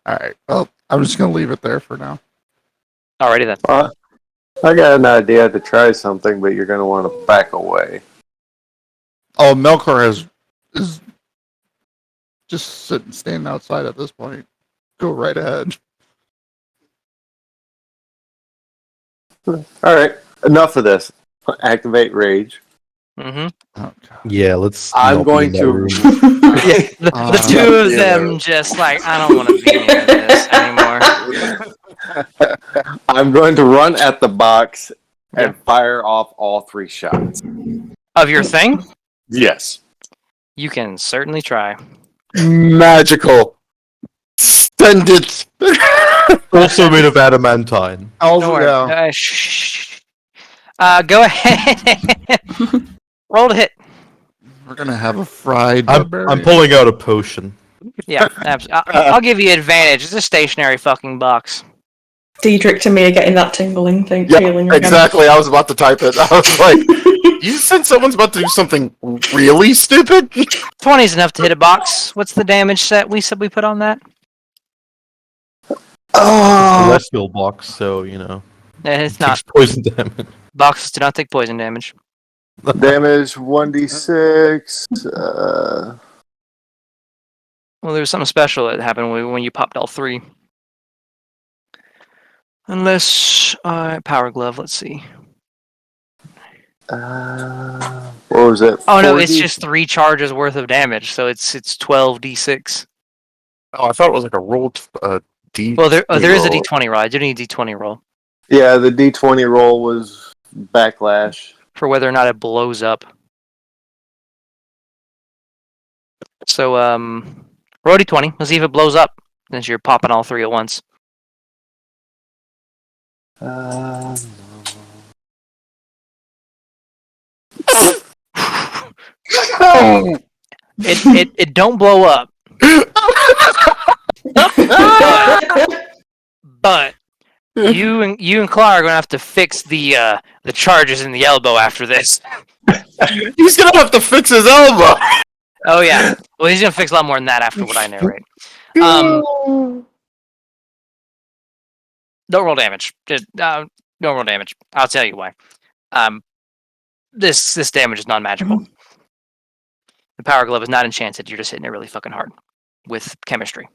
right. Well, I'm just gonna leave it there for now. Alrighty then. I got an idea to try something, but you're going to want to back away. Oh, Melkor is just standing outside at this point. Go right ahead. All right, enough of this. Activate rage. Mm-hmm. Oh, God. Yeah, let's. I'm not be going in that to. room. The two of them just like, I don't want to be near this anymore. I'm going to run at the box and fire off all 3 shots. Of your thing? Yes. You can certainly try. Magical. Send it. Also made of adamantine. Don't Also, worry. yeah. Shh. Go ahead. Roll to hit. We're gonna have a fried I'm barbarian. pulling out a potion. Yeah, absolutely. I'll give you advantage. It's a stationary fucking box. Diedrich to me are getting that tingling thing. Yeah, feeling again. exactly. I was about to type it. I was like, you said someone's about to do something really stupid? 20 is enough to hit a box. What's the damage set we said we put on that? Oh, Celestial box, so you know. It's not. Takes poison damage. Boxes do not take poison damage. Damage 1d6. Well, there was something special that happened when you popped all 3. Unless power glove. Let's see. What was it? Oh no, it's 40? just 3 charges worth of damage, so it's 12d6. I thought it was like a rolled D. Well, there is a roll. d20 roll. I do need a d20 roll Yeah, the d20 roll was backlash. for whether or not it blows up. So roll a d20. Let's see if it blows up. Since you're popping all 3 at once. It don't blow up, but you and Clark are gonna have to fix the charges in the elbow after this. He's gonna have to fix his elbow. Oh yeah. Well, he's gonna fix a lot more than that after what I narrate. Don't roll damage. Just don't roll damage. I'll tell you why. This damage is non-magical. The power glove is not enchanted. You're just hitting it really fucking hard with chemistry.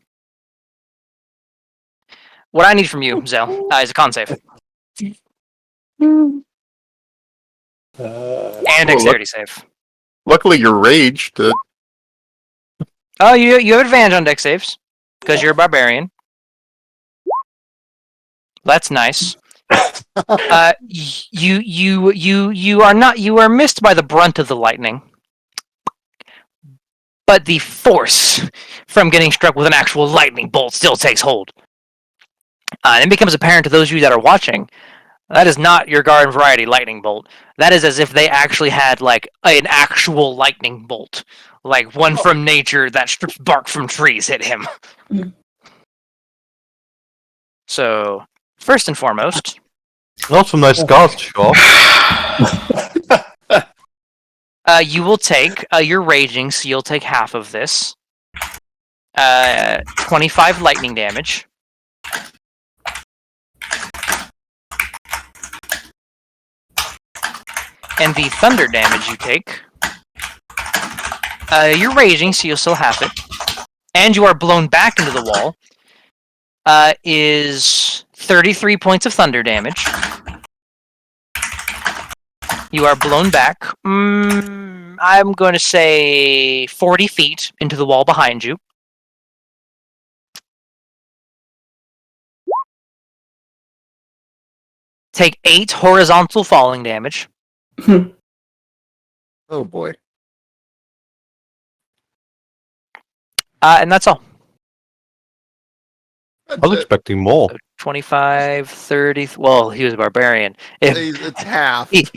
What I need from you, Zell, is a con save and dexterity save. Luckily, you're raged. Oh, you have advantage on dex saves because you're a barbarian. That's nice. You are not. You are missed by the brunt of the lightning. but the force from getting struck with an actual lightning bolt still takes hold. And it becomes apparent to those of you that are watching, that is not your garden variety lightning bolt. That is as if they actually had like an actual lightning bolt, like one from nature that strips bark from trees hit him. So, first and foremost, Not some nice scars to show off. you will take, you're raging, so you'll take half of this. 25 lightning damage. And the thunder damage you take, you're raging, so you'll still have it. And you are blown back into the wall, is 33 points of thunder damage. You are blown back, I'm going to say 40 feet into the wall behind you. Take 8 horizontal falling damage. Oh boy. And that's all. That's I was it. expecting more. 25, 30. Well, he was a barbarian. If It's half. he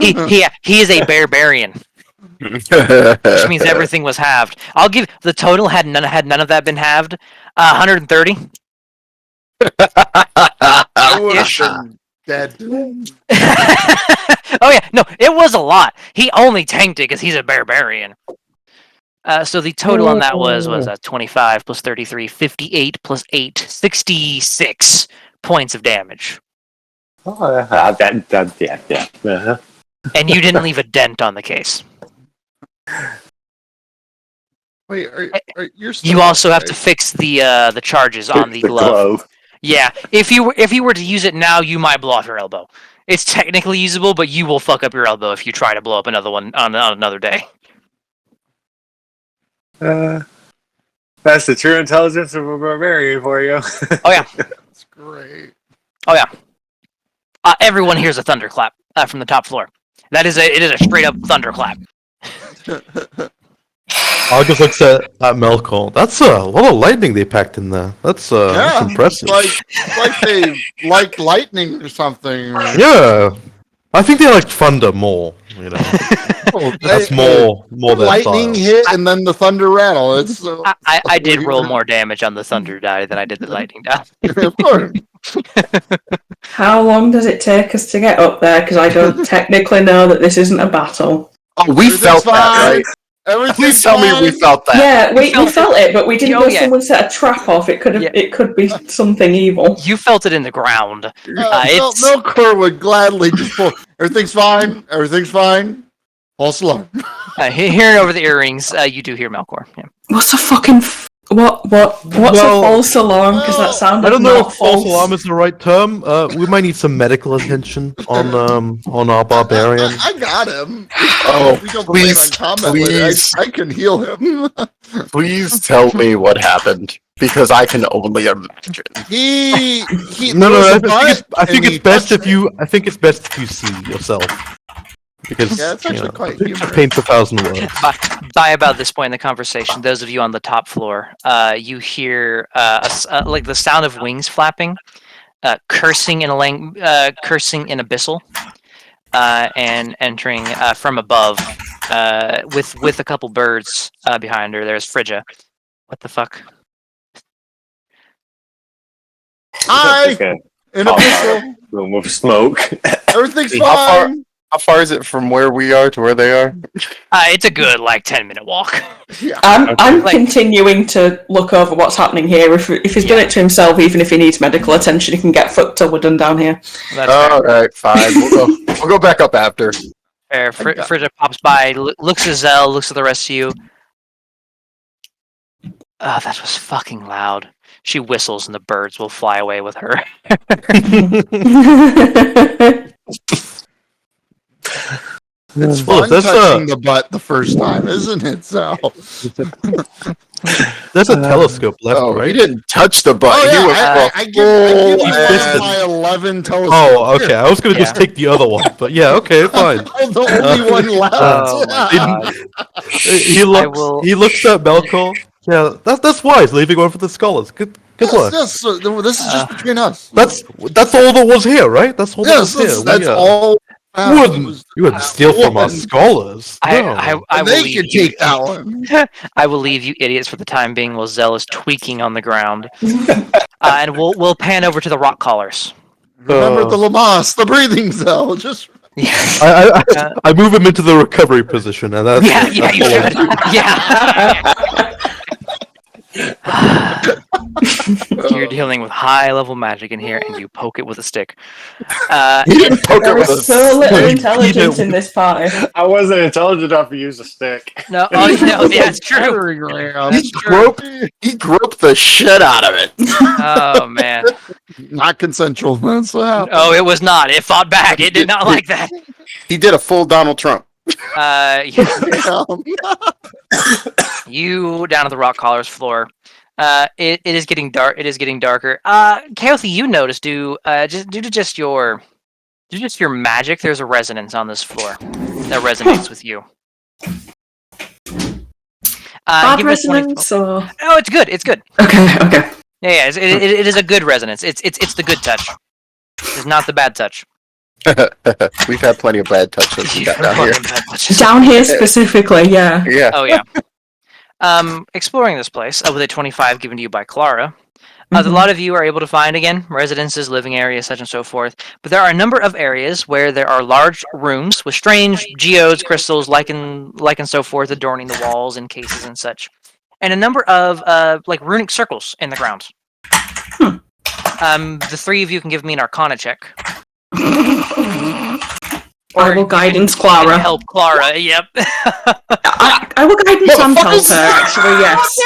is a barbarian, which means everything was halved. I'll give the total had none of that been halved. 130. I would have been dead. Oh yeah, no, it was a lot. He only tanked it because he's a barbarian. So the total on that was 25 plus 33, 58 plus 8, 66 points of damage. Yeah. Uh-huh. And you didn't leave a dent on the case. Wait, you're still You also have to right? fix the charges on the glove. Yeah, if you were to use it now, you might blow off your elbow. It's technically usable, but you will fuck up your elbow if you try to blow up another one on another day. That's the true intelligence of a barbarian for you. Oh yeah, That's great. oh yeah. Everyone hears a thunderclap from the top floor. It is a straight up thunderclap. Argus looks at Melkor. That's a lot of lightning they packed in there. That's impressive. It's like they like lightning or something. Yeah, I think they like thunder more. You know, that's more their lightning style. hit and then the thunder rattle. It's I did roll more damage on the thunder die than I did the lightning die. of course. How long does it take us to get up there? Because I don't technically know that this isn't a battle. Oh, we Everything's felt that, fine. right? Everything's Please tell me we fine. felt that. Yeah, we felt felt it, but we didn't Oh, know yeah. someone set a trap off. It could have. Yeah. It could be something evil. You felt it in the ground. It's- Melkor would gladly just pull. Everything's fine. Everything's fine. False alarm. Hearing over the earrings, you do hear Melkor. Yeah. What's a fucking what's Well, a false alarm? Because that sounded I don't know not if false alarm is the right term. We might need some medical attention on our barbarian. I got him. Oh, we don't please, plan on combat later. please. I can heal him. Please tell me what happened, because I can only imagine. he No, there was no. a I butt think and it's he best touched if you. I think it's best if you see yourself, because Yeah, it's you actually know, quite a picture humorous. paints 1,000 words. By about this point in the conversation, those of you on the top floor, you hear like the sound of wings flapping, cursing in cursing in abyssal, and entering from above, with a couple birds behind her. There's Frigga. What the fuck? Hi, Okay. in a pistol. Room of smoke. Everything's How far- fine. How far is it from where we are to where they are? It's a good 10-minute walk. Yeah. I'm Like- continuing to look over what's happening here. If he's done it to himself, even if he needs medical attention, he can get fucked till we're done down here. That's All right, fine. We'll go back up after. fair. Frigga pops by, looks at Zell, looks at the rest of you. That was fucking loud. She whistles and the birds will fly away with her. It's Well, fun that's touching the butt the first time, isn't it? So. There's a telescope left, Oh, he right? didn't touch the butt. Oh, He yeah, was I give full you and- my 11 telescopes. Oh, okay. I was gonna just Yeah. take the other one, but yeah, okay, fine. I'm the only one left. Oh my God. He will- looks at Melkor. Yeah, that's wise. Leaving one for the scholars. Good work. Yes, this is just between us. That's all that was here, right? That's all that Yes, was here. that's all. You wouldn't steal from our scholars. No. I will They leave can you. take that one. I will leave you idiots for the time being while Zell is tweaking on the ground. And we'll pan over to the rock collars. Remember the Lamas, the breathing cell. Just Yeah. I move him into the recovery position, and that's Yeah, you should. Yeah. You're dealing with high level magic in here, and you poke it with a stick. He didn't poke it There with is a so little stick. intelligence in this party. I wasn't intelligent enough to use a stick. No, oh, no, yeah, it's true. battering ram. That's true. He groped the shit out of it. Oh man. Not consensual. That's what happened. Oh, it was not. It fought back. It did not like that. He did a full Donald Trump. You down at the rock collars floor. It is getting dark. It is getting darker. Kaothi, you notice just due to just your magic, there's a resonance on this floor that resonates with you. Bad give me a 20 resonance or... Oh, it's good. It's good. Okay. Yeah, it is a good resonance. It's the good touch. It's not the bad touch. We've had plenty of bad touches we got down here. Down here specifically, yeah. Yeah. Oh yeah. Exploring this place with a 25 given to you by Clara. A lot of you are able to find again residences, living areas, such and so forth. But there are a number of areas where there are large rooms with strange geodes, crystals, lichen so forth adorning the walls and cases and such, and a number of like runic circles in the ground. The three of you can give me an Arcana check. I will guidance Clara. Help Clara. Yep. I will guidance and help her, actually, yes.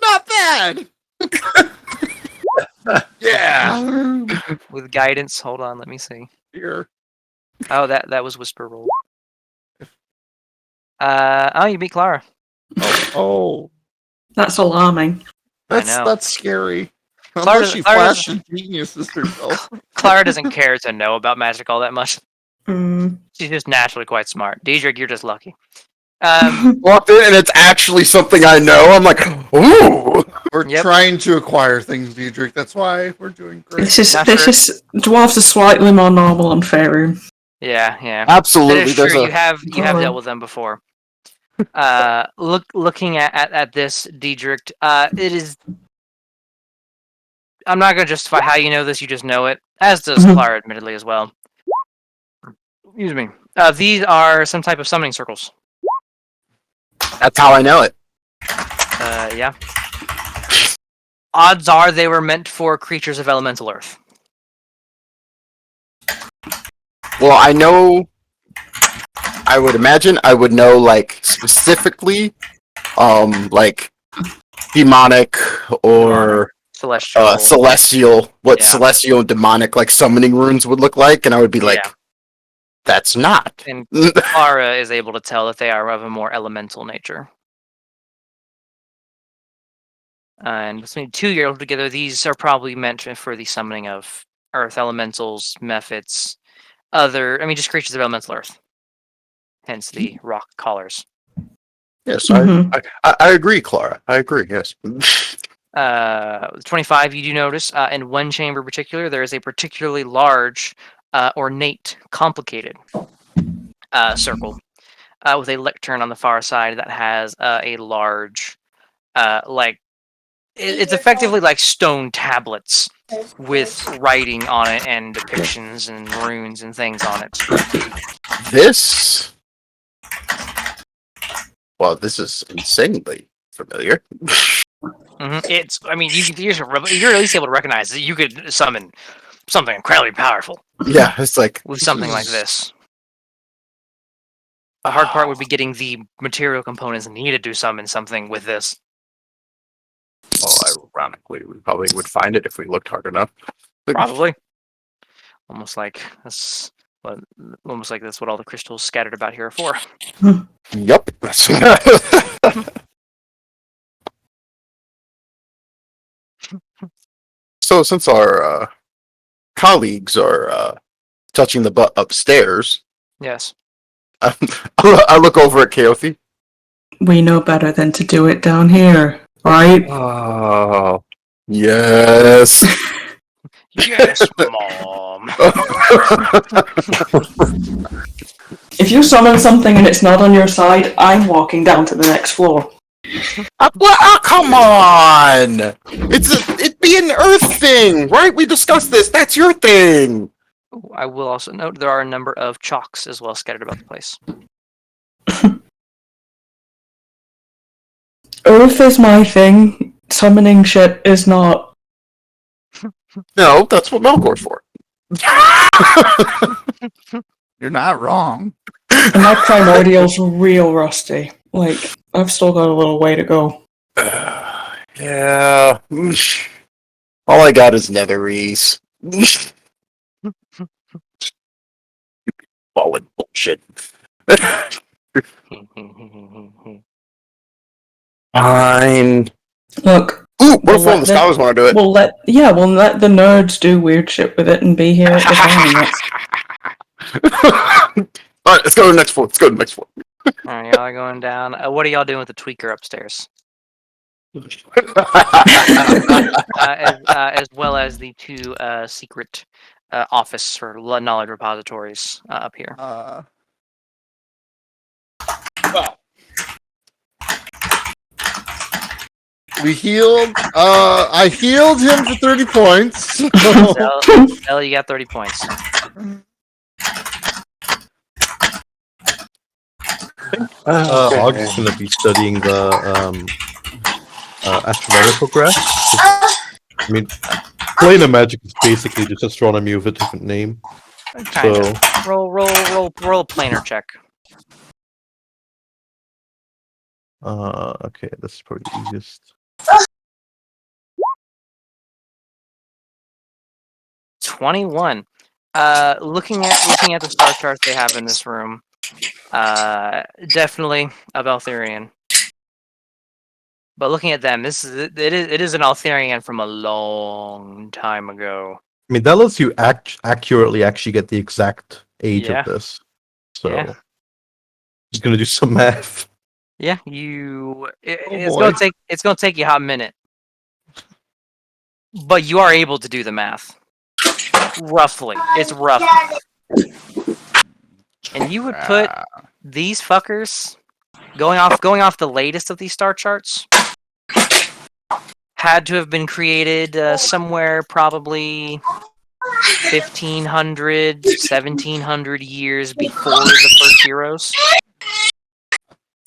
Not bad. Yeah. With guidance. Hold on. Let me see. Here. Oh, that was whisper roll. You beat Clara. Oh, That's alarming. know. that's scary. Clara- Unless she Clara- flashes geniuses herself. Clara doesn't care to know about magic all that much. Mm. She's just naturally quite smart. Diedrich, you're just lucky. Walked in and it's actually something I know. I'm like, ooh. We're Yep. trying to acquire things, Diedrich. That's why we're doing great. Dwarves are slightly more normal on Faerun. Yeah. Absolutely. That is There's true. a You have dealt with them before. Looking at this, Diedrich, it is. I'm not going to justify how you know this. You just know it, as does Clara, admittedly, as well. Excuse me. These are some type of summoning circles. That's how I know it. Yeah. Odds are they were meant for creatures of elemental earth. Well, I know. I would imagine I would know, like, specifically, like, demonic or Celestial. celestial, what Yeah. celestial and demonic, like, summoning runes would look like, and I would be like, Yeah. that's not. And Clara is able to tell that they are of a more elemental nature. And between 2 years together, these are probably meant for the summoning of earth elementals, mephits, just creatures of elemental earth. Hence the rock collars. Yes, Mhm. I agree, Clara. I agree, yes. 25, you do notice, in one chamber in particular, there is a particularly large, ornate, complicated circle with a lectern on the far side that has a large, it's effectively like stone tablets with writing on it and depictions and runes and things on it. This is insanely familiar. It's, you're at least able to recognize that you could summon something incredibly powerful Yeah, it's like with something like this. The hard part would be getting the material components needed to summon something with this. Well, ironically, we probably would find it if we looked hard enough. Probably. Almost like that's what all the crystals scattered about here are for. Yup. So, since our colleagues are touching the butt upstairs, Yes. I look over at Kaothi. we know better than to do it down here, right? Oh, yes. Yes, Mom. If you summon something and it's not on your side, I'm walking down to the next floor. Come on! It'd be an Earth thing, right? We discussed this. That's your thing. Ooh, I will also note there are a number of chalks as well scattered about the place. Earth is my thing. Summoning shit is not. No, that's what Melkor's for. You're not wrong. And my primordial's real rusty. Like, I've still got a little way to go. Yeah. All I got is netherese. Fallen bullshit. Fine. Look, Ooh, what We'll if one of let the scholars want to do it? we'll let the nerds do weird shit with it and be here at the time. Alright, let's go to the next floor. Let's go to the next floor. Alright, y'all are going down. What are y'all doing with the tweaker upstairs? As well as the two secret office for knowledge repositories up here. We healed. I healed him for 30 points. Hell, you got 30 points. Aug's gonna be studying the astronomical graphs. I mean, planar magic is basically just astronomy with a different name. Kind So, of. Roll a planar check. okay, this is probably the easiest. 21. Looking at the star charts they have in this room, definitely a Baltherian. But looking at them, it is an Altherian from a long time ago. I mean, that lets you accurately actually get the exact age Yeah. of this. So, Yeah. just gonna do some math. Yeah, it's boy. gonna take you a hot minute, but you are able to do the math. Roughly, it's rough. And you would put these fuckers going off the latest of these star charts had to have been created somewhere probably 1500, 1700 years before the first heroes.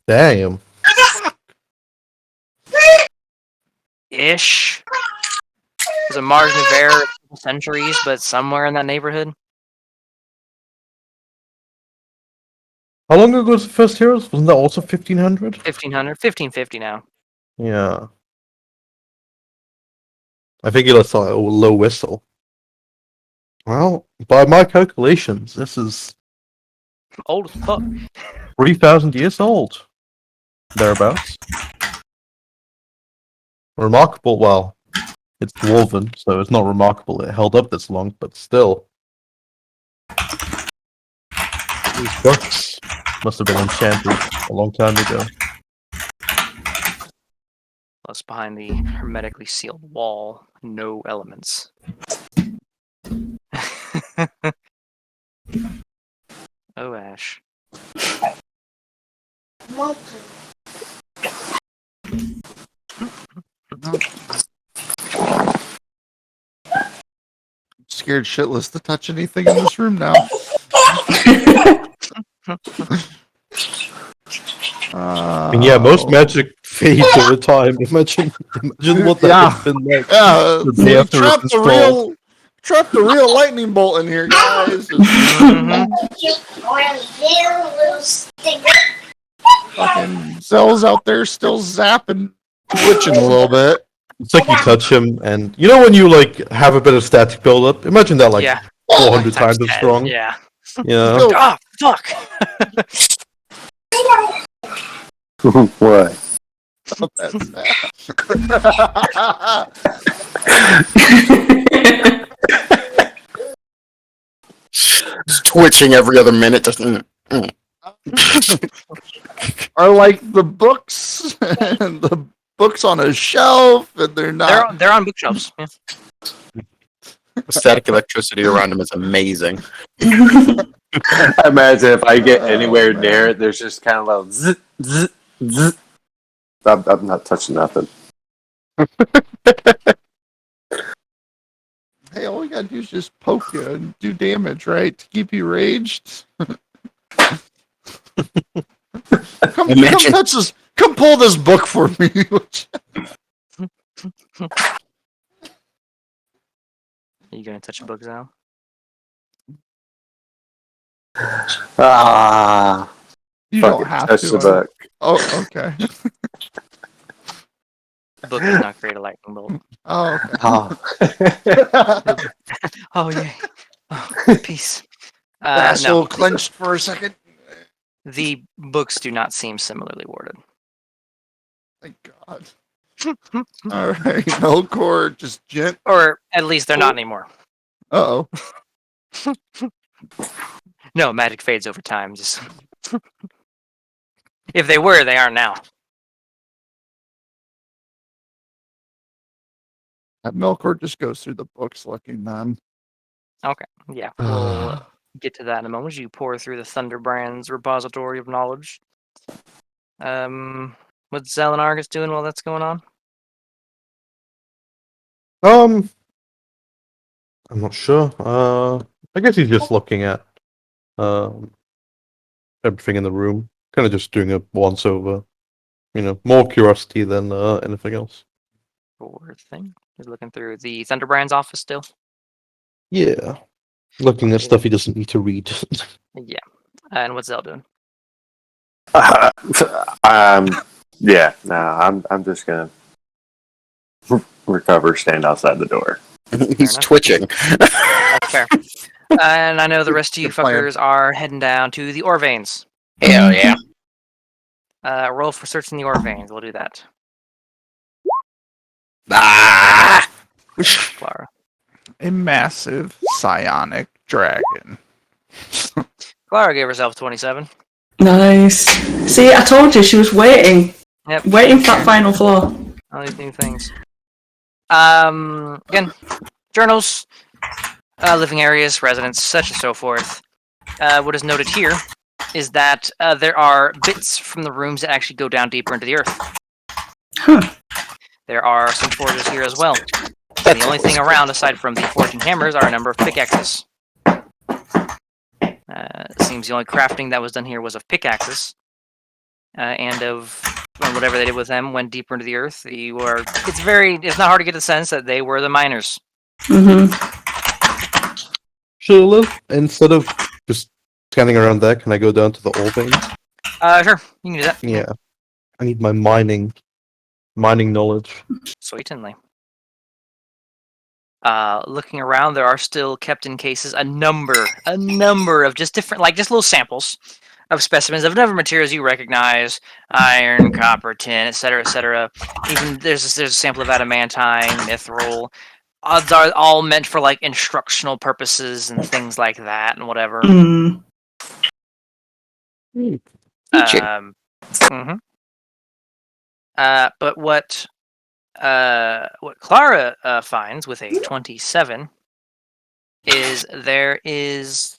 Damn. Ish. There's a margin of error of a couple centuries, but somewhere in that neighborhood. How long ago was the first Heroes? Wasn't that also 1500? 1550 now. Yeah. I think you saw a low whistle. Well, by my calculations, this is Old as fuck. 3,000 years old. Thereabouts. Remarkable, well, it's dwarven, so it's not remarkable it held up this long, but still. These books must have been enchanted a long time ago. Plus, behind the hermetically sealed wall, no elements. Oh, Ash. Scared shitless to touch anything in this room now. I mean, yeah, most magic fades over time. Imagine what that Yeah. has been like. Yeah, The day we after trapped it's a installed. trapped a real lightning bolt in here, guys. Mhm. Fucking cells out there still zapping, twitching a little bit. It's like you touch him, and you know when you like have a bit of static buildup. Imagine that like Yeah. 400 times as 10. strong. Yeah. Yeah. Still- Ah, fuck! What? It's twitching every other minute. Just, are like the books and the books on a shelf, and they're not. They're on bookshelves. Yeah. Static electricity around him is amazing. I imagine if I get anywhere near it, there's just kind of a zzz, zzz, zzz. I'm not touching nothing. Hey, all we gotta do is just poke you and do damage, right? To keep you raged. come Imagine- touch this. Come pull this book for me. Are you gonna touch a book, Zal? Ah, You fucking don't have touch to. the book. Oh, okay. The book does not create a lightning bolt. Oh, okay. Oh. Oh yeah. Oh, peace. Asshole No, clenched for a second. the books do not seem similarly worded. Thank God. All right, Melkor, just gent. Or at least they're not anymore. Uh oh. No, magic fades over time. Just if they were, they aren't now. Melkor just goes through the books looking then. Yeah, we'll get to that in a moment. You pour through the Thunderbrand's repository of knowledge. What's Zal and Argus doing while that's going on? I'm not sure. I guess he's just looking at everything in the room, kind of just doing a once over. More curiosity than anything else. Poor thing. He's looking through the Thunderbrand's office still. Yeah, looking at stuff he doesn't need to read. Yeah. And what's Zal doing? Yeah, no, I'm just gonna recover, stand outside the door. He's enough. twitching. That's fair. And I know the rest of you Good plan. fuckers are heading down to the ore veins. Hell yeah. Roll for searching the ore veins. We'll do that. Ah! Clara. A massive psionic dragon. Clara gave herself 27. Nice. See, I told you she was waiting. Yep. Waiting for that final floor. All these new things. Again, journals, living areas, residents, such and so forth. What is noted here is that there are bits from the rooms that actually go down deeper into the earth. Huh. There are some forges here as well. And the only thing around aside from the forging hammers are a number of pickaxes. It seems the only crafting that was done here was of pickaxes. And of whatever they did with them went deeper into the earth. It's not hard to get the sense that they were the miners. Mm-hmm. Sure, instead of just scanning around there, can I go down to the ore veins? Sure, you can do that. Yeah, I need my mining knowledge. Certainly. Looking around, there are still kept in cases a number of just different, just little samples of specimens of different materials you recognize: iron, copper, tin, etc., etc. Even there's a sample of adamantine, mithril. Odds are all meant for instructional purposes and things like that, and whatever. Mm. Teaching. Mhm. But what Clara finds with a 27 is there is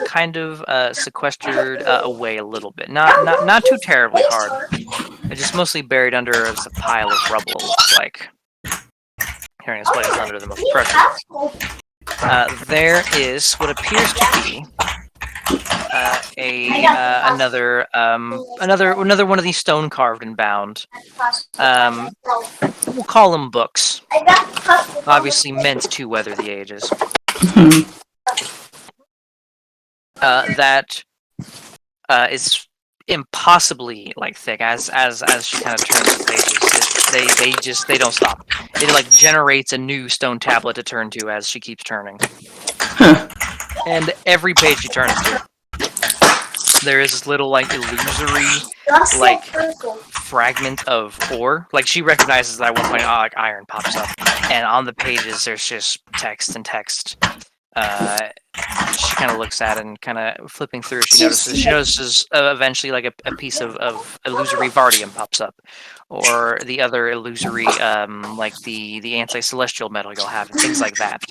kind of sequestered away a little bit. Not too terribly hard. It's just mostly buried under a pile of rubble. It looks like. Hearing a place under the most pressure. There is what appears to be another one of these stone carved and bound. We'll call them books. Obviously meant to weather the ages. Mhm. That is impossibly thick as she kind of turns the pages. They don't stop. It generates a new stone tablet to turn to as she keeps turning. Huh. And every page she turns to, there is this little illusory fragment of ore. She recognizes that at one point iron pops up, and on the pages there's just text and text. She kind of looks at it and kind of flipping through. She notices eventually like a piece of illusory Vardium pops up, or the other illusory like the anti-celestial metal you'll have, and things like that.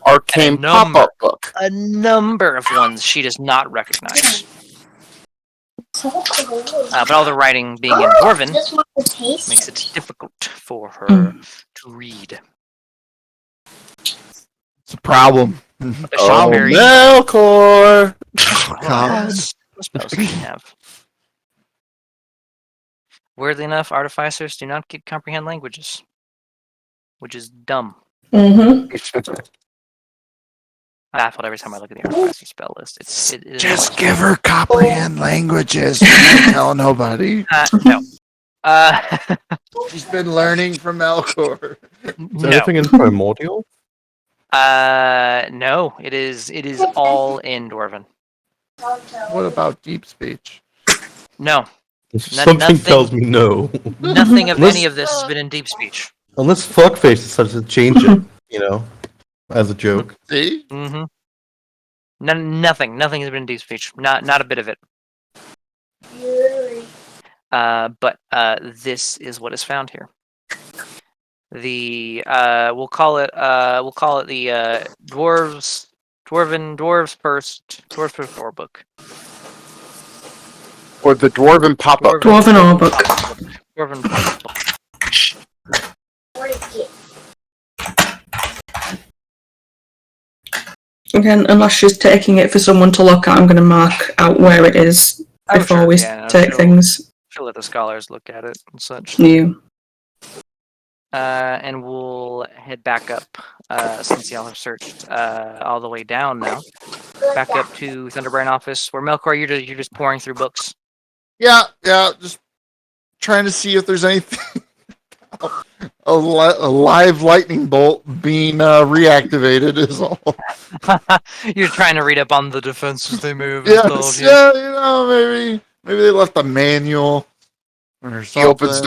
Arcane pop-up book. A number of ones she does not recognize. But all the writing being in Dwarven makes it difficult for her to read. It's a problem. Oh, Very Melkor! God. what spells do you have? Weirdly enough, artificers do not comprehend languages, which is dumb. Mm-hmm. I'm baffled every time I look at the artificer spell list. It is Just give her comprehend languages. Don't tell nobody. no. She's been learning from Melkor. Is No. anything in Primordial? No. It is all in Dwarven. What about deep speech? No. Something nothing- tells me no. Nothing of Unless- any of this has been in deep speech. Unless Fuckface decides to change it, as a joke. See? Mm-hmm. Nothing has been in deep speech. Not a bit of it. But this is what is found here. The we'll call it the Dwarves First War Book. Or the Dwarven pop-up. Dwarven Ore Book. Dwarven Book. Again, unless she's taking it for someone to look at, I'm going to mark out where it is Oh, before sure, we yeah, take she'll- things. She'll let the scholars look at it and such. Yeah. And we'll head back up since y'all have searched all the way down now. Back up to Thunderbrand office, where Melkor, you're just pouring through books. Yeah, just trying to see if there's anything. a live lightning bolt being reactivated is all. You're trying to read up on the defenses they move and Yes, stuff. yeah, maybe they left a manual or He something. opens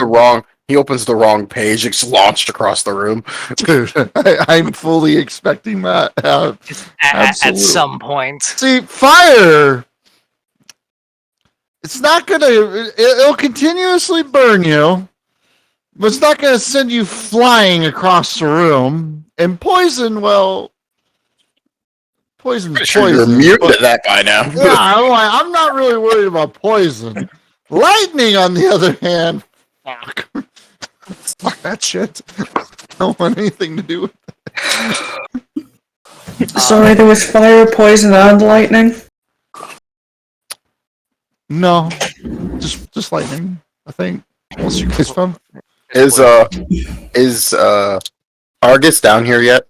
the wrong page. It's launched across the room. Dude, I'm fully expecting that. At Absolutely. some point. See, fire. It's not gonna. It'll continuously burn you, but it's not gonna send you flying across the room. And poison, well, poison's Sure, you're poison. immune but- to that by now. Yeah, I'm not really worried about poison. Lightning, on the other hand, fuck. Fuck that shit. I don't want anything to do with it. Sorry, there was fire, poison, and lightning. No, just lightning. I think. Unless you guys found. Is Argus down here yet?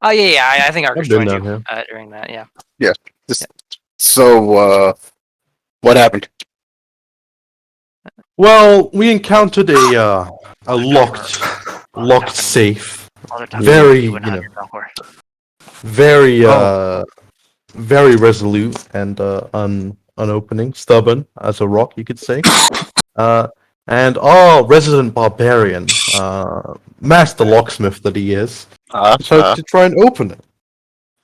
Oh yeah. I think Argus I've been joined down you during that. Yeah. So, what happened? Well, we encountered a locked safe. Very, Very very resolute and unopening, stubborn as a rock, you could say. And our resident barbarian, master locksmith that he is, decided to try and open it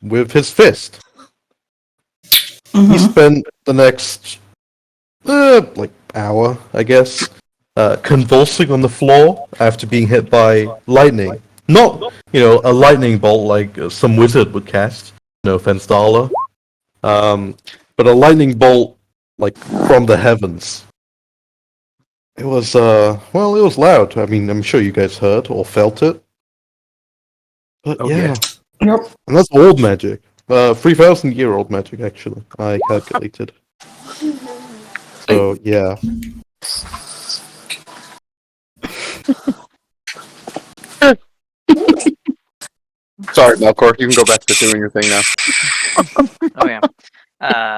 with his fist. He spent the next hour, I guess, convulsing on the floor after being hit by lightning. Not, a lightning bolt like some wizard would cast. No offense, Darla. But a lightning bolt, like, from the heavens. It was, it was loud. I mean, I'm sure you guys heard or felt it. But yeah. Yep. And that's old magic. 3,000-year-old magic, actually. I calculated. So, yeah. Sorry, Melkor. You can go back to doing your thing now. Oh yeah.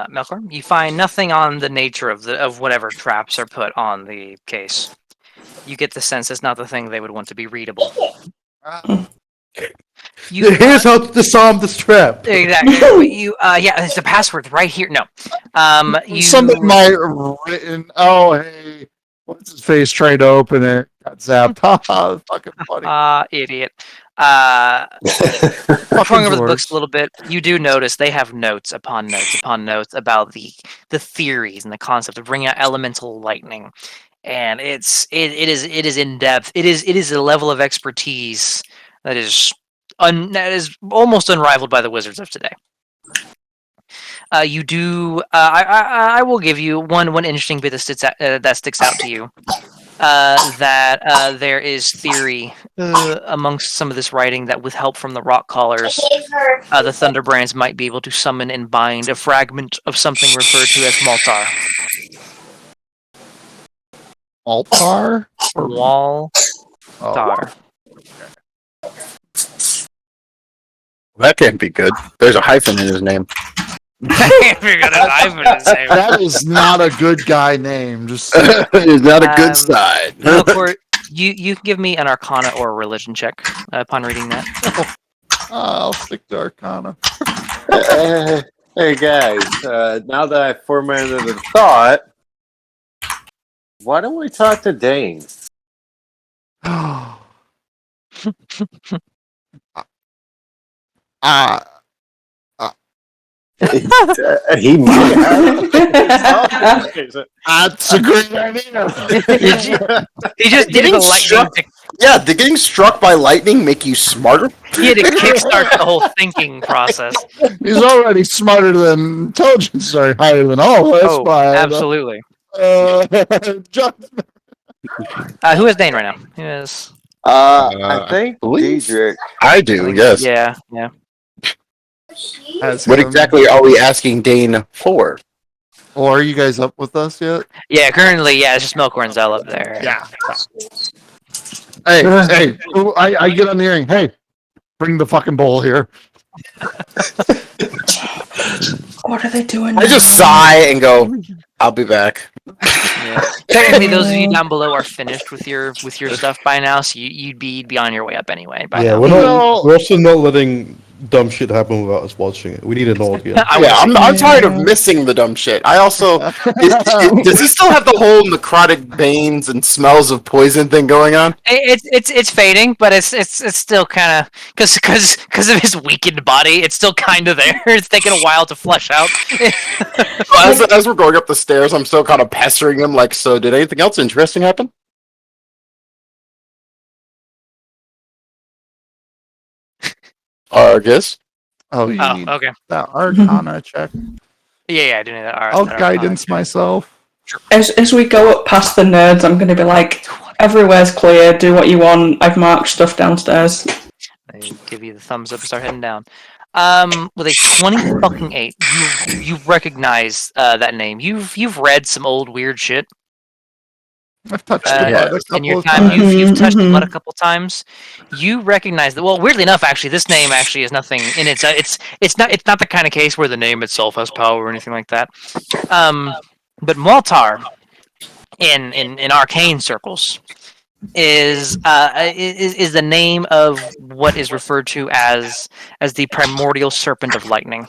Melkor, you find nothing on the nature of whatever traps are put on the case. You get the sense it's not the thing they would want to be readable. Here's how to disarm this trap. Exactly. It's the password right here. No. Somebody might have written, "Oh, hey, what's his face? Tried to open it, got zapped." Haha, fucking funny. Idiot. Pouring over the works. books a little bit, you do notice they have notes upon notes upon notes about the theories and the concept of bringing out elemental lightning, and it is in depth. It is a level of expertise that is almost unrivaled by the wizards of today. You do. I will give you one interesting bit that sticks out to you. That there is theory amongst some of this writing that, with help from the rock callers, the Thunderbrands might be able to summon and bind a fragment of something referred to as Maltar. Altar? Waltar. That can't be good. There's a hyphen in his name. That is not a good guy name. Just It's not a good side. Melkor, you can give me an Arcana or a Religion check upon reading that. I'll stick to Arcana. Hey guys, now that I formatted the thought, why don't we talk to Dane? He might have. That's a great idea. He just did Getting the lightning. struck- Yeah, did getting struck by lightning make you smarter? He had to kickstart the whole thinking process. He's already smarter than intelligence, sorry, higher than all of us. Oh, by, absolutely. John, Who is Dane right now? Who is? I think believe- Diedrich. I do, yes. Yeah. has What him. exactly are we asking Dane for? Well, are you guys up with us yet? Yeah, currently, it's just Melkor and Zell up there. Yeah. Hey, I get on the hearing. Hey, bring the fucking bowl here. What are they doing? I just sigh and go, I'll be back. Technically, those of you down below are finished with your stuff by now, so you'd be on your way up anyway. By Yeah, now. we're also not letting dumb shit happen without us watching it. We need an audience. I'm tired of missing the dumb shit. I also does he still have the whole necrotic veins and smells of poison thing going on? It's fading, but it's still kind of because of his weakened body. It's still kind of there. It's taken a while to flush out. As we're going up the stairs, I'm still kind of pestering him. Like, so did anything else interesting happen? Argus. Oh, you Oh, need okay. that Arcana check. Yeah, I do need that. All right, I'll that guidance myself. As we go up past the nerds, I'm going to be like, everywhere's clear. Do what you want. I've marked stuff downstairs. I give you the thumbs up and start heading down. With a 20 you recognize that name. You've read some old weird shit. I've touched the blood a In couple your of time, times. you've touched the blood a couple times. You recognize that. Well, weirdly enough, actually, this name actually is nothing. And it's not the kind of case where the name itself has power or anything like that. But Maltar, in arcane circles, is the name of what is referred to as the primordial serpent of lightning.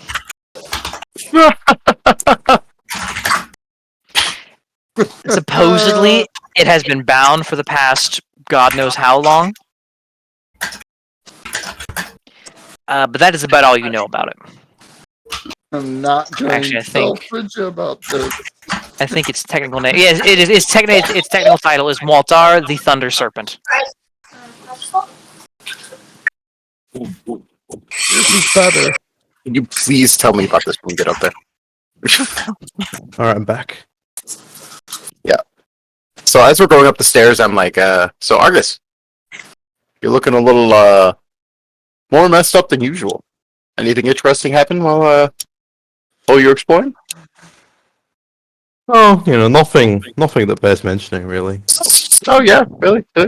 Supposedly, it has been bound for the past God knows how long. But that is about all you know about it. I'm not going Actually, I think- selfish about this. I think its technical name. Yeah, it is. Its technical title is Maltar, the Thunder Serpent. This is better. Can you please tell me about this when we get up there? Alright, I'm back. So as we're going up the stairs, I'm like, so Argus, you're looking a little more messed up than usual. Anything interesting happen while you're exploring? Oh, nothing that bears mentioning, really. Oh yeah, really? I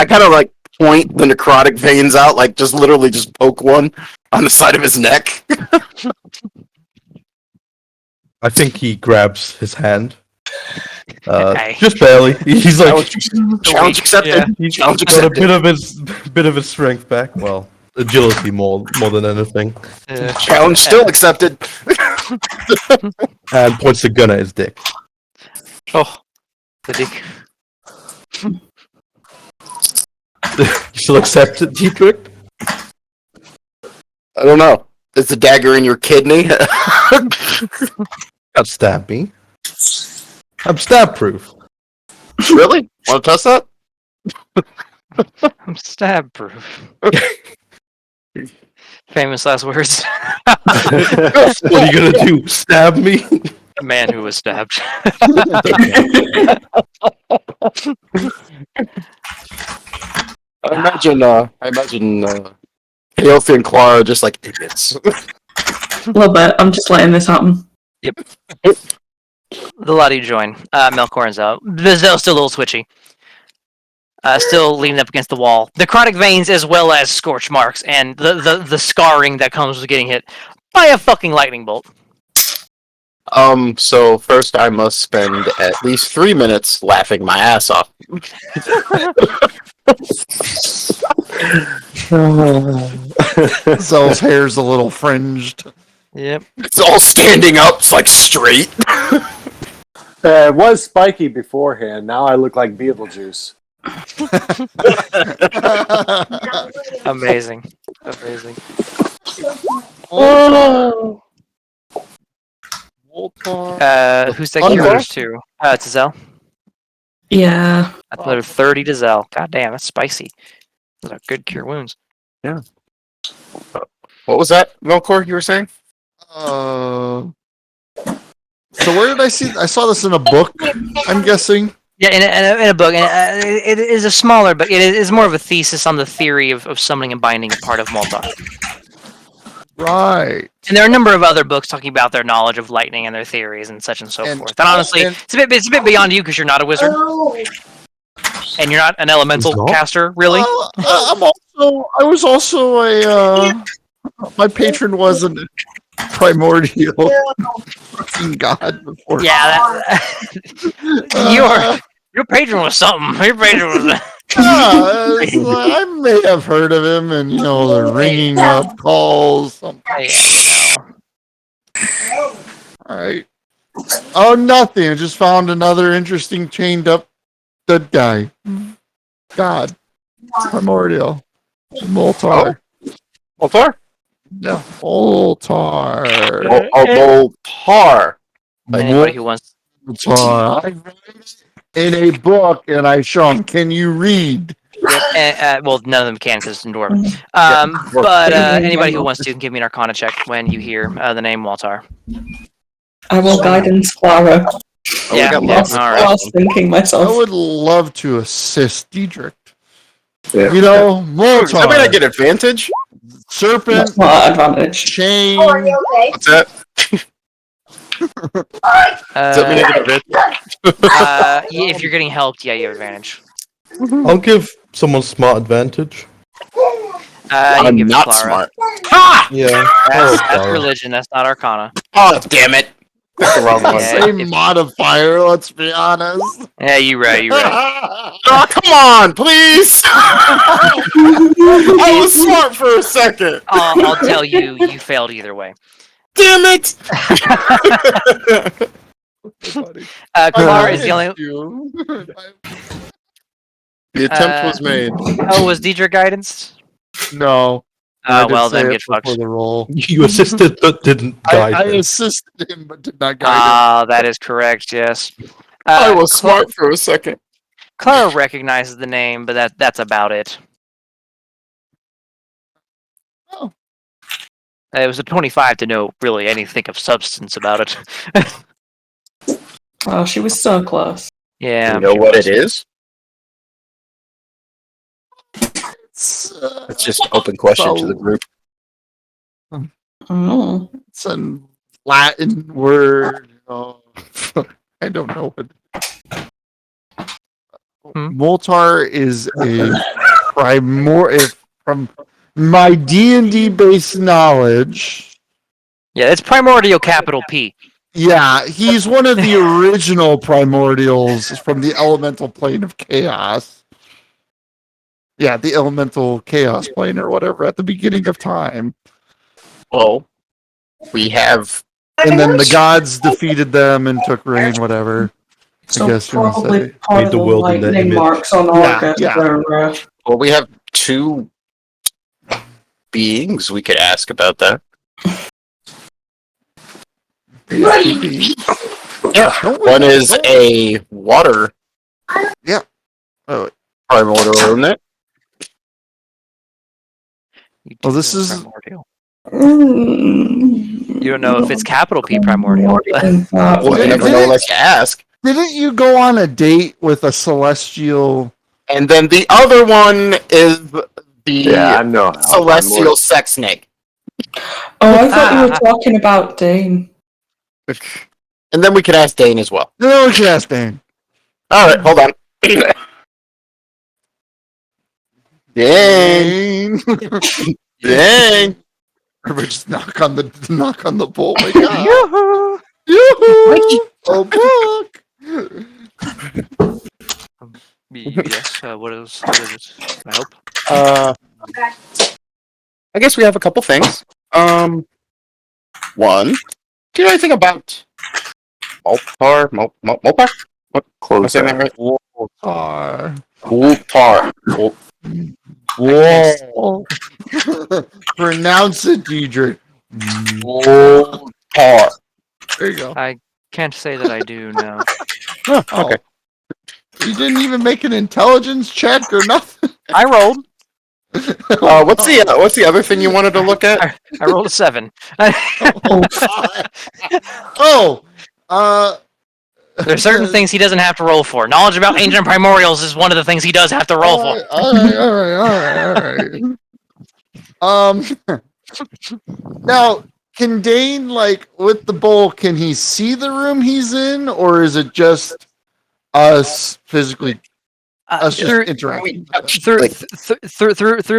kind of like point the necrotic veins out, like just literally just poke one on the side of his neck. I think he grabs his hand. Hey. Just barely. He's like, Challenge accepted. Yeah. he's Challenge got a accepted. bit of his strength back. Well, agility more than anything. Challenge still accepted. And points the gun at his dick. Oh, the dick. You still accept it, Dietrich? I don't know. Is the dagger in your kidney? Don't stab me. I'm stab proof. Really? Want to test that? I'm stab proof. Famous last words. What are you gonna do? Stab me? A man who was stabbed. I imagine Aothea and Clara are just like idiots. A little bit. I'm just letting this happen. The lot of you join. Melkorn's out. Vizel's still a little twitchy. Still leaning up against the wall. Necrotic veins as well as scorch marks and the scarring that comes with getting hit by a fucking lightning bolt. So first I must spend at least 3 minutes laughing my ass off. Zell's hair's a little fringed. Yep. It's all standing up, it's like straight. It was spiky beforehand. Now I look like Beetlejuice. Amazing. Amazing. Who's taking yours to? To Zell. Yeah. That's another 30 to Zell. God damn, that's spicy. Those are good cure wounds. Yeah. What was that, Melkor, you were saying? So where did I see? I saw this in a book. I'm guessing. Yeah, in a book, and it is a smaller book. It is more of a thesis on the theory of summoning and binding a part of Moltar. Right. And there are a number of other books talking about their knowledge of lightning and their theories and such and so forth. And honestly, it's a bit beyond you because you're not a wizard and you're not an elemental caster, really. I was also a. My patron was a primordial fucking god before. Yeah, your patron was something. Your patron was. I may have heard of him, and the ringing of calls. Something. All right. Oh, nothing. I just found another interesting chained up dead guy. God, primordial, Moltar. Moltar? No, Moltar. Moltar. Anybody who wants. Moltar. I read it in a book, and I show him. Can you read? Well, none of them can because it's in Dwarven. But anybody who wants to can give me an Arcana check when you hear the name Moltar. I will guidance Clara. Yeah, I alright. was thinking I myself. would love to assist Diedrich. Yeah. Moltar. Does that mean I get advantage? Serpent, That's not an advantage. chain. Oh, are you okay? What's that? Does that mean I get advantage? Yeah, if you're getting helped, yeah, you have advantage. I'll give someone smart advantage. You can I'm give it to not Clara. smart. Ha! Yeah. That's religion. That's not Arcana. Oh, damn it. That's the wrong one. Yeah. Same modifier, let's be honest. Yeah, you're right. You're right. Oh, come on, please! I was smart for a second. I'll tell you, you failed either way. Damn it! Clara is the only. The attempt was made. Oh, was Deidre guidance? No. Oh, well, then get fucked. For the roll. You assisted but didn't guide I them. assisted him, but did not guide him. Ah, that is correct. Yes. I was smart for a second. Clara recognizes the name, but that's about it. Oh. It was a 25 to know really anything of substance about it. Oh, she was so close. Yeah. You know what it is? It's just an open question to the group. Oh. It's a Latin word. I don't know what. Moltar is a from my D&D based knowledge. Yeah, it's primordial capital P. Yeah, he's one of the original primordials from the elemental plane of chaos. Yeah, the elemental chaos plane or whatever at the beginning of time. Well, we have. And then the gods defeated them and took reign, whatever. So I guess you want to probably say. part Made of the the world in their lightning image. marks on Yeah, August yeah. are Well, we have two beings we could ask about that. Yeah, one is a water Oh, primordial, isn't it? Well, this is- primordial. You don't know if it's capital P primordial. Well, you never know unless you ask. didn't you go on a date with a celestial? And then the other one is the Yeah, I know. celestial sex snake. Oh, I thought you were talking about Dane. And then we could ask Dane as well. No, yes, Dan. All right, hold on. Dane, Dane. Everybody just knock on the bolt. My God. Yoo-hoo! Oh, book. Yes. What is it? I hope. I guess we have a couple things. One. Do you know anything about Moltar? Moltar? What? Am I saying that right? Moltar. Whoa. Pronounce it, Diedrich. Moltar. There you go. I can't say that I do know. Oh, okay. You didn't even make an intelligence check or nothing. I rolled. What's the other thing you wanted to look at? I rolled a 7. There's certain things he doesn't have to roll for. Knowledge about ancient primordials is one of the things he does have to roll for. All right. Now, can Dane, like, with the bowl, can he see the room he's in, or is it just us physically just interacting? Through a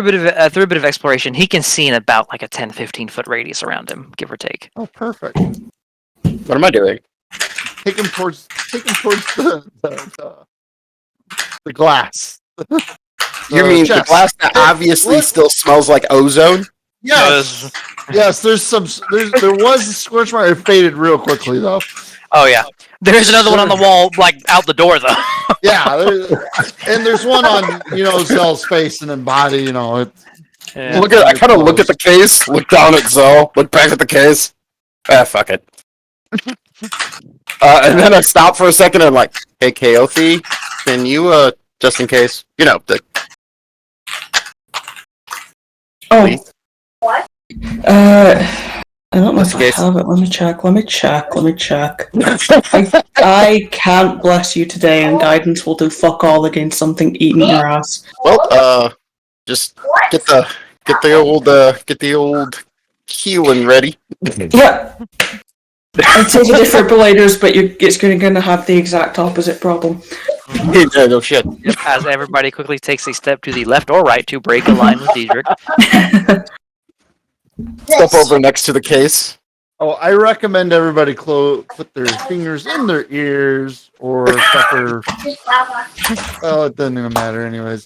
bit of exploration, he can see in about like a 10-15 foot radius around him, give or take. Oh, perfect. What am I doing? Take him towards the glass. You mean the chest. glass that obviously still smells like ozone? Yes. Yes, there was a scorch mark. It faded real quickly though. Oh yeah, there's another one on the wall, like out the door though. Yeah, and there's one on Zell's face and then body. I kind of look at the case, look down at Zell, look back at the case. Fuck it. And then I stop for a second and I'm like, hey, Kaothi, can you, just in case, Oh. What? I don't know if I Case. have it. Let me check. I can't bless you today, and guidance will do fuck all against something eating your ass. well, just get the old healing ready. Yeah. I'd say the defibrillators, but it's going to have the exact opposite problem. Yeah, no shit. As everybody quickly takes a step to the left or right to break a line with Diedrich. Step over next to the case. Oh, I recommend everybody put their fingers in their ears or pepper. Well, it doesn't even matter, anyways.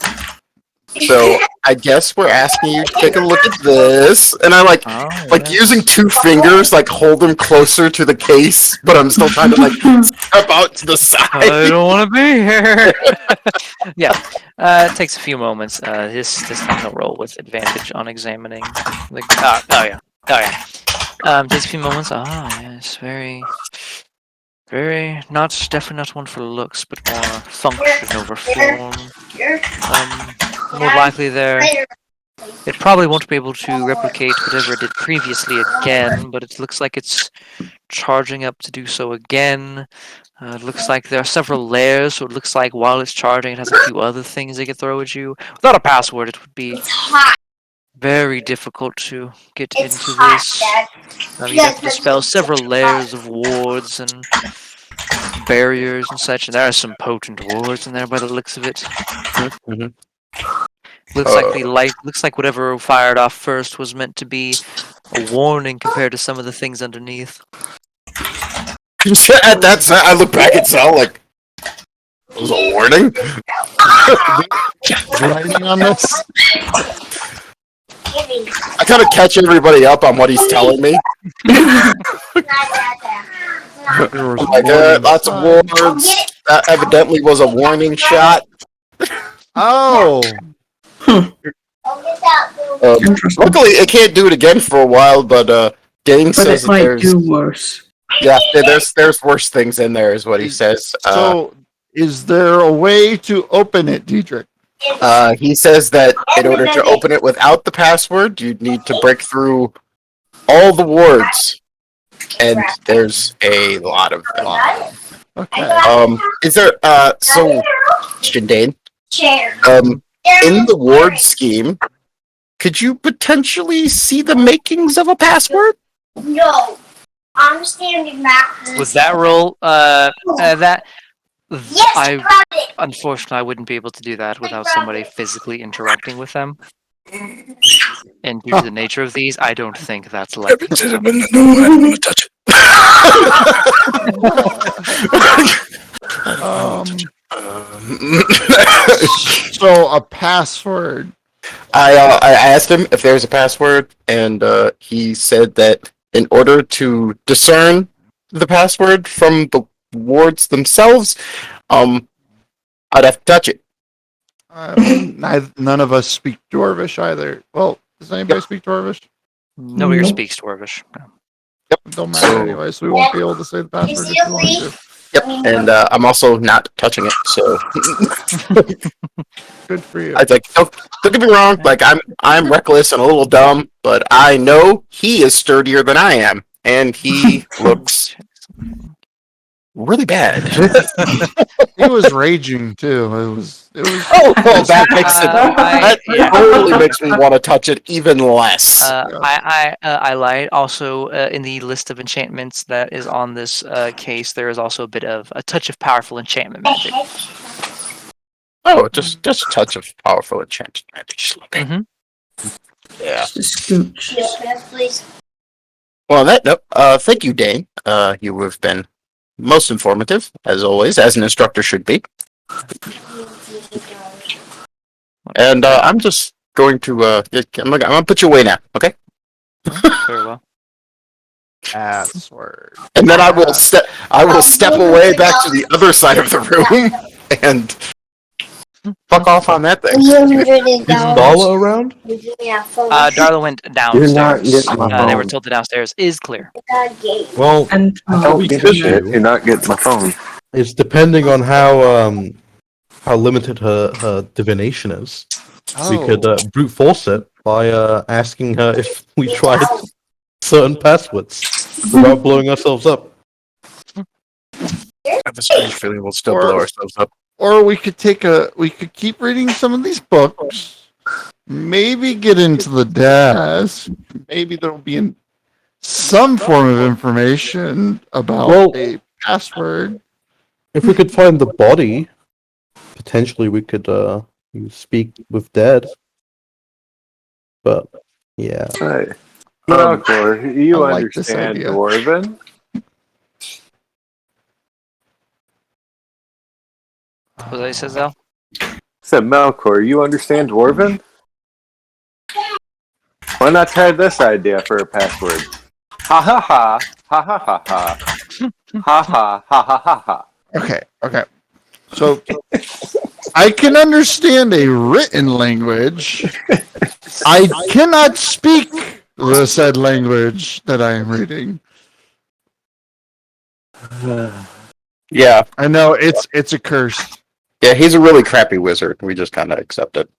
So I guess we're asking you to take a look at this, and I like using 2 fingers, like hold them closer to the case, but I'm still trying to like step out to the side. I don't want to be here. Yeah, it takes a few moments. This time he'll roll with advantage on examining. Takes a few moments. Yes, very, definitely not one for looks, but more function over form. More likely it probably won't be able to replicate whatever it did previously again, but it looks like it's charging up to do so again. It looks like there are several layers, so it looks like while it's charging, it has a few other things it can throw at you. Without a password, it would be very difficult to get into this. You have to dispel several layers of wards and barriers and such, and there are some potent wards in there by the looks of it. Mhm. Looks like whatever fired off first was meant to be a warning compared to some of the things underneath. At that, I look back at Sal like, it was a warning? Writing on this? I kind of catch everybody up on what he's telling me. Like, lots of wards. That evidently was a warning shot. Oh. Interesting. Luckily, it can't do it again for a while, but Dane But says it that might there's do worse. there's worse things in there, is what he says. So, is there a way to open it, Diedrich? He says that in order to open it without the password, you'd need to break through all the wards, and there's a lot of them. Okay. Is there so question, Dane? Chair. In the ward scheme, could you potentially see the makings of a password? No. I'm standing back. Was that roll? That. Yes, I got it. unfortunately I wouldn't be able to do that without somebody physically interacting with them. And due to the nature of these, I don't think that's likely. I don't want to touch it. So a password. I asked him if there's a password, and he said that in order to discern the password from the wards themselves, I'd have to touch it. None of us speak Dwarvish either. Well, does anybody speak Dwarvish? Nobody here speaks Dwarvish. No. Don't matter anyway, so we won't be able to say the password if you want to. Yep, and I'm also not touching it, so Good for you. I was like, don't get me wrong, like I'm reckless and a little dumb, but I know he is sturdier than I am, and he looks really bad. He was raging too. It was. Oh, well, that makes it. That yeah. totally makes me want to touch it even less. I lied. Also, in the list of enchantments that is on this case, there is also a bit of a touch of powerful enchantment magic. Oh, just a touch of powerful enchanted magic. Just a little bit. Yeah. Just a scooch. Yes, please. Well, on that note, thank you, Dane. You have been most informative, as always, as an instructor should be. And I'm just going to I'm gonna put you away now, okay? Very well. Password. And then I will step away back to the other side of the room and fuck off on that thing. Is Darla around? Darla went You're not downstairs. getting my They were phone. told the downstairs is clear. Well, And Don't we give could a shit. do. You're not getting my phone. It's depending on how limited her divination is. We could brute force it by asking her if we tried certain passwords without blowing ourselves up. I have a strange feeling we'll still Or- blow ourselves up. Or we could keep reading some of these books. Maybe get into the desk. Maybe there'll be some form of information about Well- a password. If we could find the body, potentially we could speak with dead. But yeah, Right. Melkor, you I like this understand idea. Dwarven? What did I say, Zal? Said Melkor, you understand Dwarven? Why not try this idea for a password? Ha ha ha ha ha ha ha ha ha ha ha ha ha. Okay. So I can understand a written language. I cannot speak the said language that I am reading. Yeah, I know it's a curse. yeah, he's a really crappy wizard. We just kind of accept it.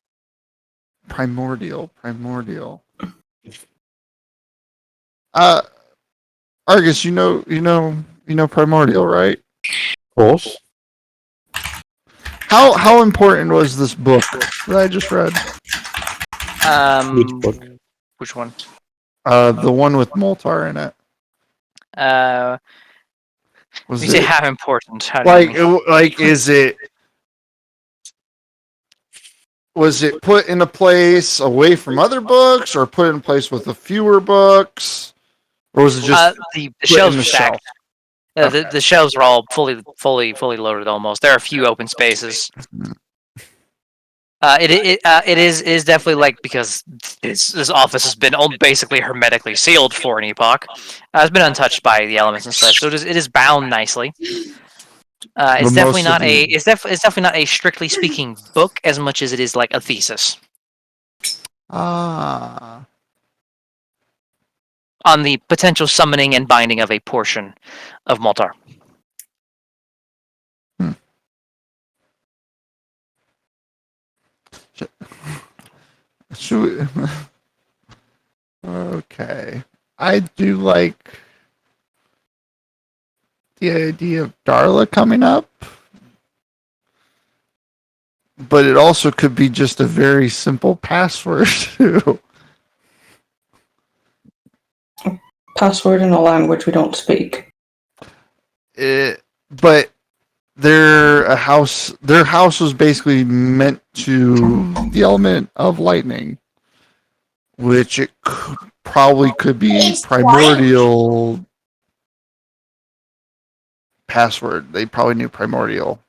Primordial. Argus, you know Primordial, right? of course. How important was this book that I just read? Which book? Which one? The one with Moltar in it. Was You say it how important? How do you mean? Was it put in a place away from other books, or put in a place with a fewer books, or was it just the put shelves in are the shelf? stacked. The shelves are all fully loaded almost. There are a few open spaces. It is definitely like, because this office has been basically hermetically sealed for an epoch. It's been untouched by the elements and such, so it is bound nicely. It's definitely not it's definitely not a strictly speaking book as much as it is like a thesis. Ah. On the potential summoning and binding of a portion of Maltar. Should we... Okay. I do like the idea of Darla coming up. But it also could be just a very simple password too. Password in a language we don't speak. But their house was basically meant to the element of lightning, which it probably could be primordial password. They probably knew primordial.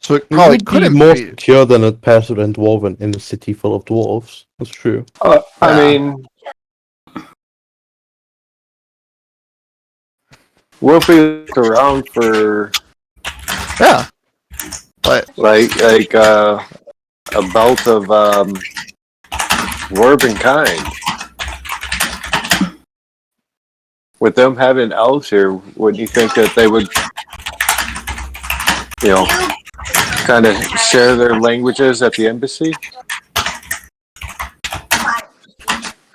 So it probably would be couldn't more be. secure than a password in Dwarven in a city full of dwarves. That's true. I mean, we'll be around for Yeah. But like a belt of verb and kind. With them having elves here, wouldn't you think that they would, kind of share their languages at the embassy?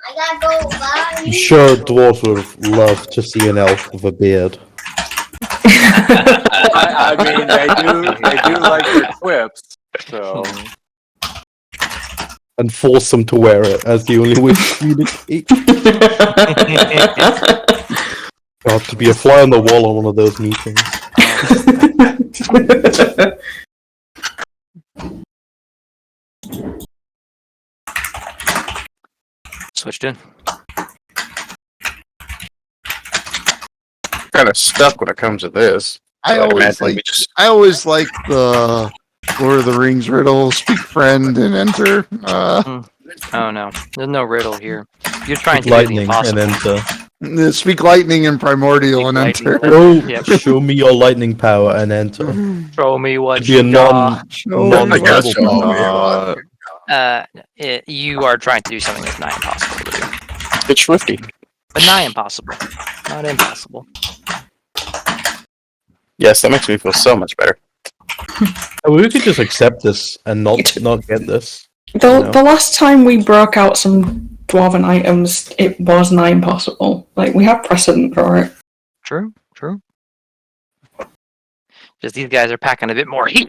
I'm sure dwarves would have loved to see an elf with a beard. I mean, they do like their quips, so. And force them to wear it as the only way to communicate. God, to be a fly on the wall on one of those meetings. Switched in. Kind of stuck when it comes to this. I So I'd always imagine like we just the Lord of the Rings riddle: speak friend and enter. Oh no, there's no riddle here. You're trying to do the Lightning impossible. and enter. Speak lightning and primordial and Speak enter. lightning. Oh, Yep. show me your lightning power and enter. Show me what Be a you got. non-verbal Uh, You are trying to do something that's nigh impossible to do. get swifty. But nigh impossible. Not impossible. Yes, that makes me feel so much better. We could just accept this and not get this. The last time we broke out some dwarven items, it was nigh impossible. Like, we have precedent for it. True. Just these guys are packing a bit more heat.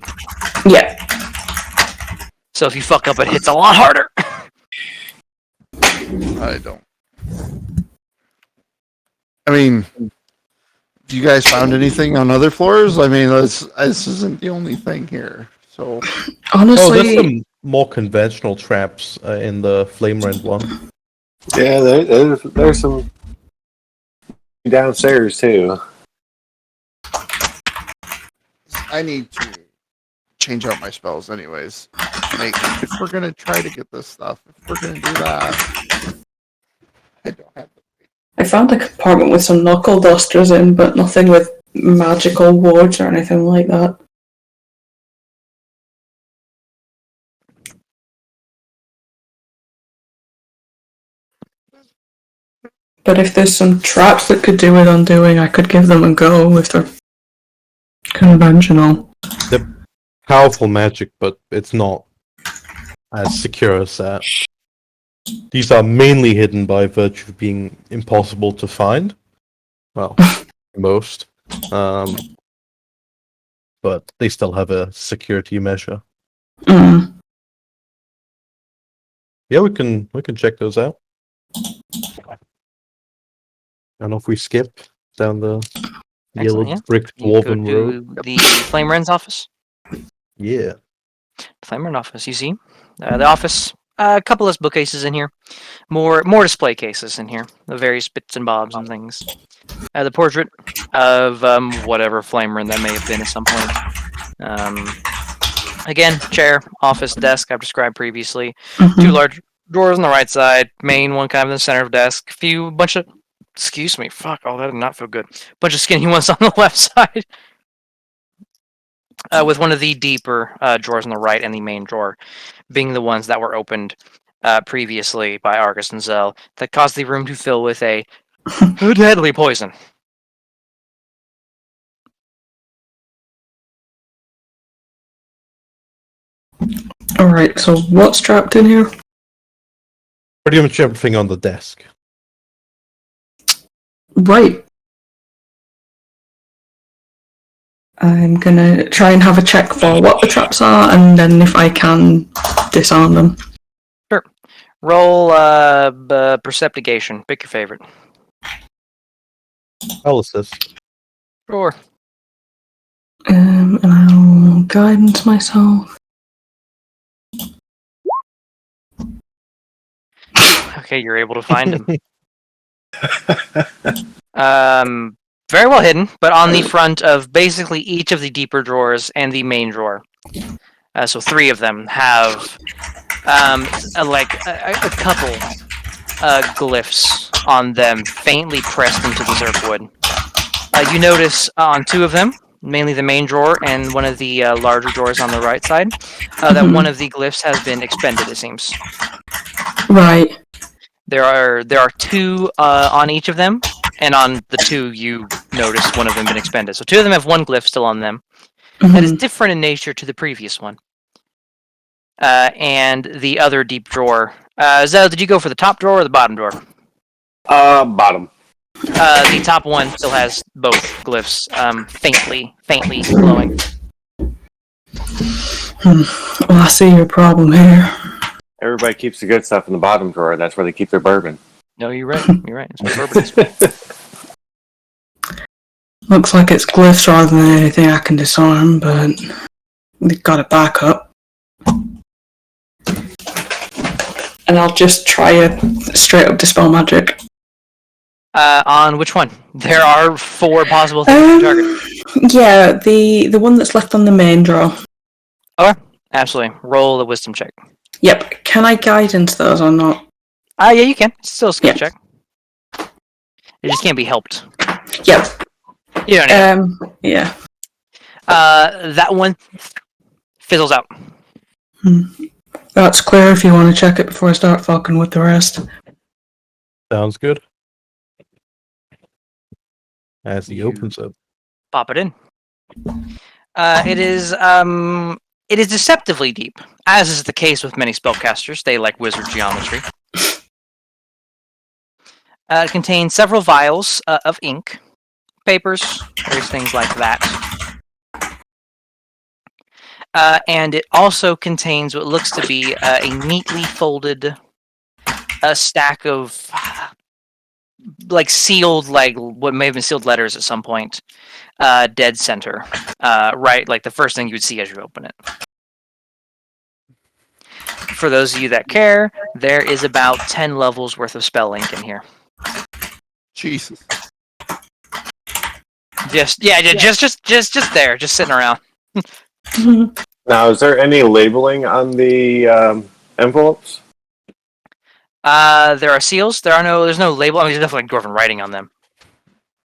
Yeah. So if you fuck up, it hits a lot harder. I don't. I mean, have you guys found anything on other floors? I mean, this isn't the only thing here. So Honestly, there's some more conventional traps in the Flame Rend one. Yeah, there's some downstairs too. I need to change out my spells, anyways. Like, if we're gonna try to get this stuff, if we're gonna do that, I don't have. I found a compartment with some knuckle dusters in, but nothing with magical wards or anything like that. But if there's some traps that could do with undoing, I could give them a go if they're conventional. They're powerful magic, but it's not as secure as that. These are mainly hidden by virtue of being impossible to find. Well, most. But they still have a security measure. Mm. Yeah, we can check those out. And if we skip down the yellow Excellent, yeah. brick You go dwarven to road. the Flame Wren's office. Yeah. Flame Wren office. You see the office. A couple of bookcases in here. More display cases in here. The various bits and bobs and things. The portrait of whatever Flame Wren that may have been at some point. Again, chair, office, desk I've described previously. Two large drawers on the right side. Main one kind of in the center of the desk. Bunch of excuse me. Fuck. Oh, that did not feel good. Bunch of skinny ones on the left side. with one of the deeper drawers on the right and the main drawer being the ones that were opened previously by Argus and Zell that caused the room to fill with a deadly poison. Alright, so what's trapped in here? Pretty much everything on the desk. Right. I'm gonna try and have a check for what the traps are, and then if I can, disarm them. Roll perceptigation. Pick your favorite. I'll assist. Sure. And I'll guidance myself. Okay, you're able to find him. Very well hidden, but on the front of basically each of the deeper drawers and the main drawer. So 3 of them have a couple glyphs on them, faintly pressed into the zerk wood. You notice on 2 of them, mainly the main drawer and one of the larger drawers on the right side, that one of the glyphs has been expended. It seems. Right. There are 2 on each of them, and on the 2 you notice one of them been expended. So 2 of them have 1 glyph still on them. That is different in nature to the previous one. And the other deep drawer. Zell, did you go for the top drawer or the bottom drawer? Bottom. The top one still has both glyphs, faintly glowing. Well, I see your problem here. Everybody keeps the good stuff in the bottom drawer. That's where they keep their bourbon. No, you're right. You're right. It's where bourbon is. Looks like it's glyphs rather than anything I can disarm, but they've got a backup. And I'll just try a straight up dispel magic. On which one? There are 4 possible things to target. Yeah, the one that's left on the main drawer. Okay, absolutely. Roll the wisdom check. Yep. Can I guidance those or not? Yeah, you can. It's still a skill Yeah. check. It just can't be helped. Yep. You don't need it. Yeah. That one fizzles out. That's clear if you want to check it before I start fucking with the rest. Sounds good. As he opens it. Pop it in. It is deceptively deep, as is the case with many spellcasters. They like wizard geometry. It contains several vials of ink, papers, various things like that. And it also contains what looks to be a neatly folded stack of sealed, what may have been sealed letters at some point. Dead center, right? Like the first thing you would see as you open it. For those of you that care, there is about 10 levels worth of spell ink in here. Jesus. Just there, just sitting around. Now, is there any labeling on the envelopes? There are seals. There's no label. I mean, there's definitely dwarven writing on them.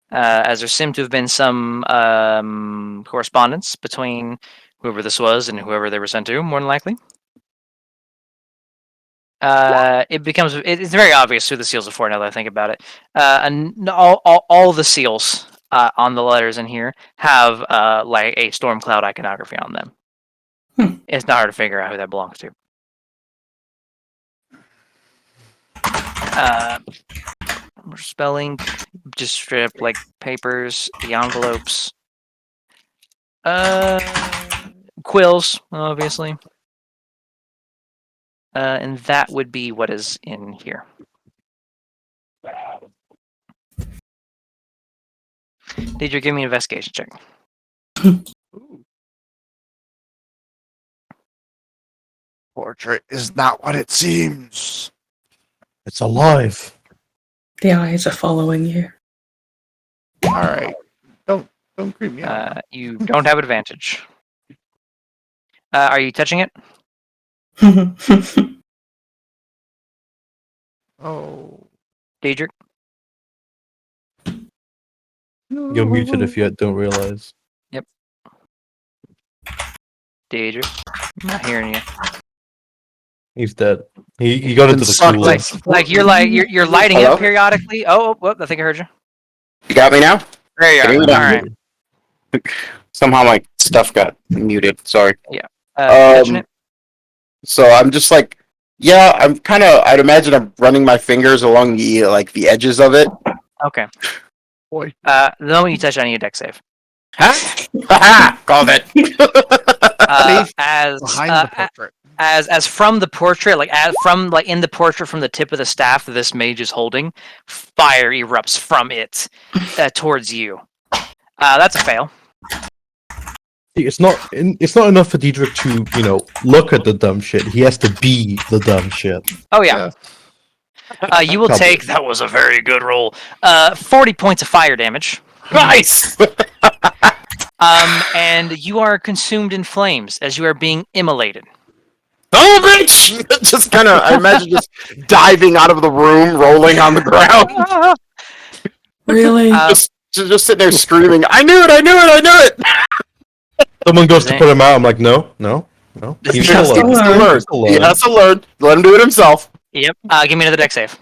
As there seem to have been some correspondence between whoever this was and whoever they were sent to, more than likely. It's very obvious who the seals are for now that I think about it. And all the seals on the letters in here have like a Stormcloud iconography on them. It's not hard to figure out who that belongs to. Spelling, just straight up like papers, the envelopes, quills, obviously, and that would be what is in here. Did you give me an investigation check? Portrait is not what it seems. It's alive. The eyes are following you. All right. Don't creep me out. You don't have advantage. Are you touching it? Oh. Daedric? You're muted if you don't realize. Yep. Deidre, I'm not hearing you. He's dead. He got into the Sucked. cooler. You're lighting Hello? up periodically. Oh, whoop, I think I heard you. You got me now? There you Can you are. hear All me? right. Somehow my stuff got muted. Sorry. Catching it? So I'm just like, yeah, I'm kind of. I'd imagine I'm running my fingers along the the edges of it. Okay. Boy. The moment you touch on your deck save. Haha! Called it. As Behind the portrait. as from the portrait, from in the portrait from the tip of the staff that this mage is holding, fire erupts from it towards you. That's a fail. It's not enough for Diedrich to look at the dumb shit. He has to be the dumb shit. Oh yeah. You will take. That was a very good roll. 40 points of fire damage. Nice. And you are consumed in flames as you are being immolated. Oh, bitch! Just kind of, I imagine just diving out of the room, rolling on the ground, Really? just sitting there screaming. I knew it! I knew it! I knew it! Someone goes to put him out. I'm like, no. He's Still still alive. alive. Learn. Still He alive. has to learn. Let him do it himself. Yep. Give me another deck save.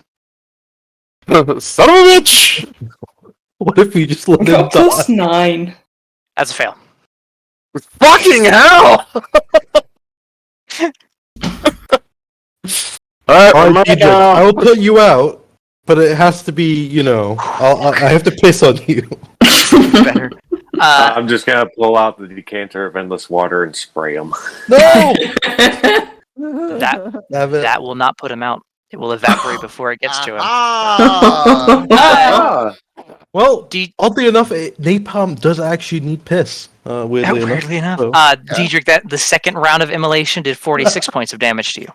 Son of a bitch! What if we just let I him got die? +9. That's a fail. Fucking hell! Alright, All where am right, I Diedrich, now? I will put you out, but it has to be, I have to piss on you. Better. I'm just gonna pull out the decanter of endless water and spray them. No! That will not put him out. It will evaporate before it gets to him. Ah! Well, D- oddly enough, napalm does actually need piss. Weirdly enough. So, Diedrich, the second round of immolation did 46 points of damage to you.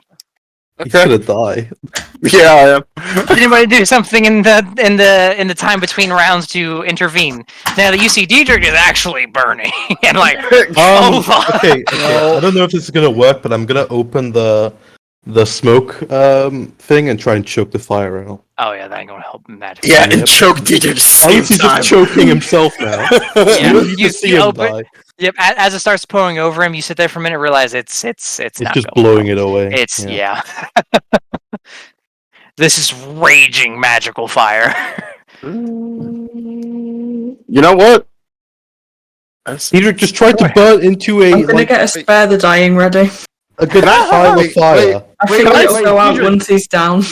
he's gonna die. Yeah, I am. Did anybody do something in the time between rounds to intervene? Now that you see Diedrich is actually burning, and hold on. Okay. I don't know if this is gonna work, but I'm gonna open the smoke thing and try and choke the fire out. Oh yeah, that ain't gonna help magically. Yeah, and choke Dieter at the same Alex is time. just choking himself now. Yeah, You don't need to see him die. Yep. As it starts pouring over him, you sit there for a minute, realize it's not It's just going blowing it away. It's This is raging magical fire. You know what? Diedrich just tried to burn into I'm gonna get a spare the dying ready. a good pile of fire. I think it'll go out once he's down.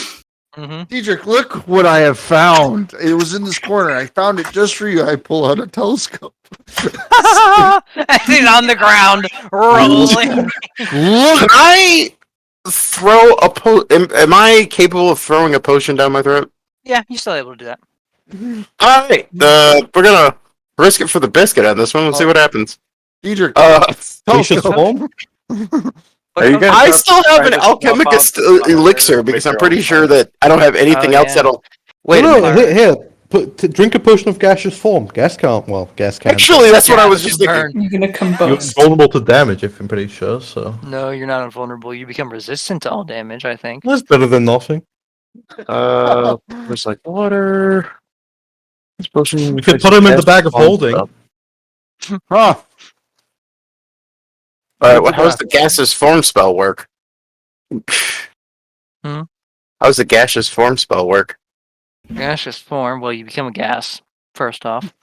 Mm-hmm. Diedrich, look what I have found. It was in this corner. I found it just for you. I pull out a telescope. And he's on the ground rolling. Can I throw a am I capable of throwing a potion down my throat? Yeah, you're still able to do that. Alright, we're gonna risk it for the biscuit on this one. Let's see what happens. Diedrich, Gracious telescope. form? Are you guys I up- still have an trying to alchemist swap out- elixir because I'm pretty sure that I don't have anything Oh, else yeah. that'll. Wait a no, minute. here. Drink a potion of gaseous form. Gas can't. Well, gas can't. Actually, that's what I was Yeah, just thinking. burn. You're gonna You're combust. vulnerable to damage, if I'm pretty sure. So No, you're not invulnerable. You become resistant to all damage, I think. that's better than nothing. There's like water. This potion. You could put him in the bag of holding. Huh. Alright, how does the gaseous form spell work? Hmm? How does the gaseous form spell work? Gaseous form. Well, you become a gas first off,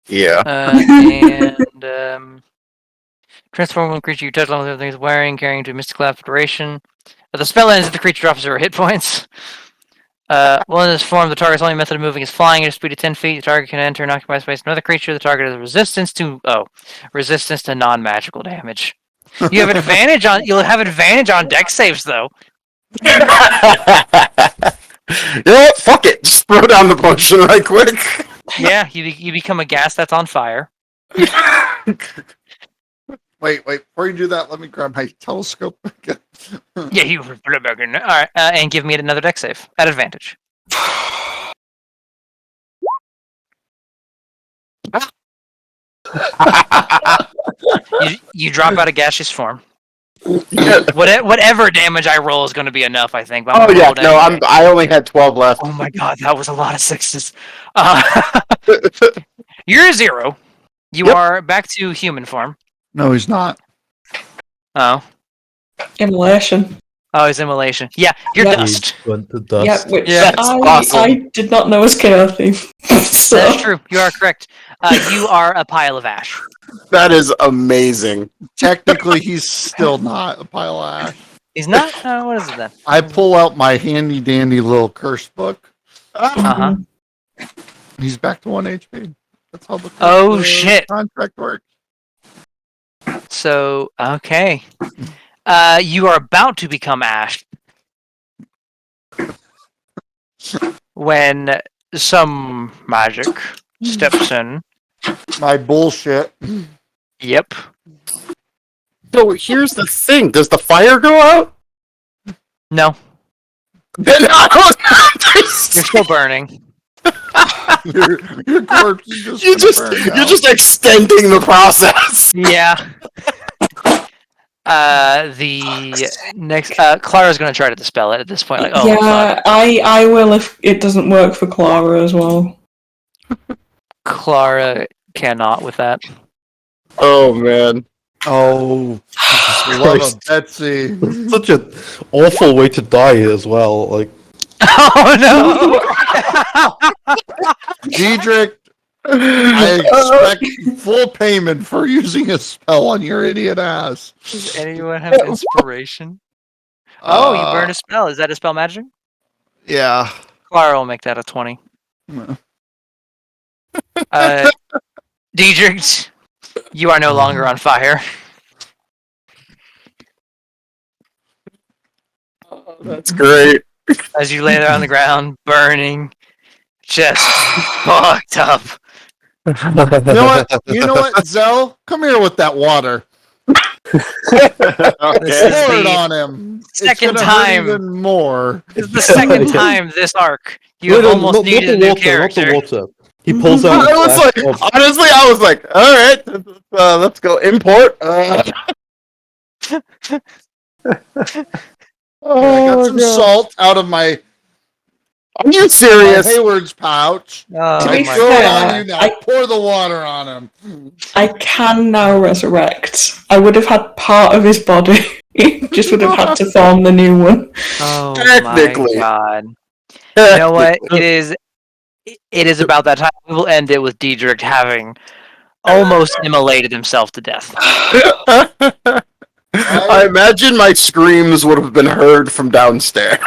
Yeah. and transform one creature you touch along with everything is wearing, carrying to a mystical aberration. The spell ends if the creature drops 0 hit points. Well, in this form, the target's only method of moving is flying at a speed of 10 feet. The target can enter and occupy space. Another creature, the target has resistance to non-magical damage. You have advantage on. You'll have advantage on deck saves, though. Yeah, fuck it. Just throw down the potion right quick. Yeah, you become a gas that's on fire. Wait. Before you do that, let me grab my telescope. Yeah, you put it back in there. All right, and give me another deck save at advantage. You drop out of gaseous form. Whatever damage I roll is going to be enough, I think. But I'm Oh gonna yeah, roll it no, anyway. I only had 12 left. Oh my god, that was a lot of sixes. You're a 0. You Yep. are back to human form. No, he's not. Oh. Immolation. Oh, it's immolation. Yeah, you're Yeah. dust. He went to dust. Yeah, which Yeah. That's I awesome. did not know was chaotic. So, That's true. You are correct. You are a pile of ash. That is amazing. Technically, he's still not a pile of ash. He's not? What is it then? I pull out my handy dandy little curse book. Uh-huh. He's back to 1 HP. That's how the Oh, shit. contract works. So, okay. You are about to become ash. When some magic steps in. My bullshit. Yep. So here's the thing: does the fire go out? No, Then I don't you're understand. still burning. Your corpse is just You're just burned you're out. just extending the process. Yeah. The next Clara's gonna try to dispel it at this point. Like, oh yeah, fuck. I will if it doesn't work for Clara as well. Clara cannot with that. Oh man. Oh, love Christ. of Betsy. Such an awful way to die as well. Like, Oh no! Diedrich, I expect full payment for using a spell on your idiot ass. Does anyone have inspiration? Oh, you burned a spell. Is that a spell magic? Yeah. Clara will make that a 20. No. Diedrich, you are no longer on fire. That's great. As you lay there on the ground, burning, just fucked up. You know what? You know what, Zell? Come here with that water. This Okay. is Pour it the on him. second it's gonna hurt time. even more. This is the second time this arc you have no, almost not needed the a new water, character. Not the water. He pulls out. I was like, honestly, I was like, all right, let's go import. I got some salt out of my Are you serious? Hayward's pouch. Oh To be my Throw it god. on you now. I- Pour the water on him. I can now resurrect. I would have had part of his body. Just would have had to form the new one. Oh Technically. my god. You know what? It is about that time. We will end it with Diedrich having almost immolated himself to death. I imagine my screams would have been heard from downstairs.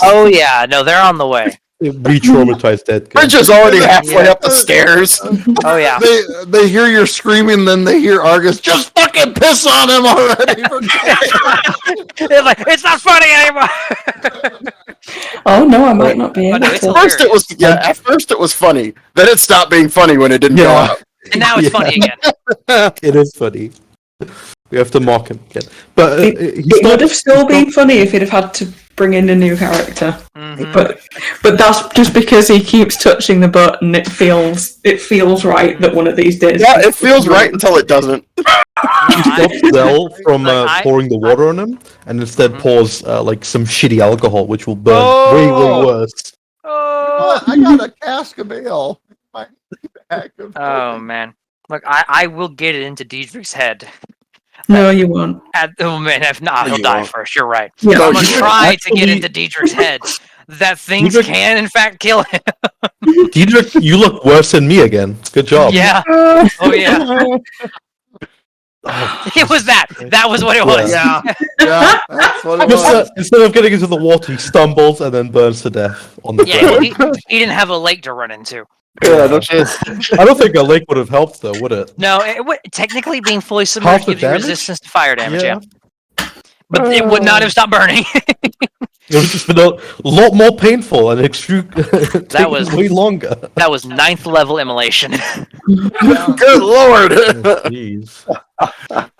Oh yeah, no, they're on the way. Re-traumatized dead guy. Bridge is already halfway Yeah. up the stairs. Oh yeah. They hear you screaming, then they hear Argus. Just fucking piss on him already. It's like, it's not funny anymore. Oh no, I might not be able It's to. First it was at first it was funny. Then it stopped being funny when it didn't go Yeah. out. And now it's Yeah. funny again. It is funny. We have to mock him again. But It would have still been funny if he'd have had to bring in a new character. Mhm. But that's just because he keeps touching the button. It feels right that one of these days. Yeah, it feels right until it doesn't. stop Zell from Look, I- pouring the water on him, and instead pours like some shitty alcohol, which will burn way Oh! worse. Oh. I got a cask of ale. in my bag of Oh man. Look, I will get it into Diedrich's head. No, you won't. Oh man, if not, he'll You die won't. first. You're right. Yeah. No, I'm gonna you try to get actually- into Diedrich's head. That things Diedrich- can in fact kill him. Diedrich, you look worse than me again. Good job. Yeah. Oh yeah. Oh, It was that. That was what it was. Yeah, yeah, that's what it was. Instead of getting into the water, he stumbles and then burns to death on the Yeah, ground. he didn't have a lake to run into. Yeah, no shit. I don't think a lake would have helped though, would it? No, technically being fully submerged the gives you damage? resistance to fire damage, yeah. Yeah. But it would not have stopped burning. It would just been a lot more painful and That was- way longer. That was 9th level immolation. Good lord. Jeez.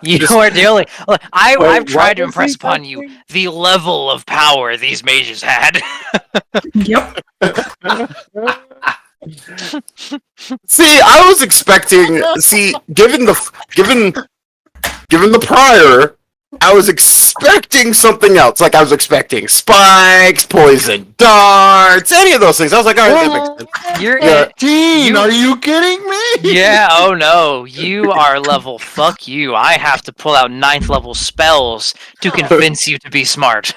You are the only. Look, I've Wait, tried what to was impress he upon you testing? the level of power these mages had. Yep. See, I was expecting. See, given the prior, I was expecting something else. Like I was expecting spikes, poison darts, any of those things. I was like, all right, that makes sense. You're Yeah. 15, You- are you kidding me? yeah. Oh no, you are level. Fuck you. I have to pull out 9th level spells to convince you to be smart.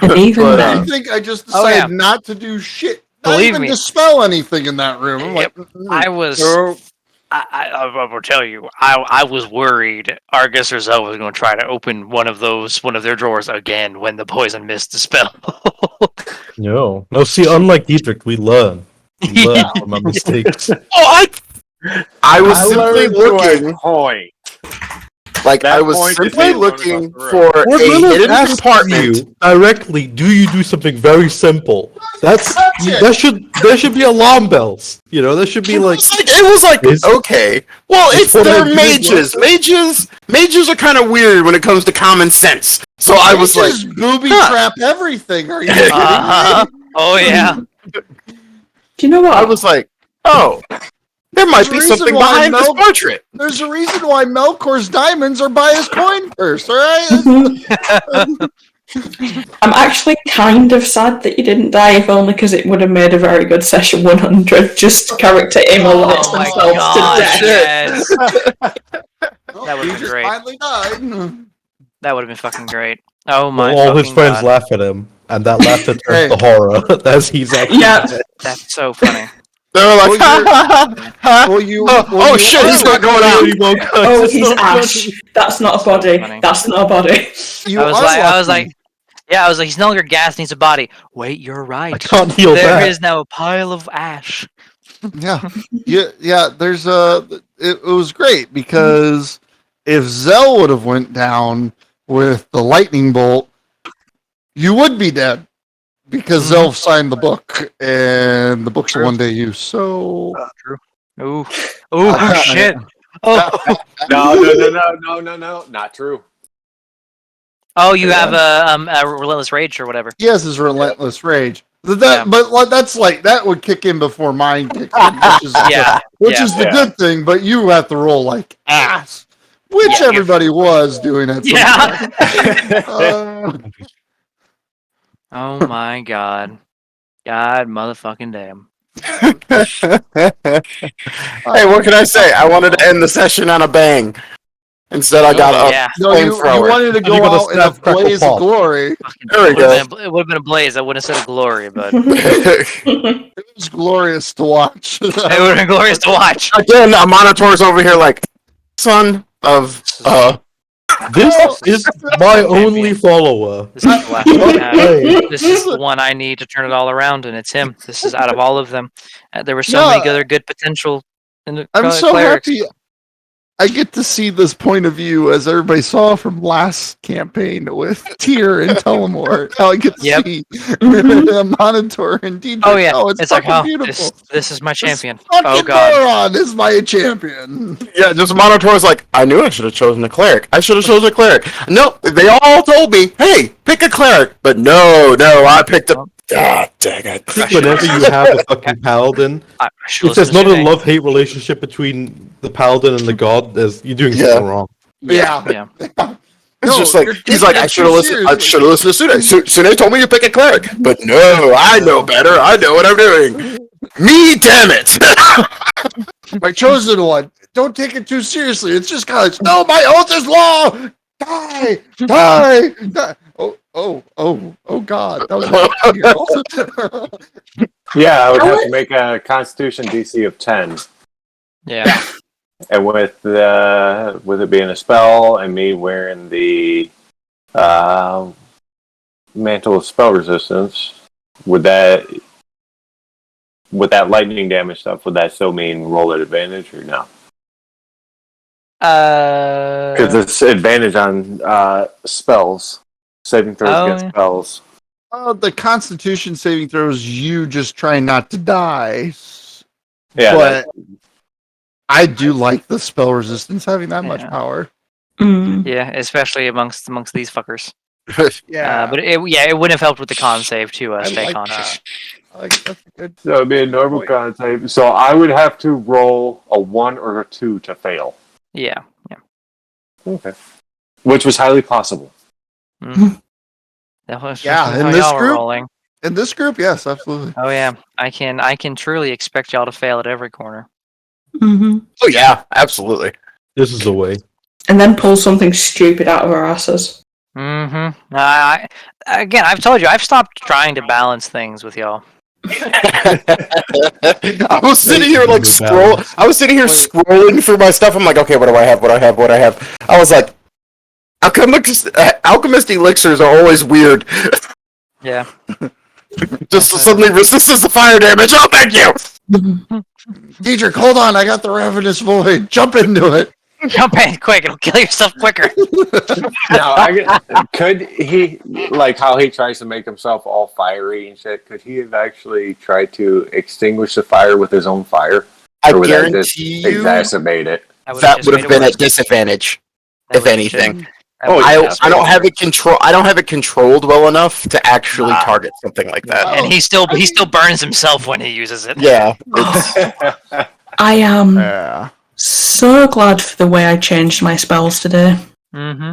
And even But, I then, think I just Oh, decided yeah. not to do shit. Not Believe even me. dispel anything in that room. I'm Yep. like, I was. oh, I will tell you, I was worried Argus or Zoe was going to try to open one of their drawers again when the poison mist dispel. No. See, unlike Dietrich, we learn. We learn from our mistakes. Oh, I was I simply learned to a looking. point. Like That I was point is simply even gonna go looking through. for What a Lilith hidden asked compartment. you directly, do you do something very simple? That's it. There should be alarm bells. You know, there should be like It was like Is- okay. Well, is it's what their I did mages. Mages are kind of weird when it comes to common sense. So I was like, just booby huh. trap everything. Are you kidding Uh-huh. me? Oh yeah. do you know what? I was like, oh, there might be There's a reason something why behind this Mel- portrait. There's a reason why Melkor's diamonds are by his coin purse, all right? I'm actually kind of sad that you didn't die, if only because it would have made a very good session 100. Just character immolates Oh my themselves god. to death. Yes. Oh, That would've he been just great. finally died. That would have been fucking great. Oh my. all his fucking friends God. laugh at him, and that laughter turns Hey. to horror as he's actually Yeah. dead. That's so funny. They were like, Well, ha, you, oh shit, he's not going out. Oh, he's Ash. That's not a body. Funny. That's not a body. you I was are like, lucky. yeah, I was like, he's no longer gas, needs a body. Wait, you're right. I can't heal There that. is now a pile of ash. Yeah. There's it was great because if Zell would have went down with the lightning bolt, you would be dead because Zell signed the book, and the book's a one-day use. So Ooh, oh shit. Oh, No, not true. oh, you have a relentless rage or whatever. he has his relentless rage. Yeah. But that's like that would kick in before mine kicked in, which is the Yeah. good thing. But you have to roll like ass, which Yeah, you're- everybody was doing at some Yeah. point. Oh my god. God motherfucking damn. Hey, what can I say? I wanted to end the session on a bang. Instead, I got Oh, a yeah. No, you flamethrower. wanted to You go gotta out in a snap, crackle, blaze of pop. glory. There we go. It would have been a blaze. I wouldn't have said a glory, but It was glorious to watch. it would have been glorious to watch. Again, a monitor's over here like, son of, This is my only follower. This is the last one I have. This is the one I need to turn it all around, and it's him. This is out of all of them. There were so many Yeah. other good potential in the I'm so clerics. happy I get to see this point of view as everybody saw from last campaign with Tyr and Telemort. How I get to Yep. see a Monitor and DJ. Oh yeah, it's it's like, fucking oh, beautiful. this is my champion. Fucking Oh god. Moron is my champion. yeah, just a monitor's like, I knew I should have chosen a cleric. I should have chosen a cleric. No, they all told me, hey, pick a cleric. But no, I picked a... God dang it. I think whenever you have a fucking paladin, I should if there's listen not to a Shanae. love-hate relationship between the paladin and the god, you're doing Yeah. something wrong. Yeah. Yeah. It's No, just like, you're he's taking like, it I should have too listened. I seriously. should have listened to Sune. Sune told me to pick a cleric. But no, I know better. I know what I'm doing. Me, damn it. My chosen one. Don't take it too seriously. It's just college. No, my oath is law. Die. Oh God. That was Yeah, I would have to make a Constitution DC of 10. Yeah. And with it being a spell and me wearing the mantle of spell resistance, would that lightning damage stuff, would that still mean roll at advantage or no? Because it's advantage on spells, saving throws Oh, against yeah. spells. the Constitution saving throws. You just trying not to die. Yeah, but I do like the spell resistance having that much Yeah. power. Mm. Yeah, especially amongst these fuckers. Yeah, But it wouldn't have helped with the con save to I stay like conscious. that's a good. so it'd be a normal Wait. con save. So I would have to roll a 1 or a 2 to fail. Yeah. Yeah. Okay. which was highly possible. That was Yeah, in how this y'all were group? rolling. In this group, yes, absolutely. Oh yeah, I can truly expect y'all to fail at every corner. Hmm. Oh yeah, absolutely. This is the way. And then pull something stupid out of our asses. Mm-hmm. Again, I've told you, I've stopped trying to balance things with y'all. I was sitting here like I was sitting here scrolling through my stuff. I'm like, okay, what do I have? What do I have? What do I have? I was like, alchemist elixirs are always weird. Yeah. Just suddenly resists the fire damage. Oh, thank you. Dietrich, hold on. I got the Ravenous Void. Jump into it. Jump in quick, it'll kill yourself quicker. Now, could he, like how he tries to make himself all fiery and shit, could he have actually tried to extinguish the fire with his own fire? I Or would that just guarantee you exacerbate it? that would have been at disadvantage, if anything. I don't have it controlled well enough to actually target something like that. And he still burns himself when he uses it. Yeah. I am Yeah. so glad for the way I changed my spells today. Mm-hmm.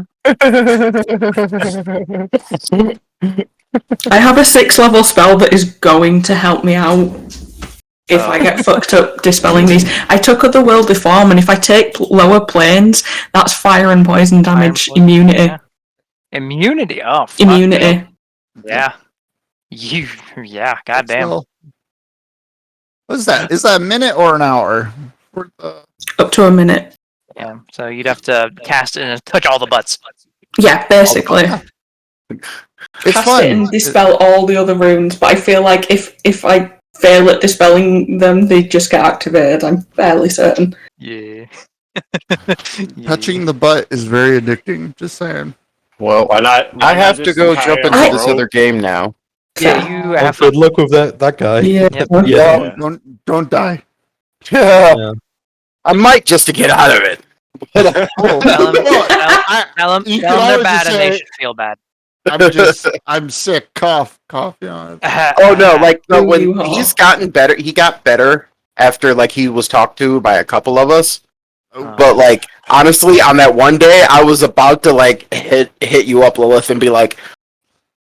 I have a 6th level spell that is going to help me out if I get fucked up dispelling these. I took Other World Deform, and if I take lower planes, that's fire and poison damage, immunity. Yeah. Immunity. Oh, fuck. Immunity. Yeah. Yeah. Goddamn. So, what's that? Is that a minute or an hour? For the... Up to a minute. Yeah. So you'd have to cast it and touch all the butts. Yeah, basically. It's Cast fun. it and dispel all the other runes, but I feel like if I fail at dispelling them, they just get activated. I'm fairly certain. Yeah. Touching the butt is very addicting. Just saying. Well, Why not? I have to go jump into this other game now. Yeah, you have Good luck with that guy. Yeah. Yeah. Don't die. Yeah. I might just to get out of it. Tell them You could they're always bad just and they say- should feel bad. I'm sick. Cough. You know. Oh no, like no, when Ooh. he's gotten better, he got better after like he was talked to by a couple of us. But like honestly, on that one day, I was about to like hit you up, Lilith, and be like,